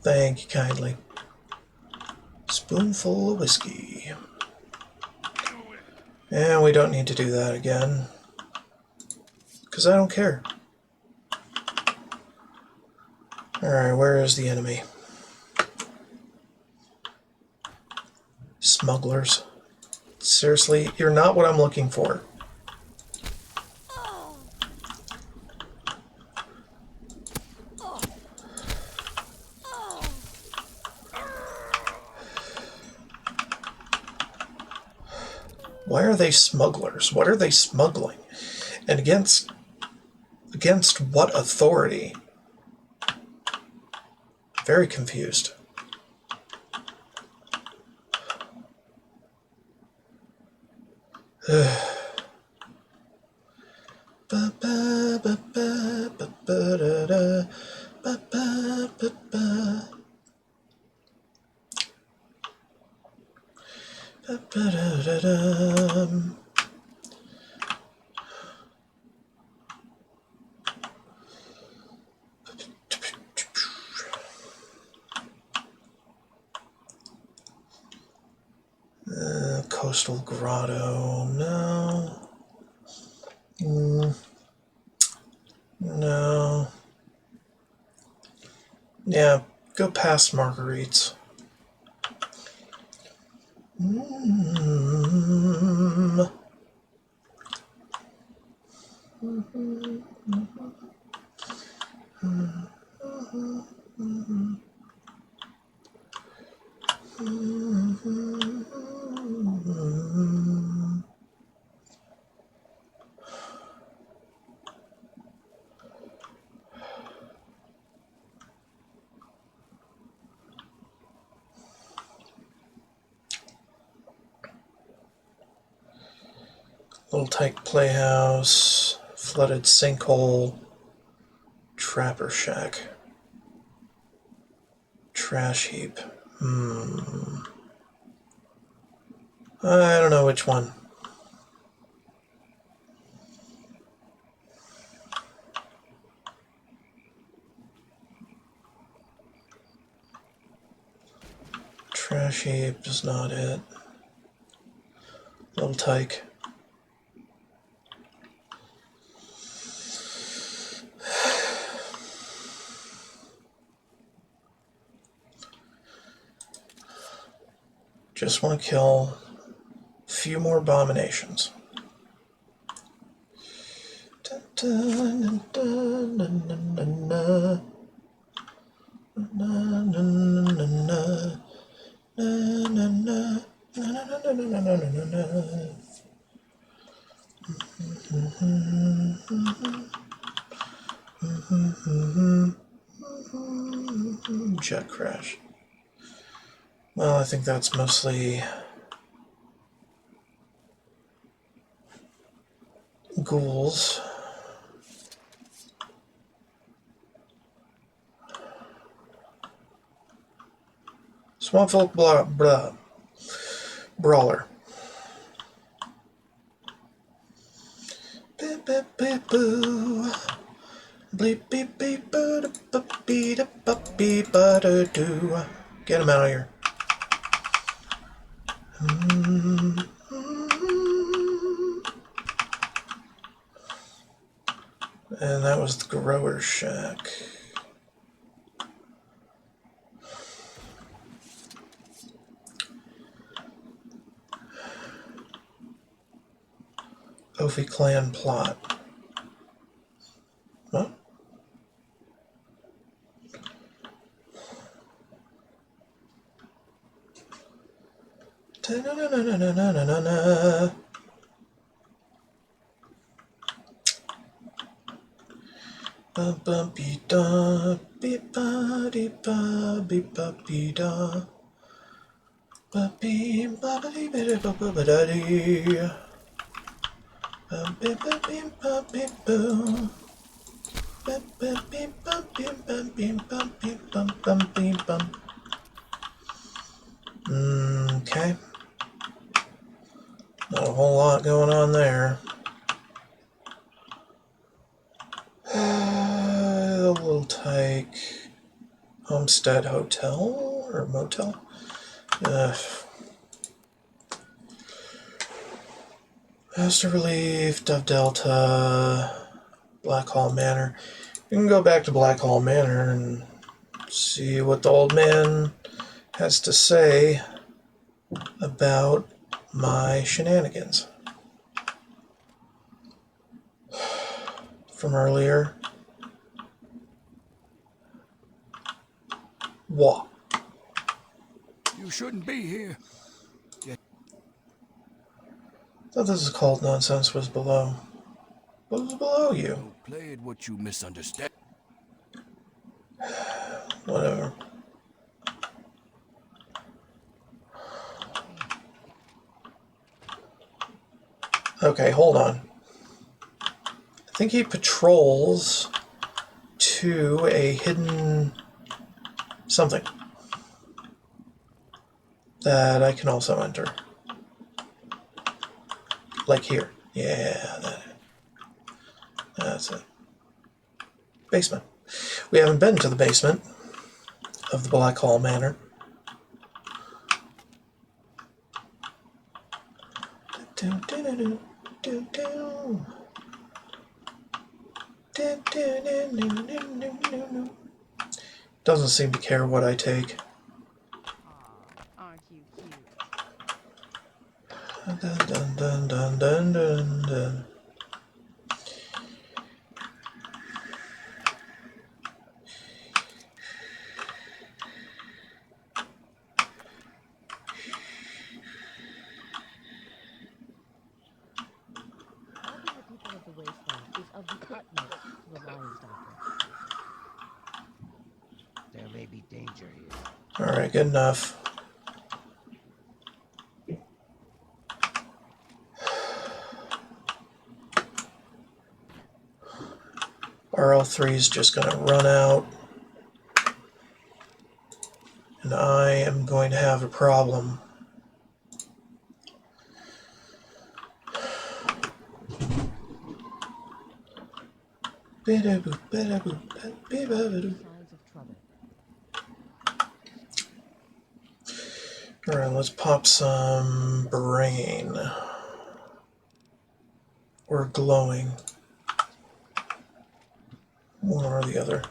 Thank you kindly. Spoonful of whiskey. And we don't need to do that again. Because I don't care. Alright, where is the enemy? Smugglers. Seriously, you're not what I'm looking for. Why are they smugglers? What are they smuggling? And against what authority? Very confused. Coastal Grotto. No. No. Yeah, go past Marguerite's. Little Tyke Playhouse, Flooded Sinkhole, Trapper Shack, Trash Heap. I don't know which one. Trash Heap is not it. Little Tyke. Just want to kill a few more abominations. Jet crash. Well, I think that's mostly ghouls. Swampfolk Brawler. Beep beep beep boo. Bleep beep beep boo da ba bee da ba bee ba da doo. Get him out of here. And that was the Grower Shack. Ophi Clan plot. Huh? Ta-na-na-na-na-na-na-na. Ba-ba-be-da, be-ba-de-ba, be-ba-be-da. Ba-be-ba-ba-dee-ba-da-ba-ba-da-dee. Ba-be-ba-be-ba-be-boo. Ba-ba-be-ba-be-ba-be-ba-be-bum-bum-bum-bum. Okay. Not a whole lot going on there. A little Tyke Homestead Hotel or Motel. Master Relief, Dove Delta, Black Hall Manor. You can go back to Black Hall Manor and see what the old man has to say about my shenanigans from earlier. What? You shouldn't be here. I thought this is called Nonsense Was Below. What was below you? Don't play at what you misunderstand. Whatever. Okay, hold on. I think he patrols to a hidden something that I can also enter. Like here. Yeah, that's it. Basement. We haven't been to the basement of the Black Hall Manor. Doesn't seem to care what I take. Aw, aren't you cute? Dun, dun, dun, dun, dun, dun, dun. Helping the people of the wasteland is of the utmost to the Lions Doctor. There may be danger here. Alright, good enough. RL3 is just going to run out. And I am going to have a problem. Signs of trouble. Alright, let's pop some brain. Or glowing. One or the other.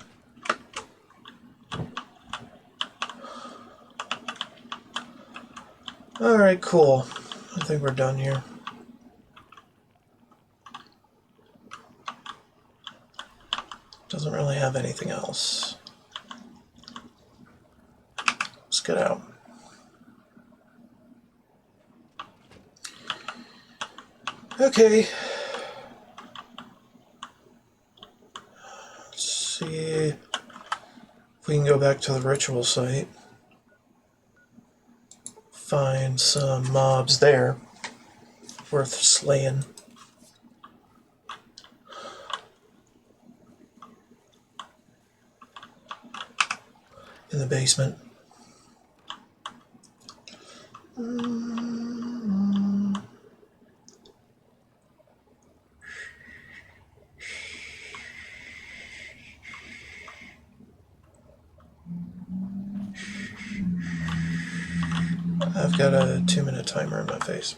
Alright, cool. I think we're done here. Doesn't really have anything else. Let's get out. Okay. Let's see if we can go back to the ritual site. Find some mobs there worth slaying. In the basement. I've got a 2-minute timer in my face.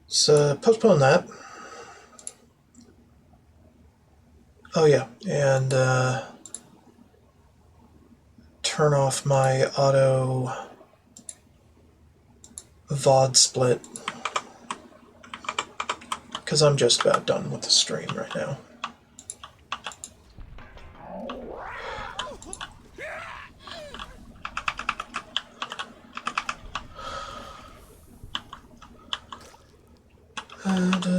So postpone that. Oh yeah, and turn off my auto VOD split, because I'm just about done with the stream right now. And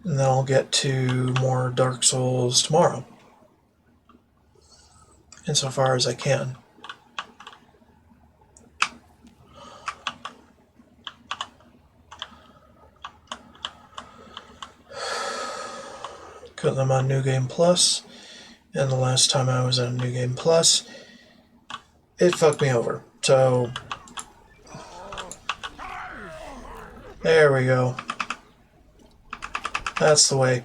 then I'll get to more Dark Souls tomorrow, insofar as I can. Because I'm on New Game Plus, and the last time I was on New Game Plus, it fucked me over. So, there we go. That's the way.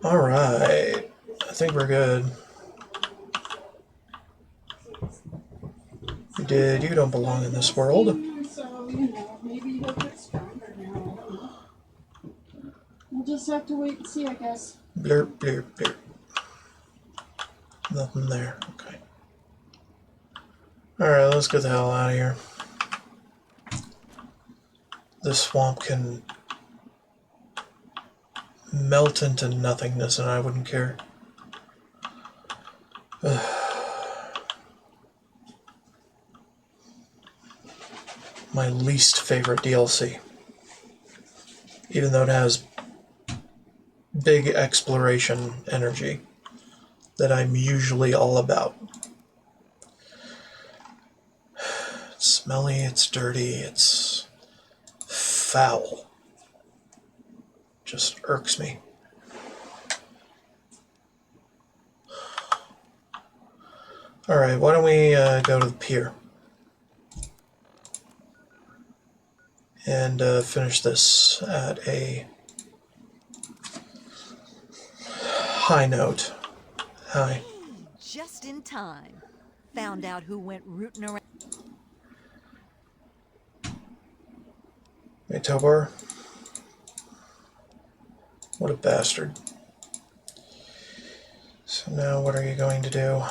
Alright, I think we're good. You don't belong in this world. So, maybe he'll get stronger now. We'll just have to wait and see, I guess. Blurp, blurp, blurp. Nothing there. Okay. Alright, let's get the hell out of here. This swamp can melt into nothingness and I wouldn't care. My least favorite DLC. Even though it has big exploration energy that I'm usually all about. It's smelly, it's dirty, it's foul. Just irks me. Alright, why don't we go to the pier and finish this at a high note. Hi. Hey, just in time. Found out who went rooting around. Hey, Tobar. What a bastard. So now what are you going to do?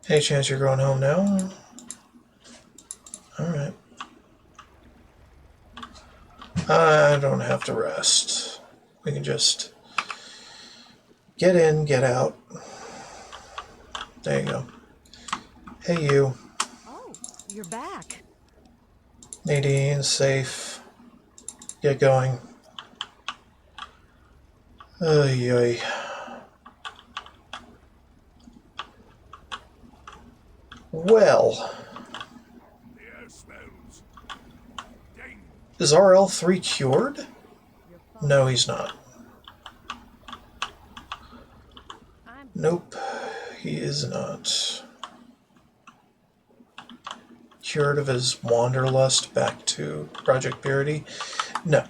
Any chance you're going home now? Alright. I don't have to rest. We can just get in, get out. There you go. Hey, you. Oh, you're back. Nadine, safe. Get going. Ay, ay. Well, The air smells. Danger. is RL3 cured? Your phone. No, he's not. I'm Nope, he is not. Cured of his wanderlust back to Project Purity? No.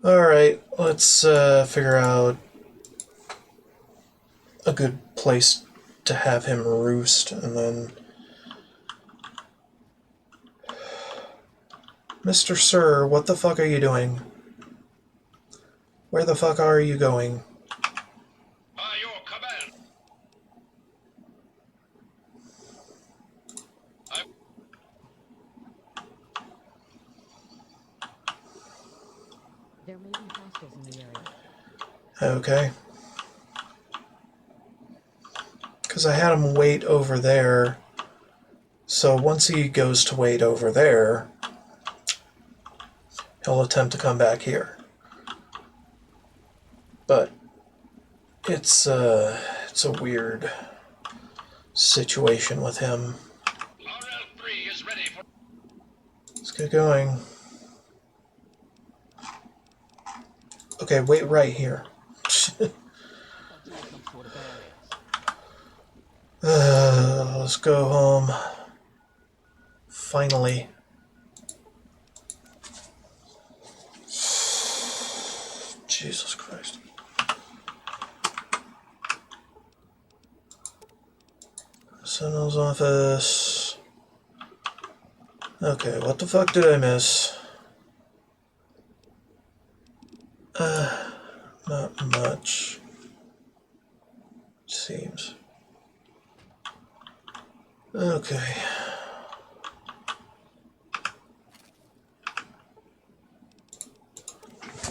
Alright, let's figure out a good place to have him roost, and then... Mr. Sir, what the fuck are you doing? Where the fuck are you going? By your command. There may be hostiles in the area. Okay. Because I had him wait over there. So once he goes to wait over there, he'll attempt to come back here. But it's a weird situation with him. RL3 is ready for... Let's get going. Okay, wait right here. Let's go home. Finally. Jesus Christ. Sentinel's office. Okay, what the fuck did I miss? Not much. Seems. Okay.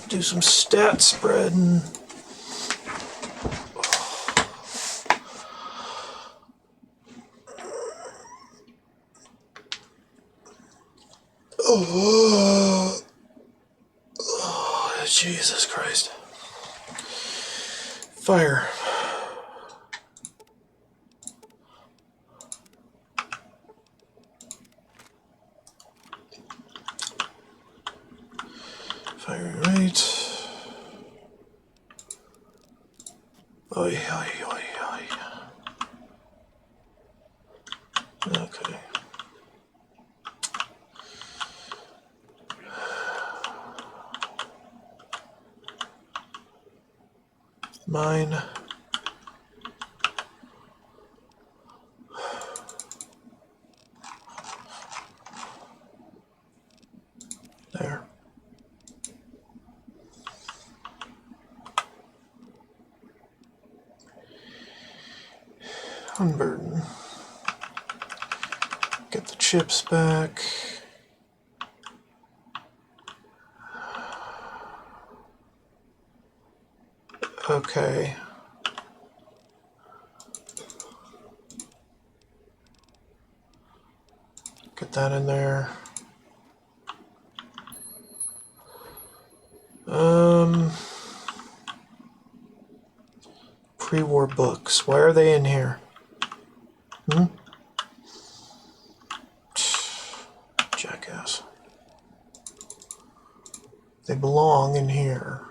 Do some stat spreading. Oh, Jesus Christ. Fire. Firing rate. Oi, oi, oi, oi. Okay. Mine. There. Unburden. Get the chips back. Okay. Get that in there. Pre-war books. Why are they in here? Jackass. They belong in here.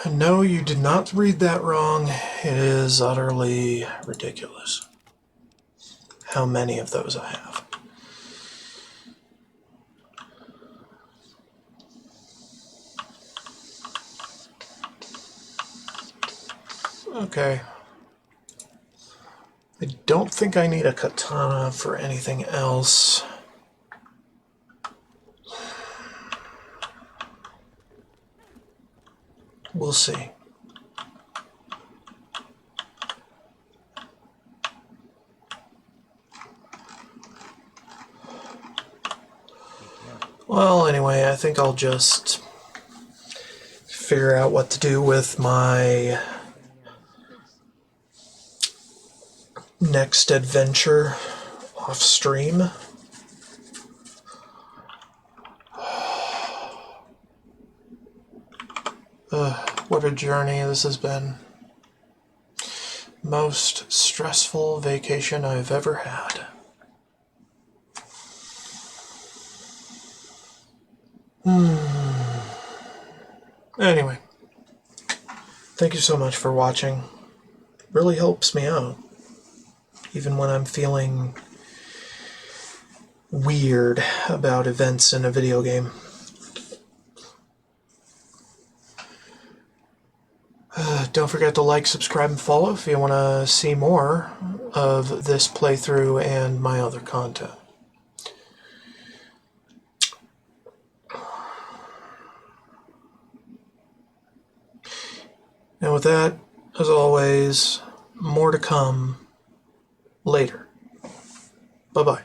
And now No, you did not read that wrong. It is utterly ridiculous how many of those I have. Okay. I don't think I need a katana for anything else. We'll see. Well, anyway, I think I'll just figure out what to do with my next adventure off stream. What a journey this has been. Most stressful vacation I've ever had. Anyway, thank you so much for watching. Really helps me out, even when I'm feeling weird about events in a video game. Don't forget to like, subscribe, and follow if you want to see more of this playthrough and my other content. And with that, as always, more to come later. Bye-bye.